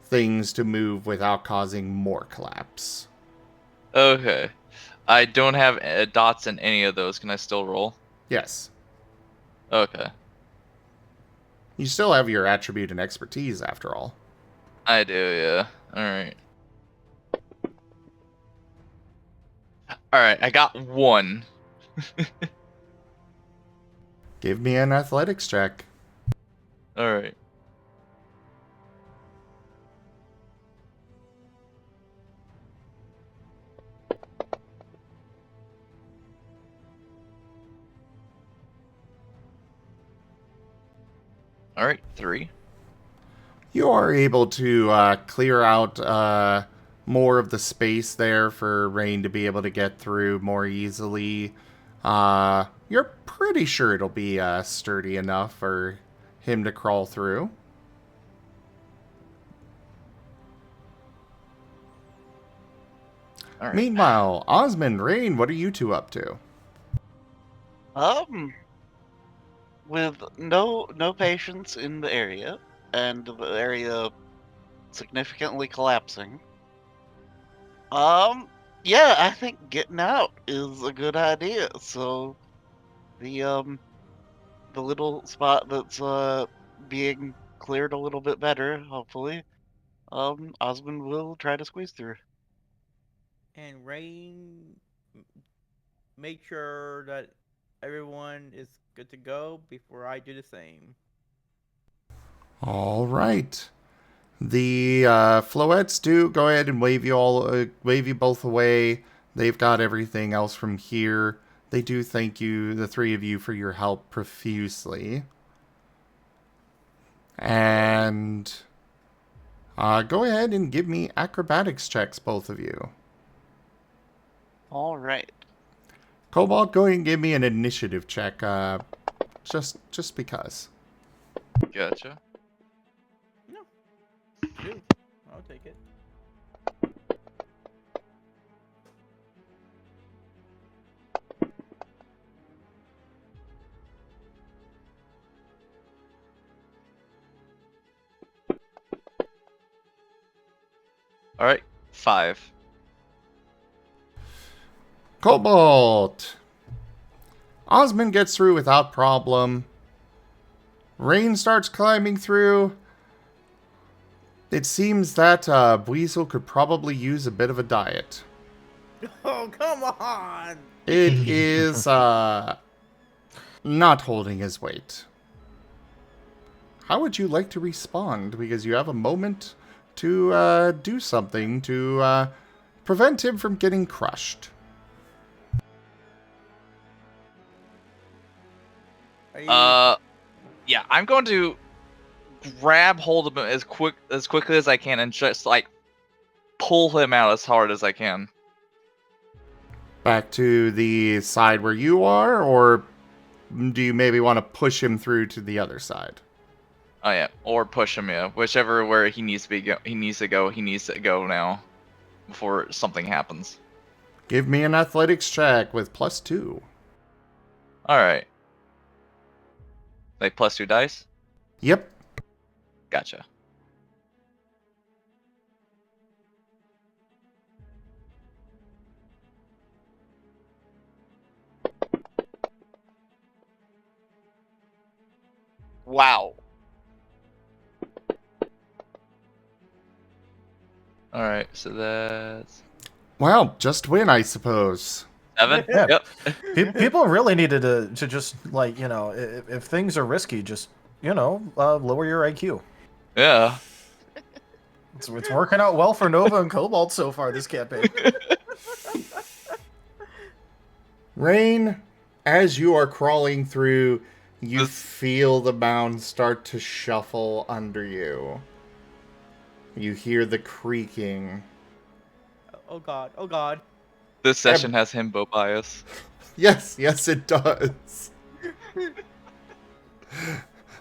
things to move without causing more collapse. Okay. I don't have dots in any of those. Can I still roll? Yes. Okay. You still have your attribute and expertise, after all. I do, yeah. Alright. Alright, I got 1. Give me an athletics check. Alright. Alright, 3. You are able to clear out more of the space there for Rain to be able to get through more easily. You're pretty sure it'll be sturdy enough for him to crawl through. All right. Meanwhile, Osmond, Rain, what are you two up to? With no patients in the area, and the area significantly collapsing. Yeah, I think getting out is a good idea. So, the little spot that's being cleared a little bit better, hopefully, Osmond will try to squeeze through. And Rain, make sure that everyone is good to go before I do the same. All right. The Floettes do go ahead and wave you both away. They've got everything else from here. They do thank you, the three of you, for your help profusely. And go ahead and give me acrobatics checks, both of you. All right. Cobalt, go ahead and give me an initiative check, just because. Gotcha. No. Shoot. I'll take it. Alright, 5. Cobalt! Osmond gets through without problem. Rain starts climbing through. It seems that Buizel could probably use a bit of a diet. Oh, come on! It is not holding his weight. How would you like to respond? Because you have a moment to do something to prevent him from getting crushed. Are you... Yeah, I'm going to grab hold of him as quickly as I can and just like pull him out as hard as I can. Back to the side where you are, or do you maybe want to push him through to the other side? Oh yeah, or push him, yeah. Whichever where he needs to he needs to go now before something happens. Give me an athletics check with +2. All right. Like +2 dice? Yep. Gotcha. Wow. All right, so that's Well, just win, I suppose. 7. Yeah. Yep. People really needed to just, like, you know, if things are risky, just, you know, lower your IQ. Yeah. It's working out well for Nova and Cobalt so far this campaign. Rain, as you are crawling through, you feel the mound start to shuffle under you. You hear the creaking. Oh god, oh god. This session has himbo bias. Yes, it does.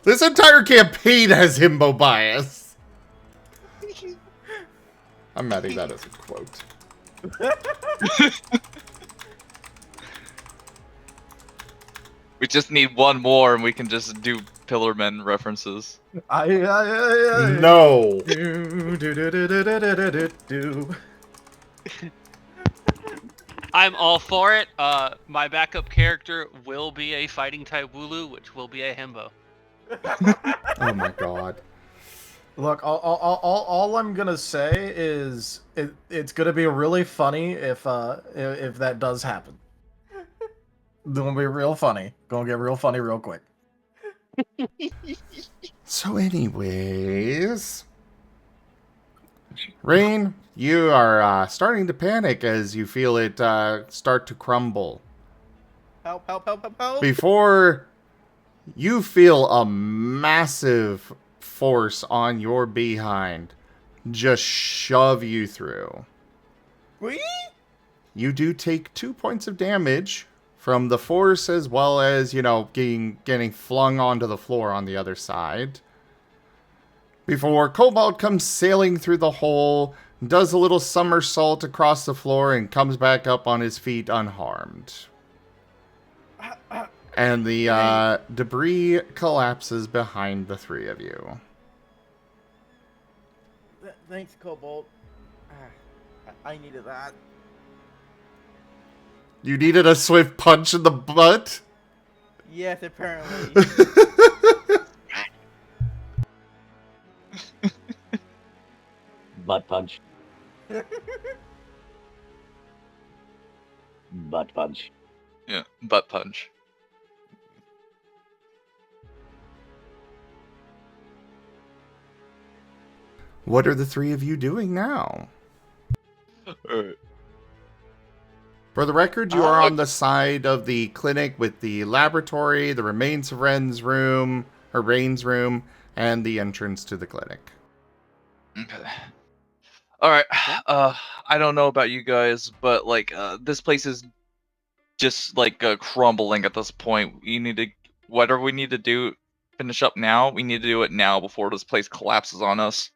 This entire campaign has himbo bias. I'm adding that as a quote. We just need one more and we can just do Pillarmen references. No. I'm all for it. My backup character will be a fighting type Wooloo, which will be a himbo. Oh my god. Look, all I'm gonna say is it's gonna be really funny if that does happen. It's gonna be real funny. Gonna get real funny real quick. So anyways, Rain, you are starting to panic as you feel it start to crumble. Help, help, help, help, help! Before you feel a massive force on your behind just shove you through. Whee! You do take 2 points of damage from the force as well as, you know, getting flung onto the floor on the other side. Before Cobalt comes sailing through the hole, does a little somersault across the floor, and comes back up on his feet unharmed. And the debris collapses behind the three of you. Thanks, Cobalt. I needed that. You needed a swift punch in the butt? Yes, apparently. Butt punch. Butt punch. Yeah, butt punch. What are the three of you doing now? Alright. For the record, you are on the side of the clinic with the laboratory, the remains of Rain's room, and the entrance to the clinic. Okay. Alright. I don't know about you guys, but like this place is just like crumbling at this point. Whatever we need to do, finish up now. We need to do it now before this place collapses on us.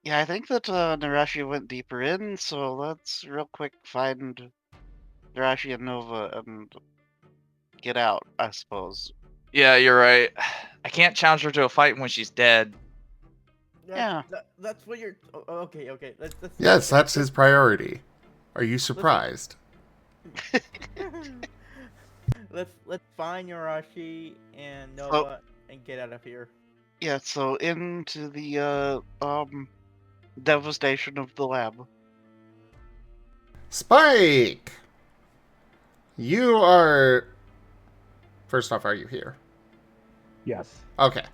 Yeah, I think that Nerashi went deeper in, so let's real quick find Nerashi and Nova and get out, I suppose. Yeah, you're right. I can't challenge her to a fight when she's dead. Yeah. That's what you're... Okay. Let's Yes, that's his priority. Are you surprised? Let's find Nerashi and Nova and get out of here. Yeah, so into the devastation of the lab. Spike! You are... First off, are you here? Yes. Okay.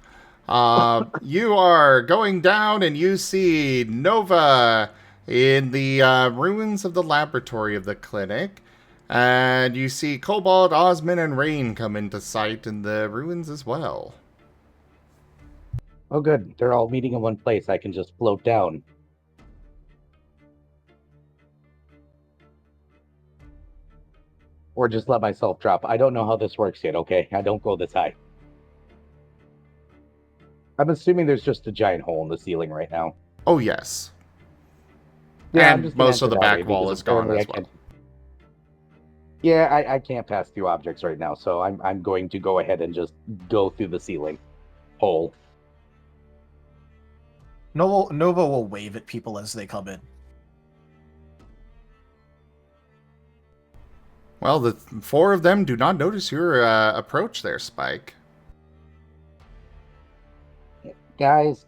You are going down and you see Nova in the ruins of the laboratory of the clinic. And you see Cobalt, Osmond, and Rain come into sight in the ruins as well. Oh, good. They're all meeting in one place. I can just float down. Or just let myself drop. I don't know how this works yet, okay? I don't go this high. I'm assuming there's just a giant hole in the ceiling right now. Oh, yes. Yeah, I'm And just gonna most of enter the that way back wall because is gone apparently as I well. can't. Yeah, I can't pass through objects right now, so I'm going to go ahead and just go through the ceiling hole. Nova will wave at people as they come in. Well, the four of them do not notice your approach there, Spike. Guys,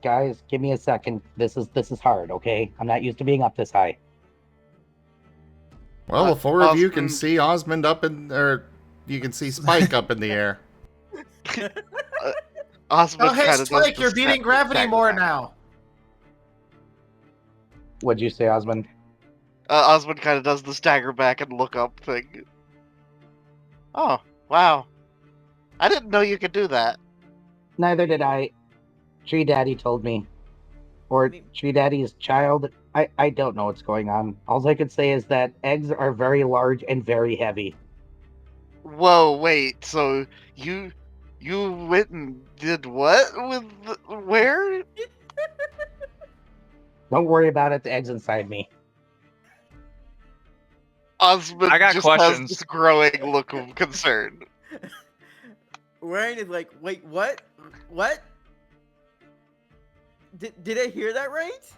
give me a second. This is hard, okay? I'm not used to being up this high. Well, the four of you can Osmond- see Osmond up in... Or you can see Spike up in the air. Osmond Oh, hey, kind of Spike, you're beating gravity more now. What'd you say, Osmond? Osmond kind of does the stagger back and look up thing. Oh, wow. I didn't know you could do that. Neither did I. Tree Daddy told me. Or Tree Daddy's child. I don't know what's going on. All I could say is that eggs are very large and very heavy. Whoa, wait, so you went and did what with where? Don't worry about it, the egg's inside me. Osmond I got just questions. has this growing look of concern. Ryan is like, wait, what? What? Did I hear that right?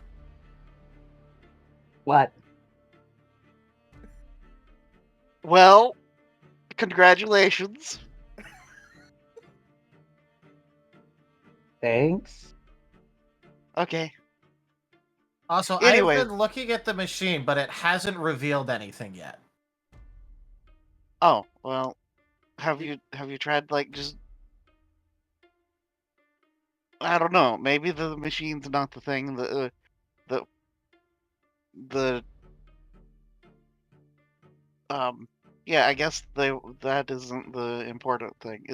What? Well, congratulations. Thanks. Okay. Also, Anyway. I've been looking at the machine, but it hasn't revealed anything yet. Oh, well, have you tried like just I don't know, maybe the machine's not the thing the yeah, I guess that isn't the important thing.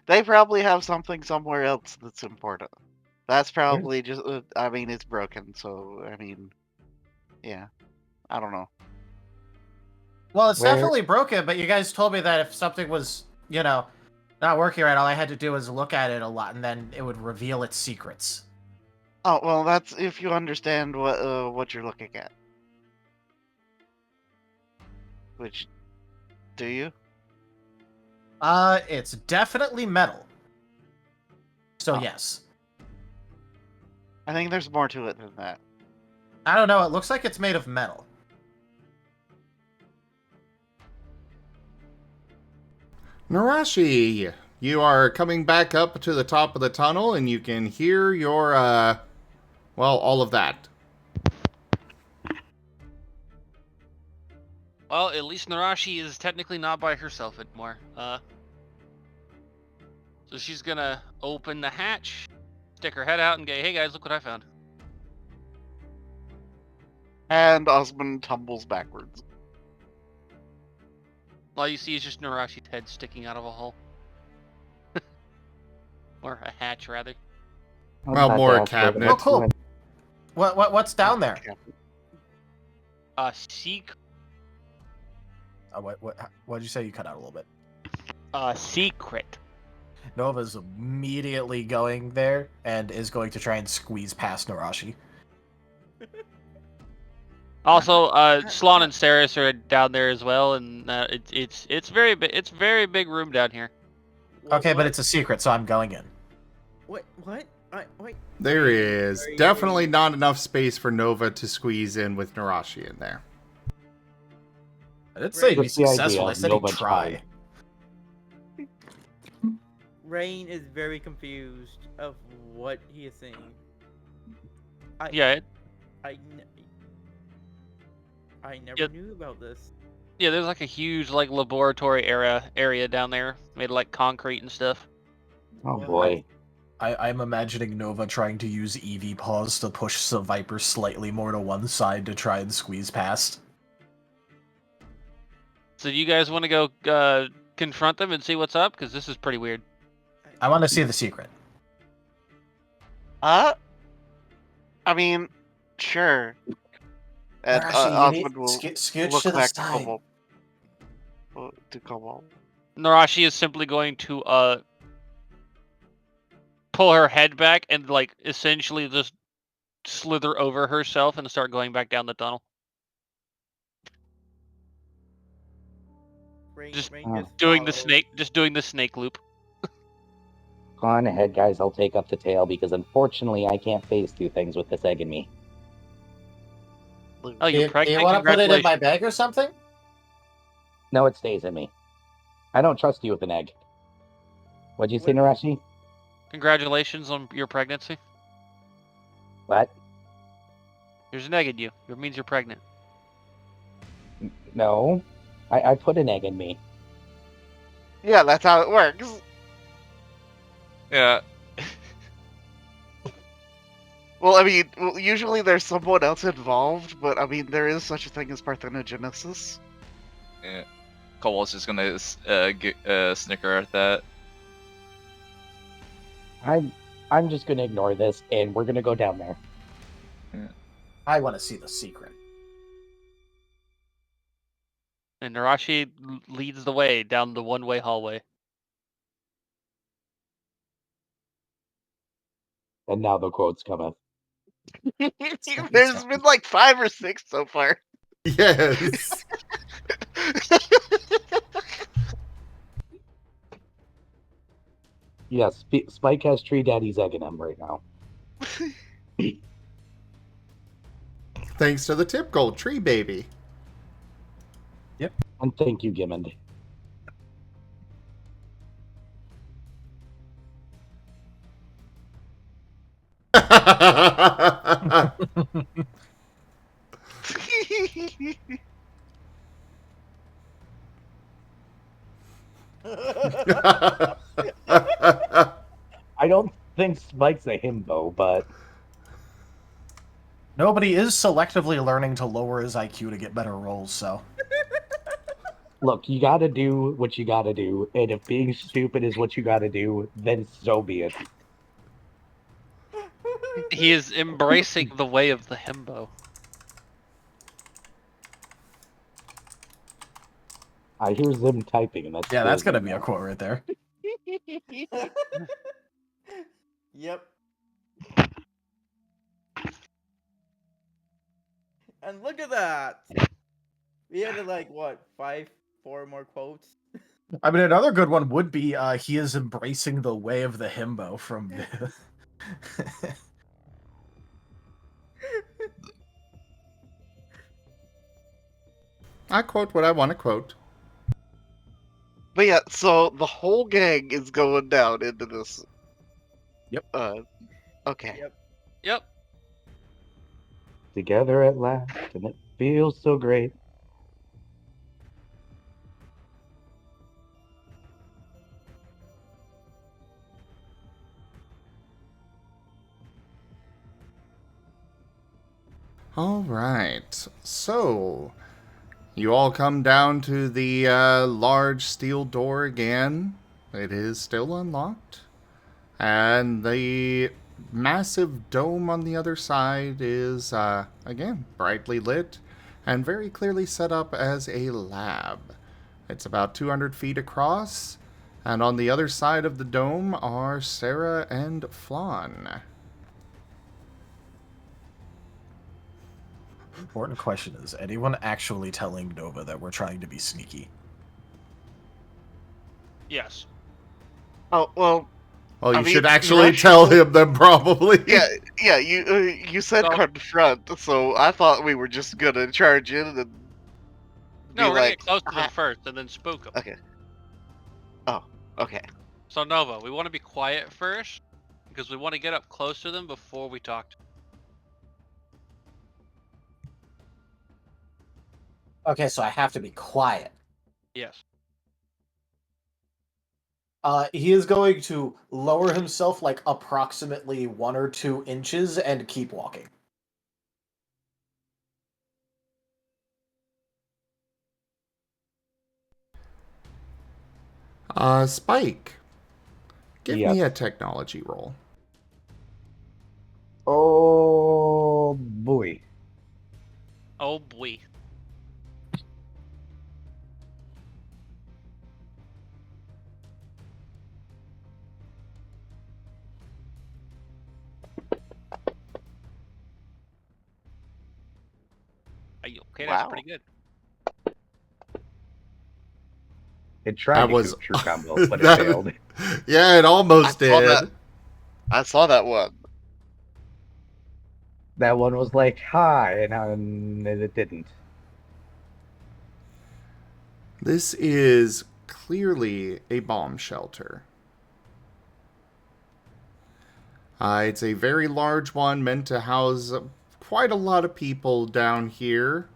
They probably have something somewhere else that's important. That's probably just I mean it's broken, so I mean yeah. I don't know. Well, it's Where- definitely broken, but you guys told me that if something was, not working right, all I had to do was look at it a lot, and then it would reveal its secrets. Oh, well, that's if you understand what you're looking at. Which do you? It's definitely metal. So yes. I think there's more to it than that. I don't know, it looks like it's made of metal. Nerashi, you are coming back up to the top of the tunnel, and you can hear your, well, all of that. Well, at least Nerashi is technically not by herself anymore. So she's gonna open the hatch, stick her head out, and go, "Hey guys, look what I found." And Osmond tumbles backwards. All you see is just Nerashi's head sticking out of a hole. Or a hatch, rather. Well, Not more that, cabinet. Oh, cool. What's down there? Secret. What did you say? You cut out a little bit. Secret. Nova's immediately going there and is going to try and squeeze past Nerashi. Also, Slon and Saris are down there as well, and it's very big. It's very big room down here. Okay, but it's a secret, so I'm going in. What? Wait. There is definitely not enough space for Nova to squeeze in with Nerashi in there. I didn't say be Just the idea successful, I of said he'd Nova try. Rain is very confused of what he is saying. Yeah. I never Yep. knew about this. Yeah, there's like a huge like laboratory area down there made of like concrete and stuff. Oh boy. I'm imagining Nova trying to use EV paws to push the Viper slightly more to one side to try and squeeze past. So you guys want to go confront them and see what's up? Because this is pretty weird. I want to see the secret. I mean, sure. And Osmond will scooch look to the back to side. Cobalt. To Cobalt. Nerashi is simply going to pull her head back and like essentially just slither over herself and start going back down the tunnel. Just doing the snake loop. Go on ahead, guys. I'll take up the tail because unfortunately I can't phase two things with this egg in me. Oh, you're pregnant? You want to put it in my bag or something? No, it stays in me. I don't trust you with an egg. What'd you say, Nerashi? Congratulations on your pregnancy. What? There's an egg in you. It means you're pregnant. No. I put an egg in me. Yeah, that's how it works. Yeah. Well, I mean, usually there's someone else involved, but I mean, there is such a thing as parthenogenesis. Yeah. Cobalt's just gonna snicker at that. I'm just gonna ignore this, and we're gonna go down there. Yeah. I want to see the secret. And Nerashi leads the way down the one-way hallway. And now the quotes cometh. There's been like 5 or 6 so far. Yes. Yes, Spike has Tree Daddy's egg in him right now. Thanks to the tip gold tree baby. Yep. And thank you, Gimmond. I don't think Spike's a himbo, but Nobody is selectively learning to lower his IQ to get better rolls, so. look, you gotta do what you gotta do, and if being stupid is what you gotta do, then so be it. He is embracing the way of the himbo. I hear Zim typing, and that's Yeah, that's good. gonna be a quote right there. Yep. And look at that. We had to like what, 4 more quotes? I mean, another good one would be he is embracing the way of the himbo from the... I quote what I want to quote. But yeah, so the whole gang is going down into this. Yep. Okay. Yep. Together at last, and it feels so great. All right. So, you all come down to the large steel door again. It is still unlocked. And the massive dome on the other side is, again, brightly lit and very clearly set up as a lab. It's about 200 feet across, and on the other side of the dome are Sarah and Flan. Important question is anyone actually telling Nova that we're trying to be sneaky? Yes. Oh, well. Well, you I should mean, actually Nerashi tell said- him then, probably. Yeah, you said So- confront, so I thought we were just gonna charge in and No, be we're gonna like, get close to them "Ah." first and then spook them. Okay. Oh, okay. So Nova, we want to be quiet first because we want to get up close to them before we talk to them. Okay, so I have to be quiet. Yes. He is going to lower himself like approximately 1 or 2 inches and keep walking. Spike, give me a Yes. technology roll. Oh boy. Oh boy. Okay, that's Wow. pretty good. It tried That to was true combo, but it that- failed. Yeah, it almost I saw did. that. I saw that one. That one was like, hi, and it didn't. This is clearly a bomb shelter. It's a very large one meant to house quite a lot of people down here.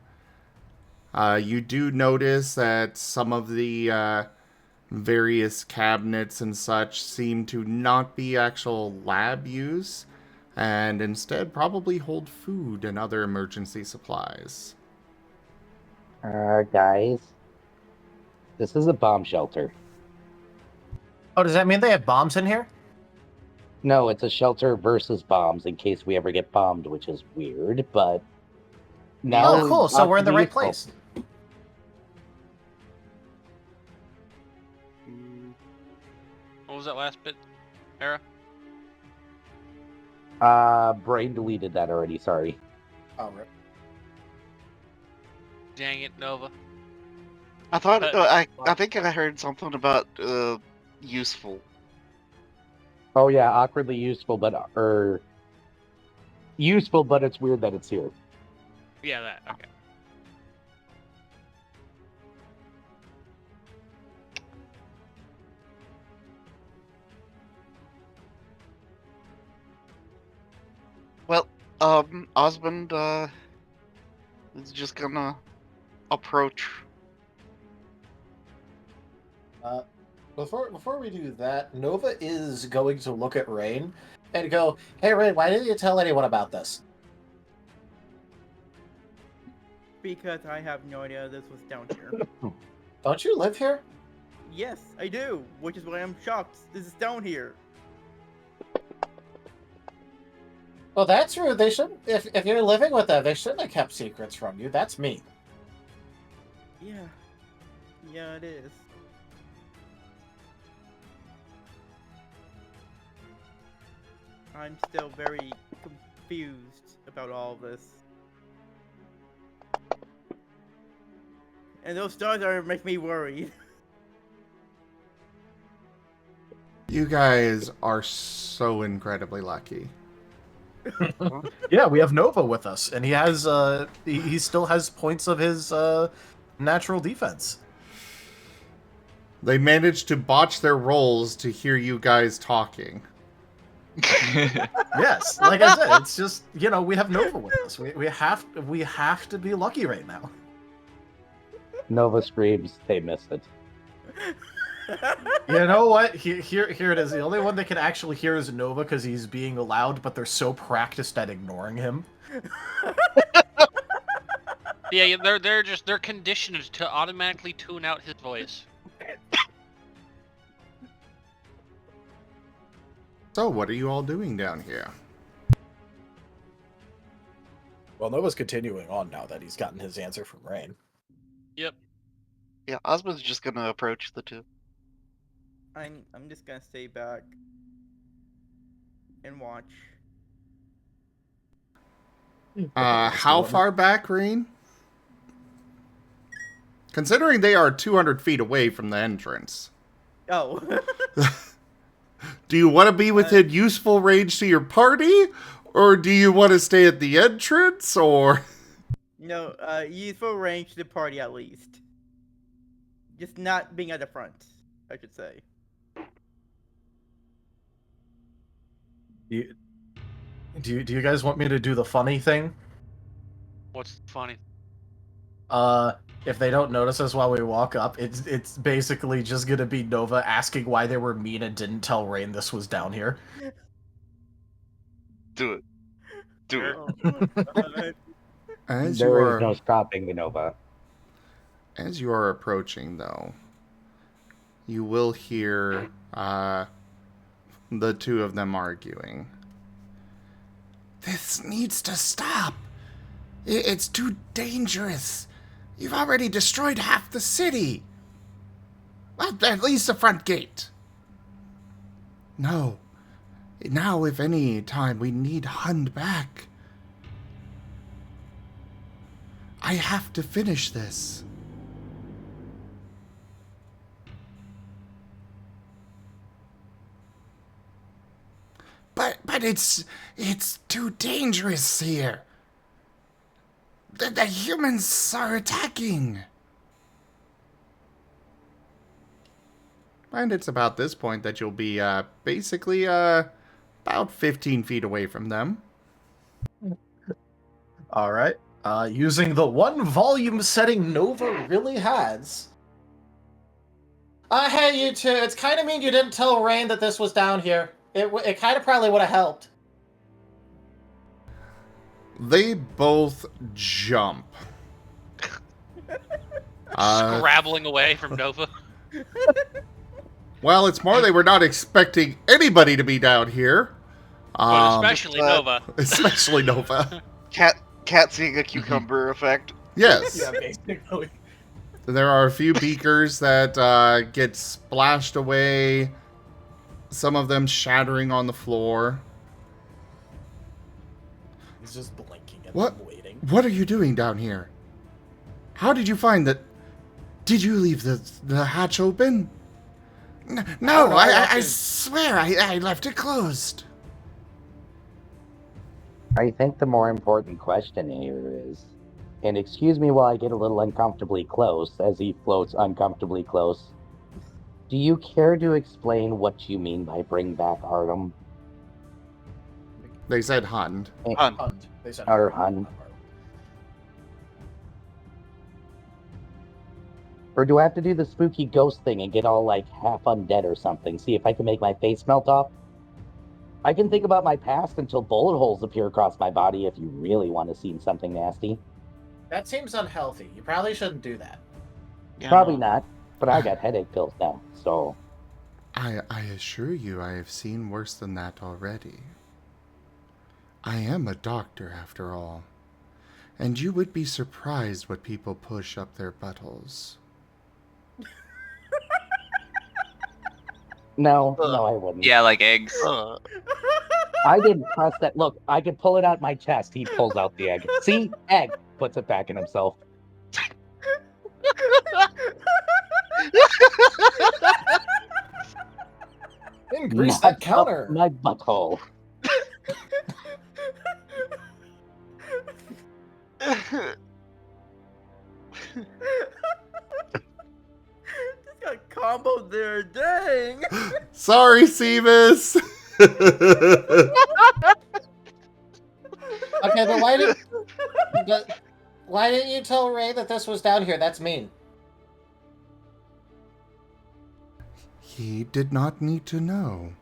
You do notice that some of the various cabinets and such seem to not be actual lab use, and instead probably hold food and other emergency supplies. Guys, this is a bomb shelter. Oh, does that mean they have bombs in here? No, it's a shelter versus bombs in case we ever get bombed, which is weird, but now Oh, cool. So we're in the right useful. place. What was that last bit, Era? Brain deleted that already, sorry. Oh, right. Dang it, Nova. I thought I think I heard something about useful. Oh yeah, awkwardly useful, but useful, but it's weird that it's here. Yeah, that. Okay. Well, Osmond is just gonna approach. Before we do that, Nova is going to look at Rain and go, "Hey, Rain, why didn't you tell anyone about this?" Because I have no idea this was down here. Don't you live here? Yes, I do, which is why I'm shocked this is down here. Well, that's rude. They shouldn't. If you're living with them, they shouldn't have kept secrets from you. That's mean. Yeah, it is. I'm still very confused about all of this. And those stars are make me worried. You guys are so incredibly lucky. Yeah, we have Nova with us, and he has he still has points of his natural defense. They managed to botch their rolls to hear you guys talking. Yes, like I said, it's just, you know, we have Nova with us. We have to be lucky right now. Nova screams, they missed it. You know what? Here it is. The only one that can actually hear is Nova because he's being loud, but they're so practiced at ignoring him. Yeah, they're conditioned to automatically tune out his voice. So, what are you all doing down here? Well, Nova's continuing on now that he's gotten his answer from Rain. Yep. Yeah, Osmond's just gonna approach the two. I'm just gonna stay back and watch. How far back, Rain? Considering they are 200 feet away from the entrance. Oh. Do you want to be within useful range to your party? Or do you want to stay at the entrance? Or... No, useful range to the party at least. Just not being at the front, I should say. Do you guys want me to do the funny thing? What's funny? if they don't notice us while we walk up, it's basically just gonna be Nova asking why they were mean and didn't tell Rain this was down here. Do it. Do it. God. As you There is no are stopping the Nova. as you are approaching, though, you will hear the two of them arguing. This needs to stop. It's too dangerous. You've already destroyed half the city. Well, at least the front gate. No. Now, if any time, we need Hund back. I have to finish this. But it's too dangerous here. The humans are attacking. And it's about this point that you'll be basically about 15 feet away from them. All right. Using the one volume setting Nova really has. Hey, you two. It's kind of mean you didn't tell Rain that this was down here. It kind of probably would have helped. They both jump. Scrabbling away from Nova. Well, it's more they were not expecting anybody to be down here. But especially Nova. Especially Nova. Cat seeing a cucumber effect. Yes. Yeah, basically. There are a few beakers that get splashed away. Some of them shattering on the floor. He's just blinking and waiting. What are you doing down here? How did you find that? Did you leave the hatch open? No, I swear I left it closed. I think the more important question here is, and excuse me while I get a little uncomfortably close, as he floats uncomfortably close, do you care to explain what you mean by bring back Arlem? They said Hund. Hund. They said Or Hund. Or do I have to do the spooky ghost thing and get all, like, half undead or something? See if I can make my face melt off? I can think about my past until bullet holes appear across my body if you really want to see something nasty. That seems unhealthy. You probably shouldn't do that. Yeah, Probably no. not, but I got headache pills now, so... I assure you I have seen worse than that already. I am a doctor, after all. And you would be surprised what people push up their buttholes. No, I wouldn't. Yeah, like eggs. I didn't press that. Look, I could pull it out my chest. He pulls out the egg. See? Egg. Puts it back in himself. Increase that counter. My butthole. Just got comboed there, dang. Sorry, Seamus! Okay, but why didn't you tell Ray that this was down here? That's mean. He did not need to know.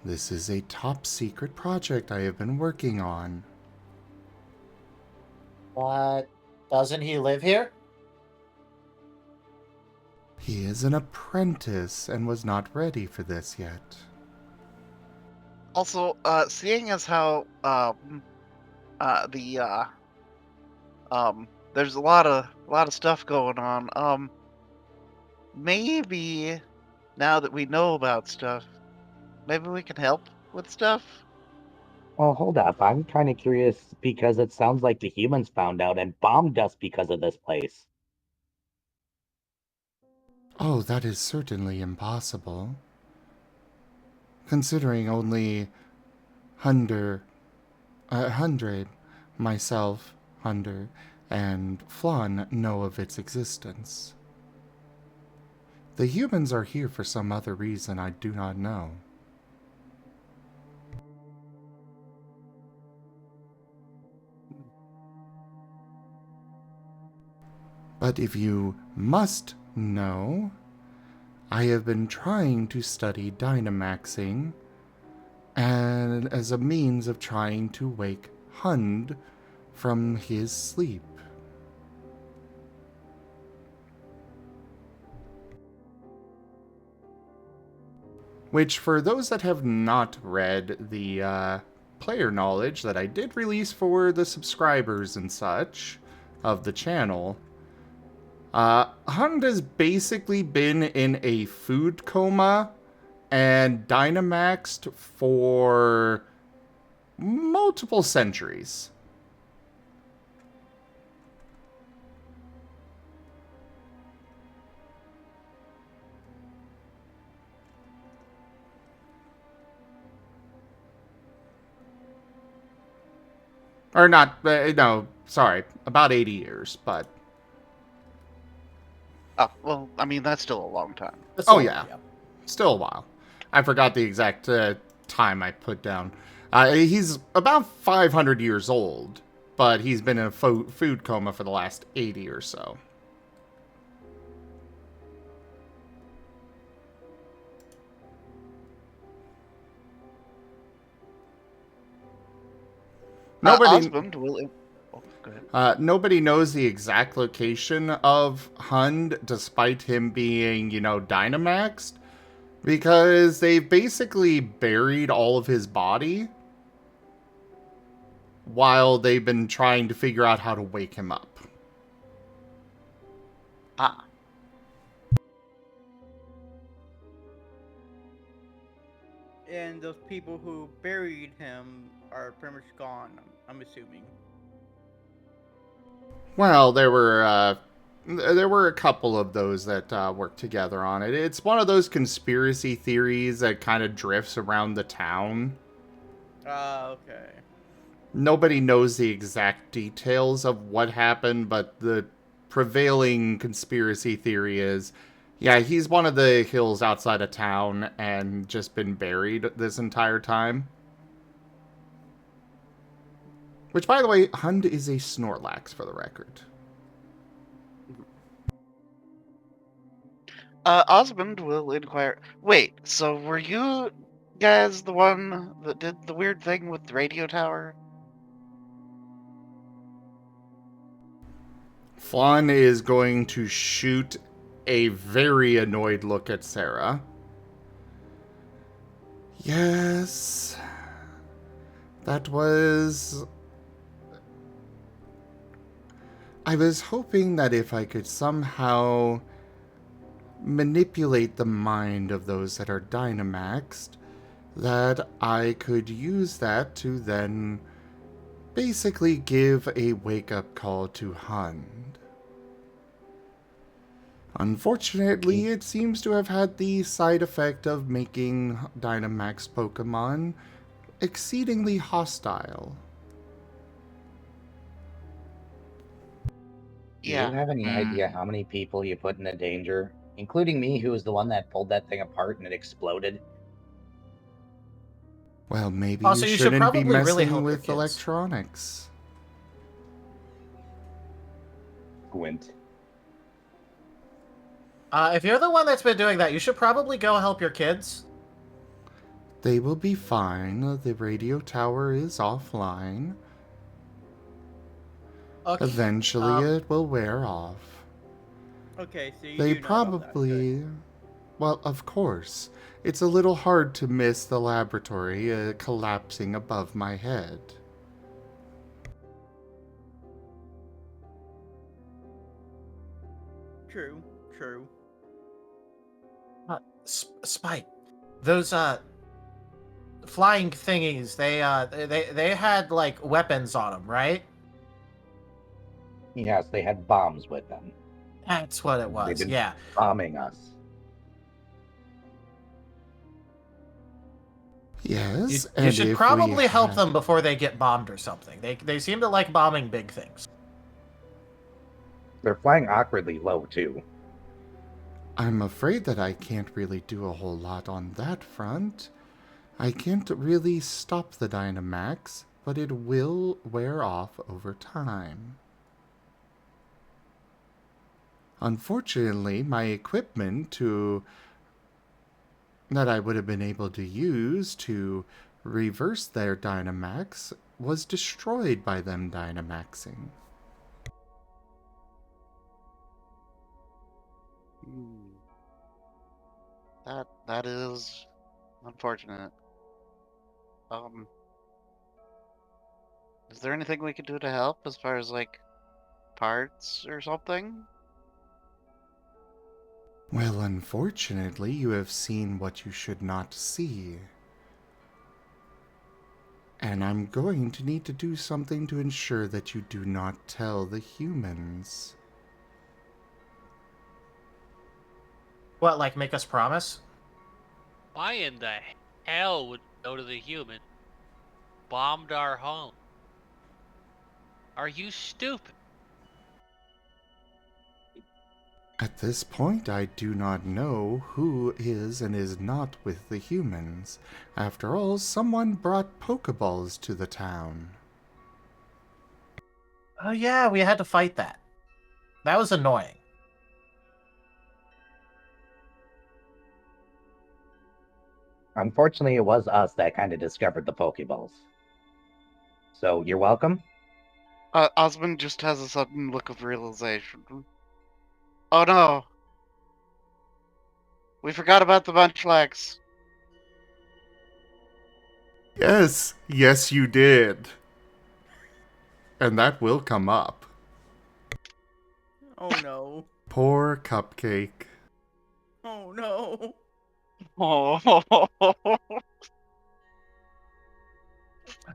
This is a top secret project I have been working on. What? Doesn't he live here? He is an apprentice and was not ready for this yet. Also, seeing as how there's a lot of stuff going on. Maybe now that we know about stuff, maybe we can help with stuff. Well, hold up. I'm kind of curious because it sounds like the humans found out and bombed us because of this place. Oh, that is certainly impossible. Considering only Hundred, myself, Hunder, and Flan know of its existence. The humans are here for some other reason I do not know. But if you must know, I have been trying to study Dynamaxing, and as a means of trying to wake Hund from his sleep. Which, for those that have not read the player knowledge that I did release for the subscribers and such of the channel, Hund has basically been in a food coma and Dynamaxed for multiple centuries. Or not, no, sorry, about 80 years, but... Oh, well, I mean, that's still a long time. Oh, yeah. Still a while. I forgot the exact time I put down. He's about 500 years old, but he's been in a food coma for the last 80 or so. Osmund will... Oh, go ahead. Nobody knows the exact location of Hund, despite him being, Dynamaxed, because they've basically buried all of his body while they've been trying to figure out how to wake him up. Ah. And those people who buried him are pretty much gone, I'm assuming. Well, there were a couple of those that worked together on it. It's one of those conspiracy theories that kind of drifts around the town. Okay. Nobody knows the exact details of what happened, but the prevailing conspiracy theory is, yeah, he's one of the hills outside of town and just been buried this entire time. Which, by the way, Hund is a Snorlax, for the record. Osmond will inquire. Wait, so were you guys the one that did the weird thing with the radio tower? Flan is going to shoot a very annoyed look at Sarah. Yes. That was... I was hoping that if I could somehow manipulate the mind of those that are Dynamaxed, that I could use that to then basically give a wake-up call to Hund. Unfortunately, it seems to have had the side effect of making Dynamax Pokemon exceedingly hostile. Yeah. Do you have any idea how many people you put into danger? Including me, who was the one that pulled that thing apart and it exploded? Well, maybe Also, you you should shouldn't probably be really messing help your with kids. electronics. Gwent. If you're the one that's been doing that, you should probably go help your kids. They will be fine. The radio tower is offline. Okay. Eventually, it will wear off. Okay, so you They do know about that. probably... Well, of course. It's a little hard to miss the laboratory collapsing above my head. True, true. Spike, those flying thingies, they had like weapons on them, right? Yes, they had bombs with them. That's what it They've was. been Yeah. bombing us. Yes, You should probably help them before they get bombed or something. They seem to like bombing big things. They're flying awkwardly low, too. I'm afraid that I can't really do a whole lot on that front. I can't really stop the Dynamax, but it will wear off over time. Unfortunately, my equipment that I would have been able to use to reverse their Dynamax was destroyed by them Dynamaxing. That is unfortunate. Is there anything we could do to help as far as like parts or something? Well, unfortunately, you have seen what you should not see. And I'm going to need to do something to ensure that you do not tell the humans. What, like make us promise? Why in the hell would we go to the human? Bombed our home. Are you stupid? At this point, I do not know who is and is not with the humans. After all, someone brought Pokeballs to the town. Oh yeah, we had to fight that. That was annoying. Unfortunately, it was us that kind of discovered the Pokeballs. So you're welcome. Osmond just has a sudden look of realization. Oh no! We forgot about the Munchlax. Yes, yes you did. And that will come up. Oh no. Poor Cupcake. Oh no. Oh.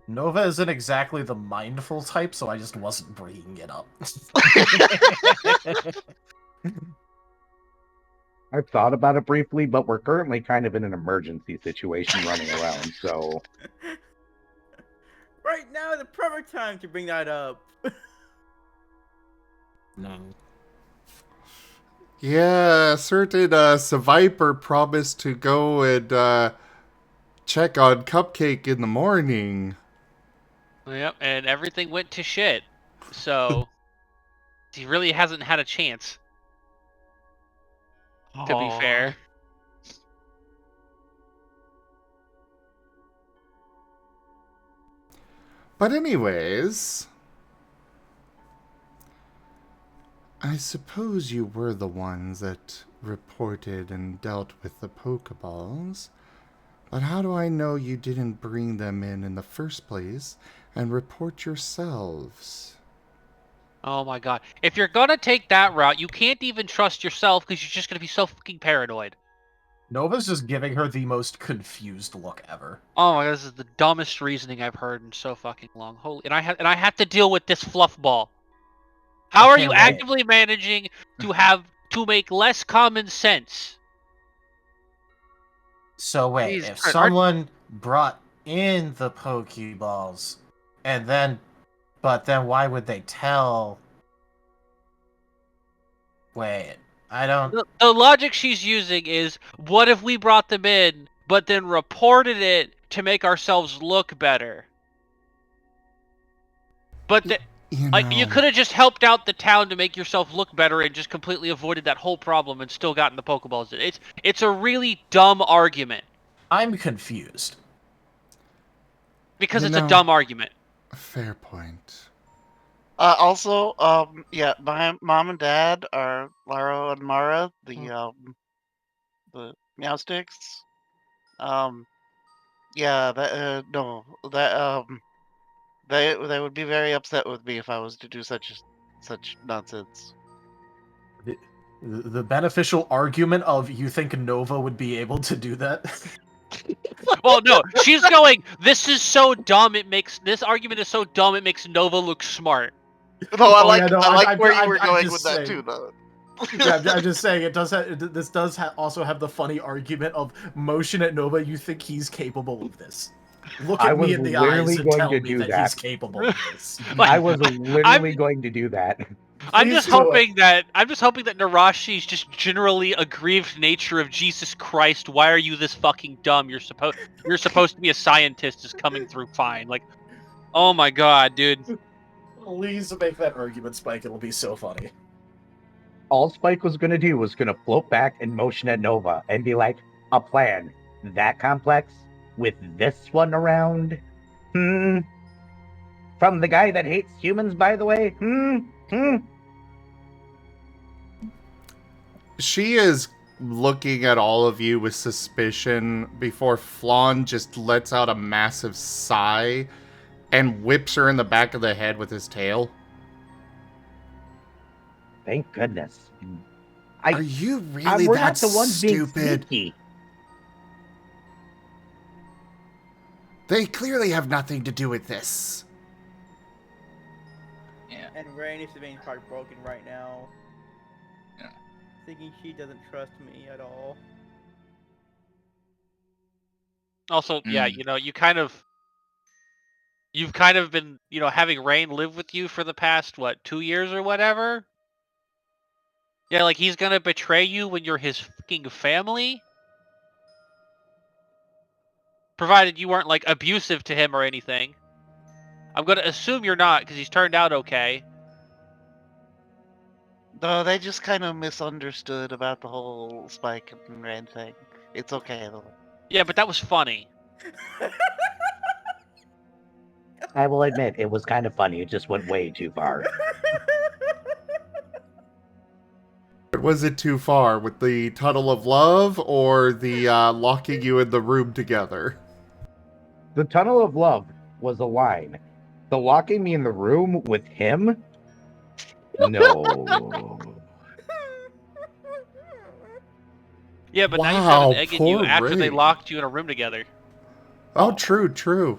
Nova isn't exactly the mindful type, so I just wasn't bringing it up. I've thought about it briefly, but we're currently kind of in an emergency situation running around, so... Right now, the perfect time to bring that up. No. Yeah, a certain Seviper promised to go and check on Cupcake in the morning. Yep, and everything went to shit. So he really hasn't had a chance. To be fair. But anyways, I suppose you were the ones that reported and dealt with the Pokeballs. But how do I know you didn't bring them in the first place and report yourselves? Oh my god. If you're gonna take that route, you can't even trust yourself because you're just gonna be so fucking paranoid. Nova's just giving her the most confused look ever. Oh my god, this is the dumbest reasoning I've heard in so fucking long. Holy, and I have to deal with this fluff ball. How are you can't wait. actively managing to make less common sense? So wait, Jesus if Christ, someone brought in the Pokeballs, and then, but then why would they tell? Wait, I don't. The logic she's using is, what if we brought them in, but then reported it to make ourselves look better? But you could have just helped out the town to make yourself look better and just completely avoided that whole problem and still gotten the Pokeballs. It's a really dumb argument. I'm confused. Because it's a dumb argument. Fair point. Also, yeah, my mom and dad are Laro and Mara, the meow sticks. Yeah, no, they would be very upset with me if I was to do such nonsense. The beneficial argument of you think Nova would be able to do that? Well, no, she's going, this is so dumb, this argument is so dumb, it makes Nova look smart. No, I like where you were going with that too, though. Yeah, I'm just saying it does. This does also have the funny argument of motion at Nova. You think he's capable of this? Look at me in the eyes and tell me that he's capable of this. I was literally going to do that. I'm just hoping that Nerashi's just generally aggrieved nature of Jesus Christ. Why are you this fucking dumb? You're supposed to be a scientist is coming through fine. Like, oh my god, dude. Please make that argument, Spike. It'll be so funny. all Spike was going to do was going to float back and motion at Nova and be like, a plan that complex with this one around? From the guy that hates humans, by the way? She is looking at all of you with suspicion before Flan just lets out a massive sigh and whips her in the back of the head with his tail. Thank goodness. Are you really we're that not the ones being stupid? sneaky. They clearly have nothing to do with this. Yeah. And Rain is being heartbroken right now. Yeah. Thinking she doesn't trust me at all. Also, yeah, you know, you've kind of been, you know, having Rain live with you for the past, what, 2 years or whatever? Yeah, like, he's gonna betray you when you're his fucking family? Provided you weren't, like, abusive to him or anything. I'm gonna assume you're not, because he's turned out okay. No, they just kind of misunderstood about the whole Spike and Rain thing. It's okay though. Yeah, but that was funny. I will admit, it was kind of funny. It just went way too far. Was it too far with the tunnel of love or the locking you in the room together? The tunnel of love was a line. The locking me in the room with him? No. Yeah, but now he's Wow, got an egg in you poor after they Rain. locked you in a room together. Oh, true.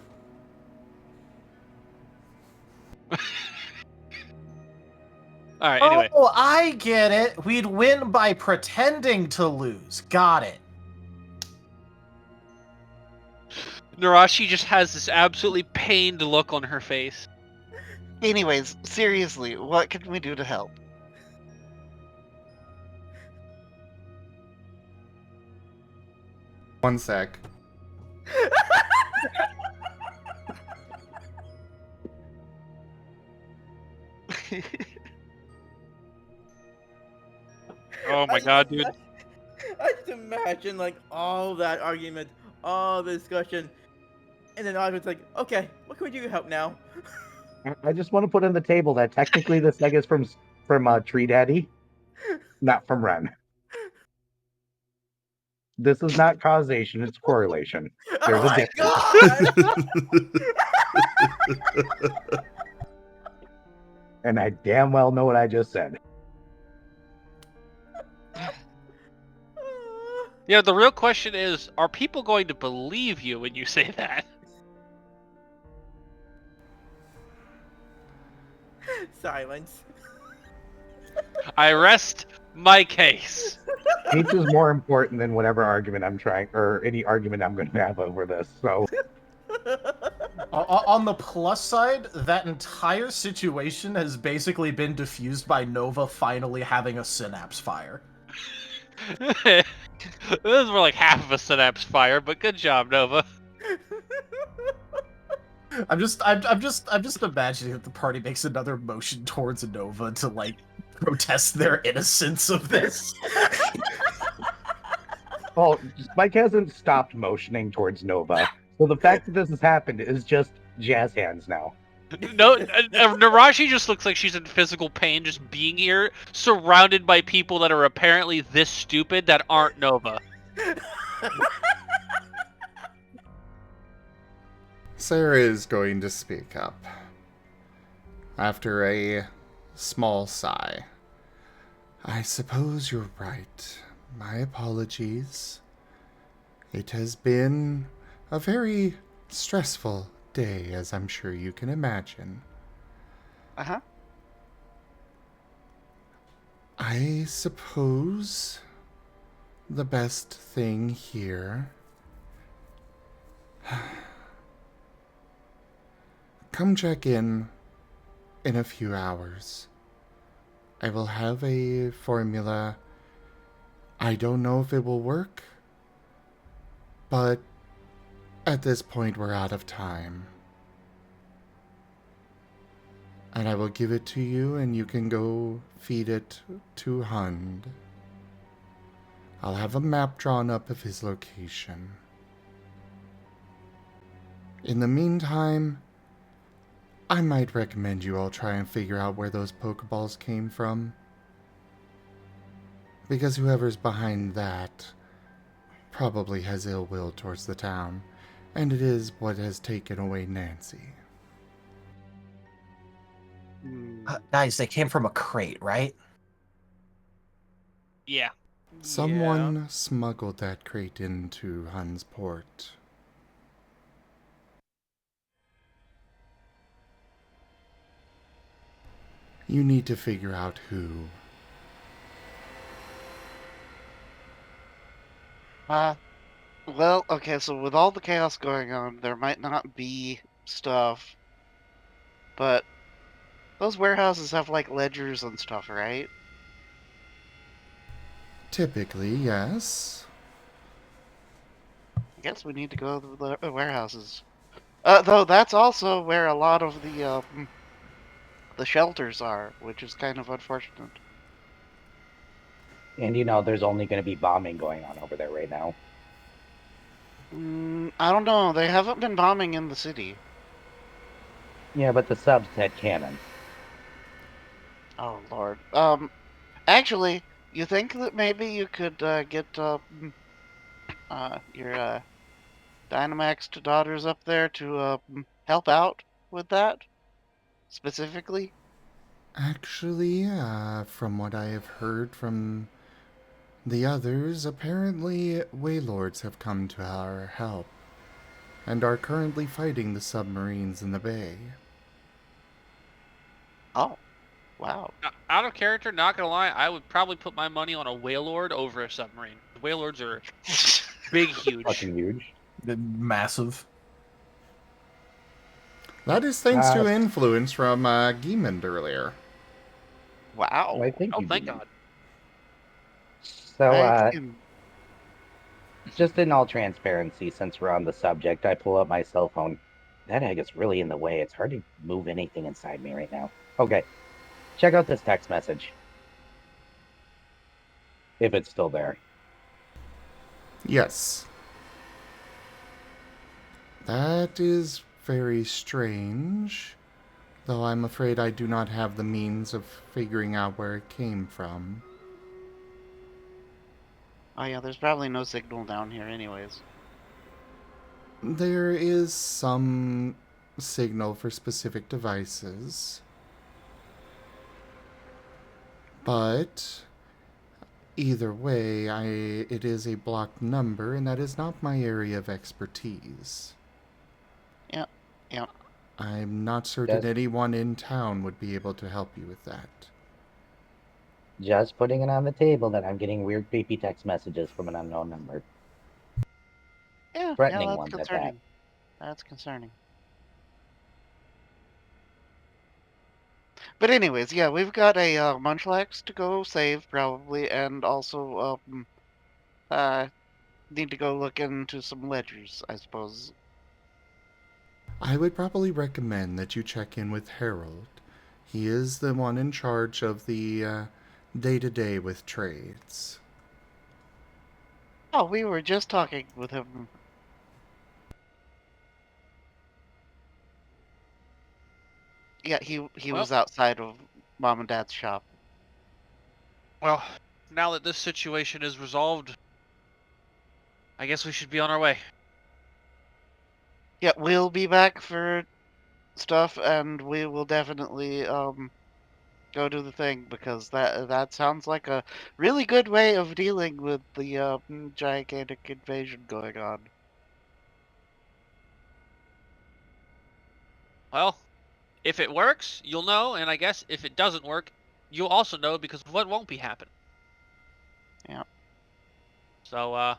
Alright, anyway. Oh, I get it. We'd win by pretending to lose. Got it. Nerashi just has this absolutely pained look on her face. Anyways, seriously, what can we do to help? One sec. Oh my god, dude. I just imagine, like, all that argument, all the discussion, and then I was like, okay, what can we do to help now? I just want to put on the table that technically this egg is from Tree Daddy, not from Ren. This is not causation, it's correlation. There's a difference. And I damn well know what I just said. Yeah, the real question is, are people going to believe you when you say that? Silence. I rest my case. Peach is more important than whatever argument I'm trying, or any argument I'm going to have over this, so... On the plus side, that entire situation has basically been diffused by Nova finally having a synapse fire. This is more like half of a synapse fire, but good job, Nova. I'm just imagining that the party makes another motion towards Nova to like protest their innocence of this. Well, Spike hasn't stopped motioning towards Nova, so the fact that this has happened is just jazz hands now. No, Nerashi just looks like she's in physical pain just being here, surrounded by people that are apparently this stupid that aren't Nova. Sarah is going to speak up. After a small sigh. I suppose you're right. My apologies. It has been a very stressful day, as I'm sure you can imagine. Uh-huh. I suppose the best thing here... Come check in a few hours. I will have a formula. I don't know if it will work, but at this point we're out of time. And I will give it to you, and you can go feed it to Hund. I'll have a map drawn up of his location. In the meantime, I might recommend you all try and figure out where those Pokeballs came from. Because whoever's behind that probably has ill will towards the town, and it is what has taken away Nancy. Guys, they came from a crate, right? Yeah. Someone smuggled that crate into Hun's port. You need to figure out who. Well, okay, so with all the chaos going on, there might not be stuff, but those warehouses have, like, ledgers and stuff, right? Typically, yes. I guess we need to go to the warehouses. Though that's also where a lot of the shelters are, which is kind of unfortunate. And you know, there's only going to be bombing going on over there right now. I don't know. They haven't been bombing in the city. Yeah, but the subs had cannons. Oh, Lord. Actually, you think that maybe you could get your Dynamaxed daughters up there to help out with that specifically? Actually, from what I have heard from the others, apparently Waylords have come to our help and are currently fighting the submarines in the bay. Oh, wow. Out of character, not gonna lie, I would probably put my money on a Waylord over a submarine. Waylords are big, huge. Fucking huge. Massive. That is thanks to influence from Giemond earlier. Wow. Why, thank Oh, you, thank Demon. God. So, just in all transparency, since we're on the subject, I pull up my cell phone. That egg is really in the way. It's hard to move anything inside me right now. Okay, check out this text message. If it's still there. Yes. That is very strange, though I'm afraid I do not have the means of figuring out where it came from. Oh yeah, there's probably no signal down here anyways. There is some signal for specific devices, but either way, it is a blocked number, and that is not my area of expertise. Yep. I'm not certain anyone in town would be able to help you with that. Just putting it on the table that I'm getting weird, creepy text messages from an unknown number. Yeah, Threatening that's ones at that. concerning. That's concerning. But anyways, yeah, we've got a Munchlax to go save probably, and also need to go look into some ledgers, I suppose. I would probably recommend that you check in with Harold. He is the one in charge of the day-to-day with trades. Oh, we were just talking with him. Yeah, he was outside of Mom and Dad's shop. Well, now that this situation is resolved, I guess we should be on our way. Yeah, we'll be back for stuff, and we will definitely go do the thing, because that sounds like a really good way of dealing with the gigantic invasion going on. Well, if it works, you'll know, and I guess if it doesn't work, you'll also know because of what won't be happening. Yeah. So,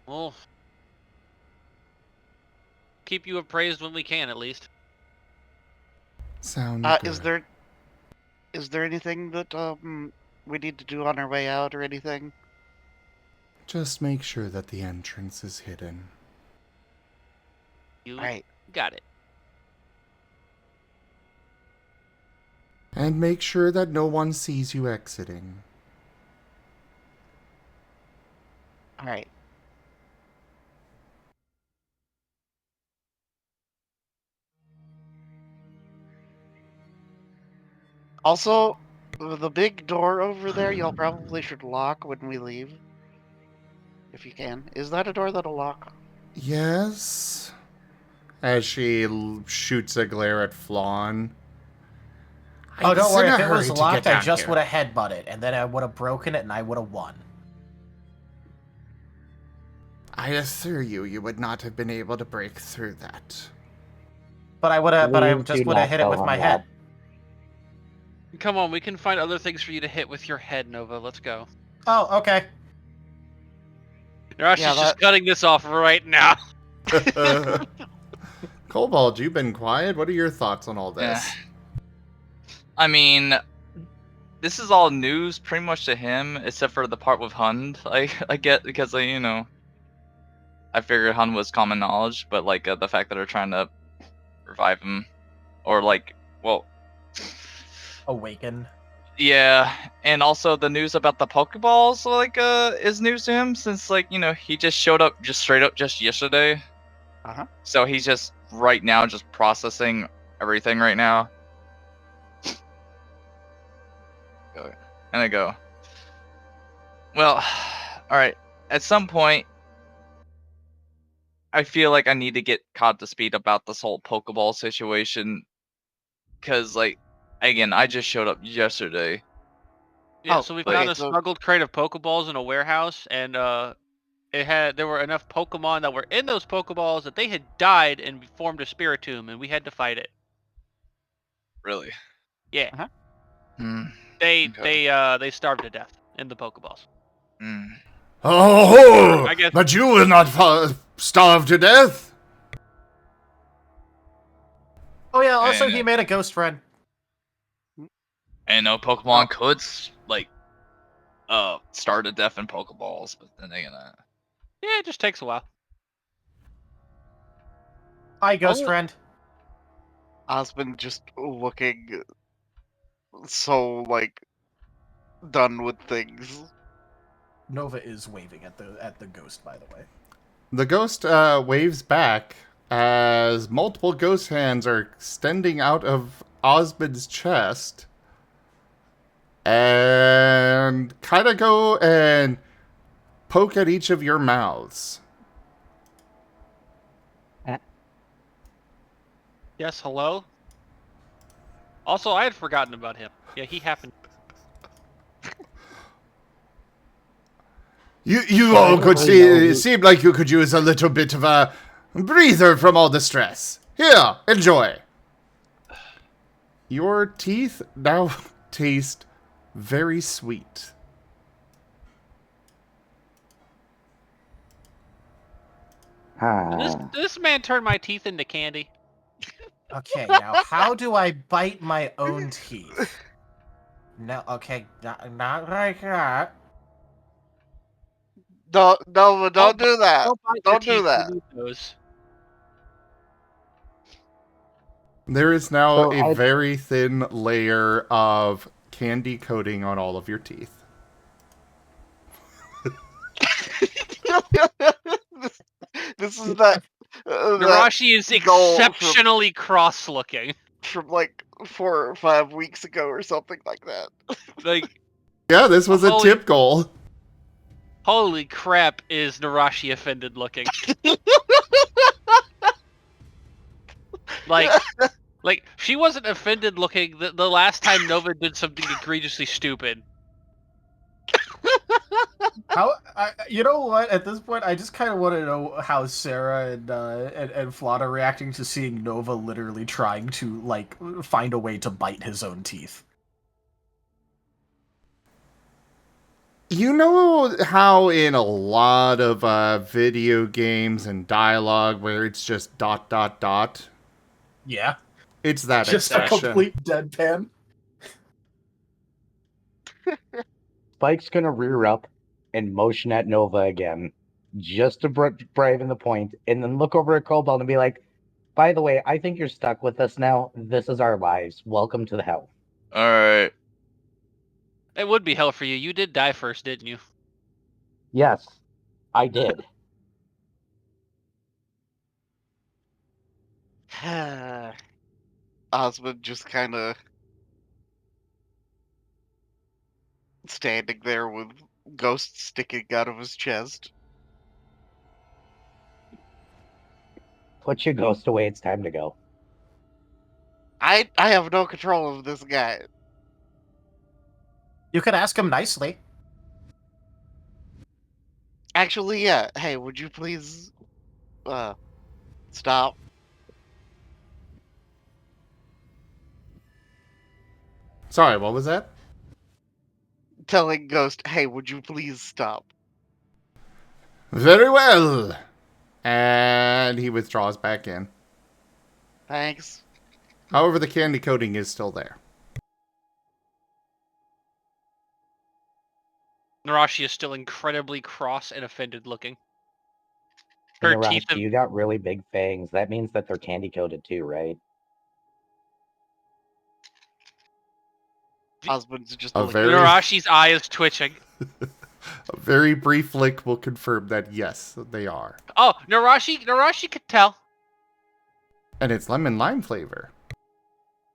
we'll keep you appraised when we can, at least. Sound good. Is there anything that we need to do on our way out or anything? Just make sure that the entrance is hidden. You Right. got it. And make sure that no one sees you exiting. All right. Also, the big door over there, y'all probably should lock when we leave. If you can. Is that a door that'll lock? Yes? As she shoots a glare at Flawn. Oh, don't worry. If it was to locked, get I down just here. would have headbutted, and then I would have broken it, and I would have won. I assure you, you would not have been able to break through that. But I would have. But I Please just do would have not hit it tell with him my that. head. Come on, we can find other things for you to hit with your head, Nova. Let's go. Oh, okay. Nerashi's Yeah, just cutting this off right now. Cobalt, you've been quiet. What are your thoughts on all this? I mean, this is all news pretty much to him, except for the part with Hund. I get, because, like, you know, I figured Hund was common knowledge, but like the fact that they're trying to revive him, or like, well, Awaken. yeah, and also the news about the Pokeballs, like, is news to him, since, like, you know, he just showed up just straight up just yesterday. Uh-huh. So he's just right now just processing everything right now. And I go, well, alright, at some point, I feel like I need to get caught to speed about this whole Pokeball situation. Because, like, again, I just showed up yesterday. Yeah, Oh, so we okay, found a so- smuggled crate of Pokeballs in a warehouse, and there were enough Pokemon that were in those Pokeballs that they had died and formed a Spiritomb, and we had to fight it. Really? Yeah. Uh-huh. They starved to death in the Pokeballs. Oh, I guess- but you will not starve to death. Oh yeah. Also, And- he made a ghost friend. And no Pokemon could, like, starve to death in Pokeballs, but then again, Yeah, it just takes a while. Hi, ghost Oh. friend. Osmond just looking so, like, done with things. Nova is waving at the ghost, by the way. The ghost waves back as multiple ghost hands are extending out of Osmond's chest and kind of go and poke at each of your mouths. Yes, hello? Also, I had forgotten about him. Yeah, he happened. You all could seem like you could use a little bit of a breather from all the stress. Here, enjoy. Your teeth now taste very sweet. This man turned my teeth into candy. Okay, now how do I bite my own teeth? No, okay, not like that. No, don't do that. bite your Don't do teeth, that. you need those. There is now So a very thin layer of candy coating on all of your teeth. This is that. Nerashi is goal exceptionally cross-looking. from like 4 or 5 weeks ago or something like that. Like, Yeah, this was a Holy- tip goal. holy crap, is Nerashi offended looking? Like she wasn't offended looking the last time Nova did something egregiously stupid. You know what? At this point, I just kind of want to know how Sarah and Flan are reacting to seeing Nova literally trying to like find a way to bite his own teeth. You know how in a lot of video games and dialogue where it's just ... Yeah, It's that just expression. a complete deadpan. Spike's gonna rear up and motion at Nova again, just to briven the point, and then look over at Cobalt and be like, "By the way, I think you're stuck with us now. This is our lives. Welcome to the hell." All right. It would be hell for you. You did die first, didn't you? Yes, I did. Osmond just kind of standing there with ghosts sticking out of his chest. Put your ghost away. It's time to go. I have no control of this guy. You could ask him nicely. Actually, yeah. Hey, would you please stop? Sorry, what was that? Telling Ghost, hey, would you please stop? Very well. And he withdraws back in. Thanks. However, the candy coating is still there. Nerashi is still incredibly cross and offended looking. Her Nerashi, teeth have... you got really big fangs. That means that they're candy coated too, right? Osmond's just A like, very, Nerashi's eye is twitching. a very brief lick will confirm that yes, they are. Oh, Nerashi could tell. And it's lemon lime flavor.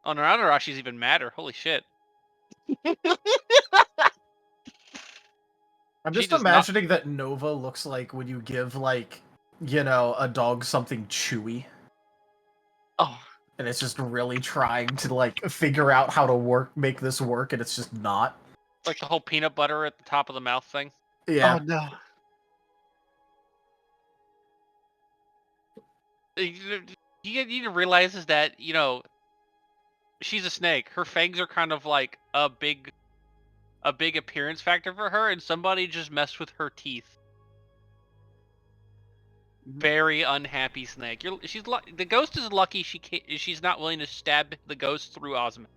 Oh, now Nerashi's even madder. Holy shit. I'm She just does not- imagining that Nova looks like when you give, like, you know, a dog something chewy. oh, And it's just really trying to, like, figure out how to make this work, and it's just not. Like the whole peanut butter at the top of the mouth thing. Yeah. oh no. You need to realize is that, you know, she's a snake. Her fangs are kind of like a big appearance factor for her, and somebody just messed with her teeth. Very unhappy snake. The ghost is lucky she's not willing to stab the ghost through Osmond.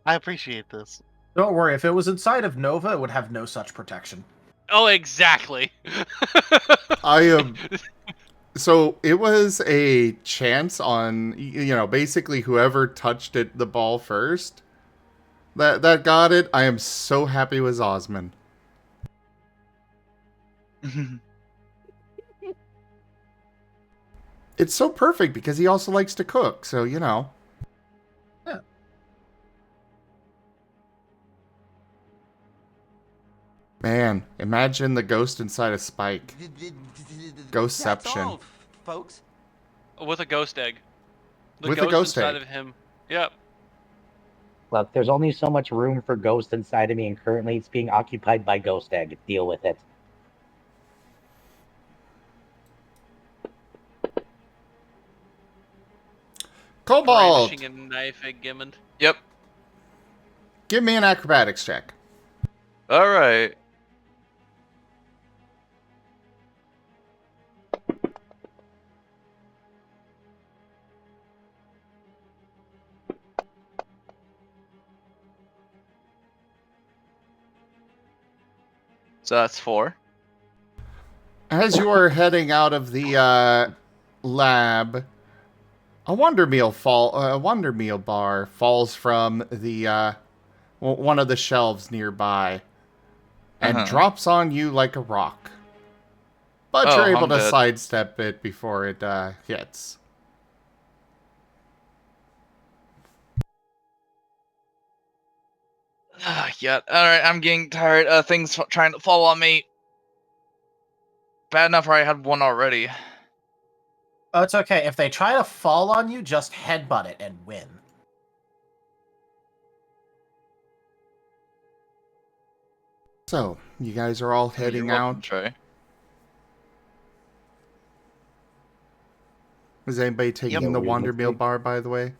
I appreciate this. Don't worry, if it was inside of Nova, it would have no such protection. Oh, exactly. I am. So it was a chance on, you know, basically whoever touched the ball first that got it. I am so happy it was Osmond. It's so perfect because he also likes to cook, so you know. Yeah. Man, imagine the ghost inside a Spike. That's Ghostception. all, folks. With a ghost egg. With a ghost inside egg. of him. Yep. Look, there's only so much room for ghost inside of me, and currently it's being occupied by ghost egg. Deal with it. Cobalt! Brandishing a knife at Gimmond. Yep. Give me an acrobatics check. All right. So that's 4. As you are heading out of the lab, a Wonder Meal bar falls from the one of the shelves nearby and drops on you like a rock. But Oh, you're able I'm to dead. sidestep it before it hits. Yeah. All right. I'm getting tired. Things trying to fall on me. Bad enough where I had one already. Oh, it's okay. If they try to fall on you, just headbutt it and win. So, you guys are all heading You're welcome, out. Trey. Is anybody taking the Wonder Meal bar, by the way?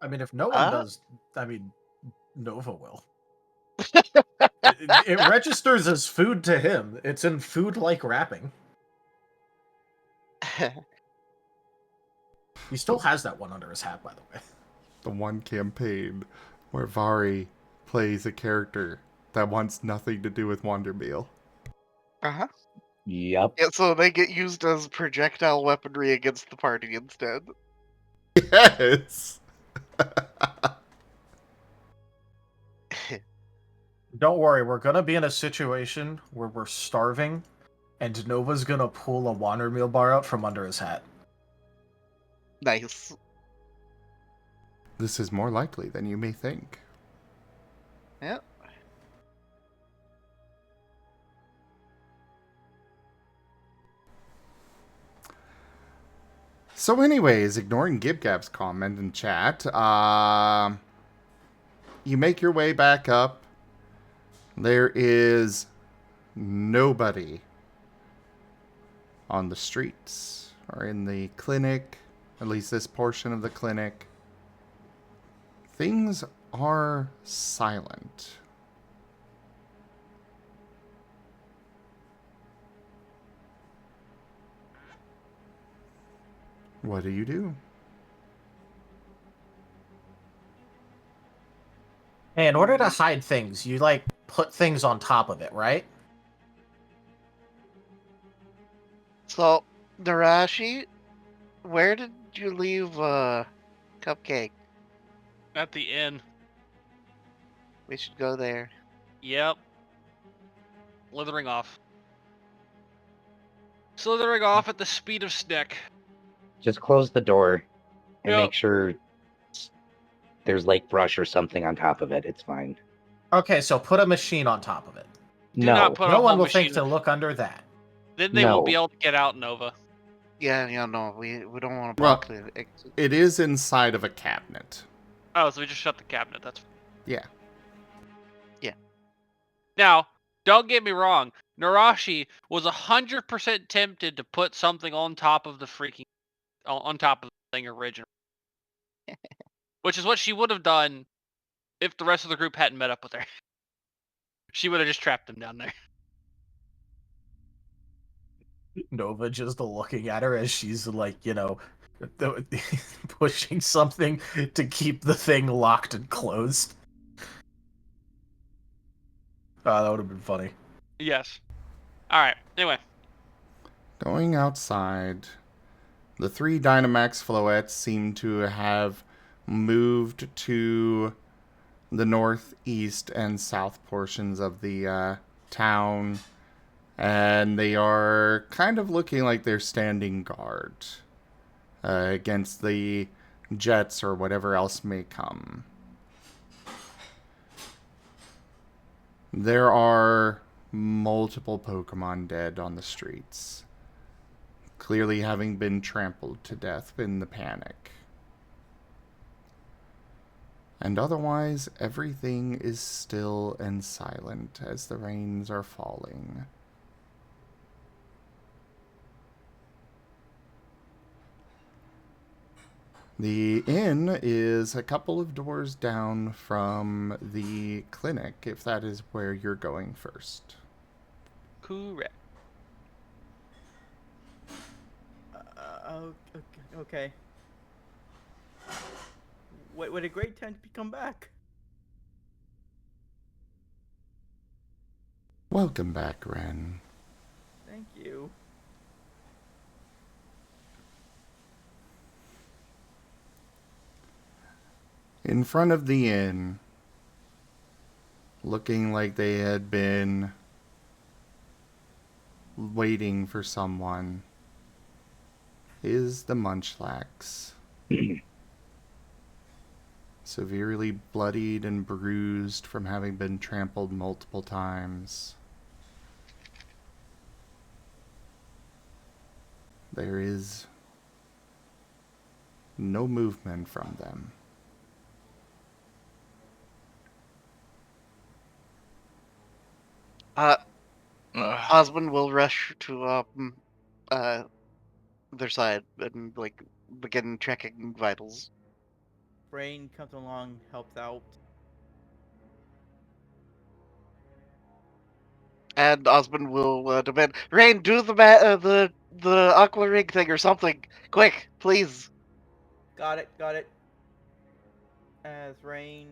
I mean, if no one does, I mean, Nova will. it registers as food to him. It's in food-like wrapping. He still has that one under his hat, by the way. The one campaign where Vari plays a character that wants nothing to do with Wonder Meal. Uh-huh. Yep. Yeah, so they get used as projectile weaponry against the party instead. Yes. Don't worry, we're gonna be in a situation where we're starving, and Nova's gonna pull a water meal bar out from under his hat. Nice. This is more likely than you may think. Yeah. So anyways, ignoring Gibgab's comment in chat, you make your way back up. There is nobody on the streets or in the clinic, at least this portion of the clinic. Things are silent. What do you do? Hey, in order to hide things, you like put things on top of it, right? So, Nerashi, where did you leave Cupcake? At the inn. We should go there. Yep. Slithering off. Slithering off at the speed of Snick. Just close the door and Yep. make sure there's like brush or something on top of it. It's fine. Okay, so put a machine on top of it. Do No. not put a No whole one will machine. think to look under that. Then they won't be No. able to get out, Nova. Yeah, no, we don't want to Well, block the exit. it is inside of a cabinet. Oh, so we just shut the cabinet. That's Yeah. Now, don't get me wrong. Nerashi was 100% tempted to put something on top of the freaking on top of the thing originally, which is what she would have done if the rest of the group hadn't met up with her. She would have just trapped them down there. Nova just looking at her as she's like, pushing something to keep the thing locked and closed. That would have been funny. Yes. All right. Anyway, Going outside, the 3 Dynamax Floettes seem to have moved to the northeast and south portions of the town, and they are kind of looking like they're standing guard against the jets or whatever else may come. There are multiple Pokemon dead on the streets, clearly having been trampled to death in the panic. And otherwise, everything is still and silent as the rains are falling. The inn is a couple of doors down from the clinic, if that is where you're going first. correct. Okay. What a great time to come back. Welcome back, Ren. Thank you. In front of the inn, looking like they had been waiting for someone, is the Munchlax. Severely bloodied and bruised from having been trampled multiple times. There is no movement from them. Osmond will rush to their side and begin checking vitals. Brain comes along, helps out. And Osmond will demand, Rain, do the aqua ring thing or something, quick, please. Got it. As Rain.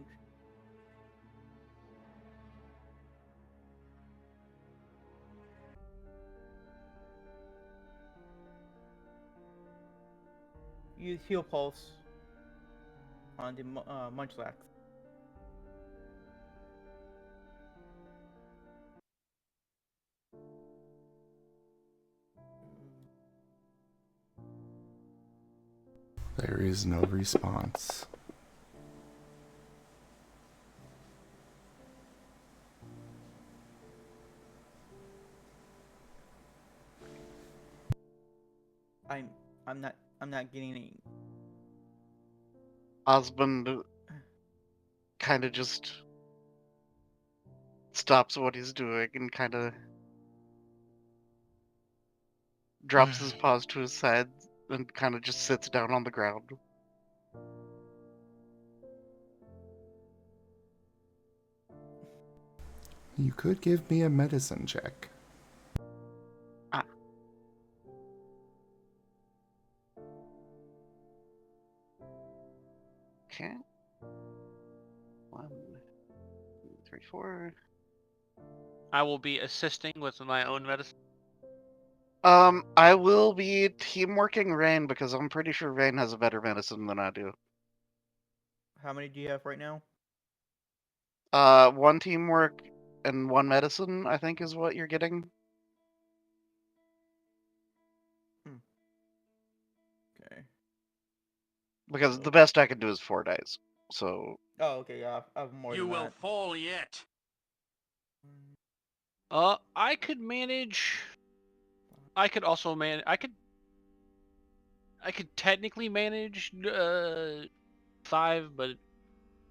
Use heal pulse on the Munchlax. There is no response. I'm not getting any. Osmond kind of just stops what he's doing and kind of drops his paws to his side and kind of just sits down on the ground. You could give me a medicine check. Okay. 1, 2, 3, 4. I will be assisting with my own medicine. I will be teamworking Rain because I'm pretty sure Rain has a better medicine than I do. How many do you have right now? 1 teamwork and 1 medicine, I think, is what you're getting. Okay. Because the best I can do is 4 dice. So. Oh, okay, yeah, I have more You than will that. fall yet. I could manage. I could also I could technically manage 5, but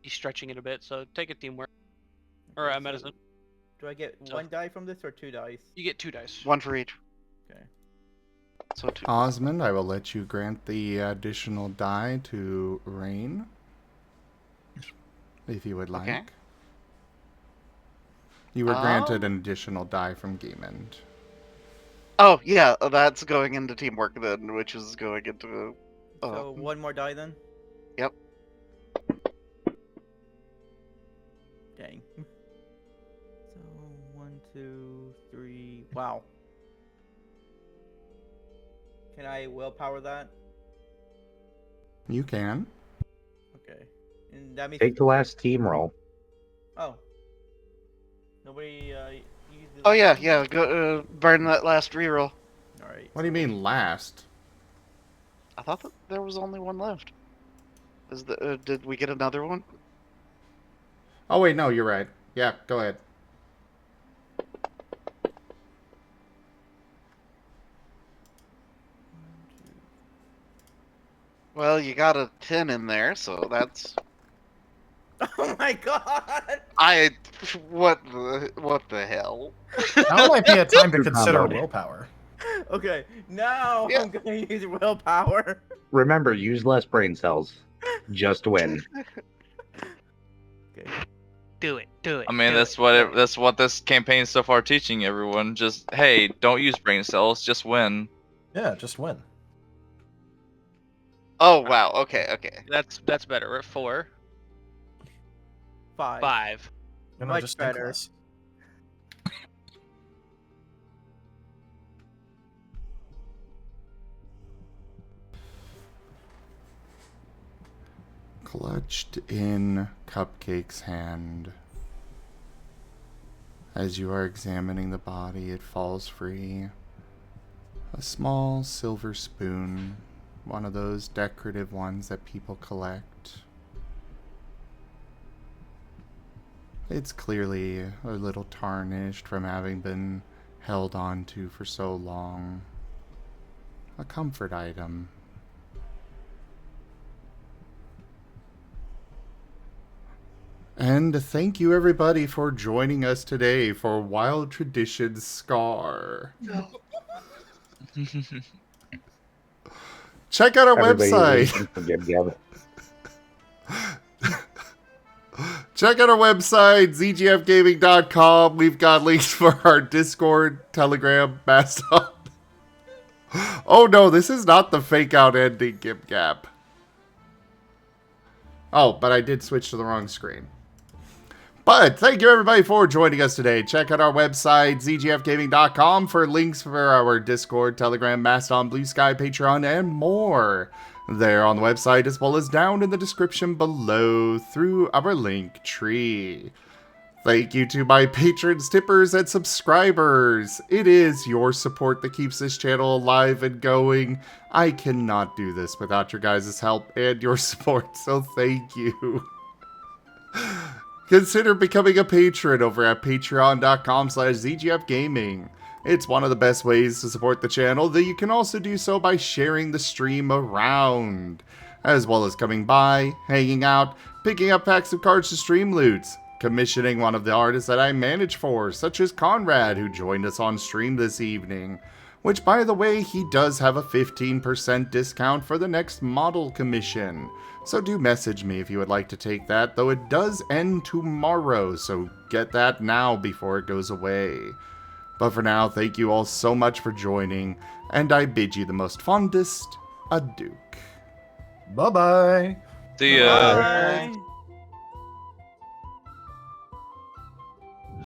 he's stretching it a bit. So take a teamwork or Okay, a so medicine. do I get So- 1 die from this or 2 dice? You get 2 dice. 1 for each. Okay. So 2. Osmond, I will let you grant the additional die to Rain, if you would like. Okay. You were granted an additional die from Game End. Oh, yeah, that's going into teamwork then, which is going into... So 1 more die then? Yep. Dang. So 1, 2, 3. Wow. Can I willpower that? You can. Okay. And that means. Take the last team roll. Oh. Nobody used the Oh, yeah, go burn that last reroll. Alright. What do you mean last? I thought that there was only 1 left. Did we get another one? Oh wait, no, you're right. Yeah, go ahead. Well, you got a 10 in there, so that's... Oh my god! What the hell? Now might be a time to Good consider combo. willpower. Okay, now Yeah. I'm gonna use willpower. Remember, use less brain cells. Just win. Okay. Do it. I mean, that's what this campaign so far teaching everyone. Just hey, don't use brain cells. Just win. Yeah, just win. Oh, wow, okay. That's better. We're at 4. 5. 5. And Much just think better. less. Clutched in Cupcake's hand. As you are examining the body, it falls free. A small silver spoon, one of those decorative ones that people collect. It's clearly a little tarnished from having been held on to for so long. A comfort item. And thank you everybody for joining us today for Wild Traditions Scar. Check out our Everybody website. waiting for Gib Gab. Check out our website, zgfgaming.com. We've got links for our Discord, Telegram, Mastodon. Oh no, this is not the fake out ending, Gib Gab. Oh, but I did switch to the wrong screen. But thank you everybody for joining us today. Check out our website, zgfgaming.com, for links for our Discord, Telegram, Mastodon, Blue Sky, Patreon, and more. There on the website, as well as down in the description below through our link tree. Thank you to my patrons, tippers, and subscribers. It is your support that keeps this channel alive and going. I cannot do this without your guys' help and your support, so thank you. Consider becoming a patron over at patreon.com/zgfgaming. It's one of the best ways to support the channel, though you can also do so by sharing the stream around, as well as coming by, hanging out, picking up packs of cards to stream loots, commissioning one of the artists that I manage for, such as Conrad, who joined us on stream this evening, which, by the way, he does have a 15% discount for the next model commission. So do message me if you would like to take that, though it does end tomorrow, so get that now before it goes away. But for now, thank you all so much for joining, and I bid you the most fondest adieu. Bye-bye. See ya. Bye.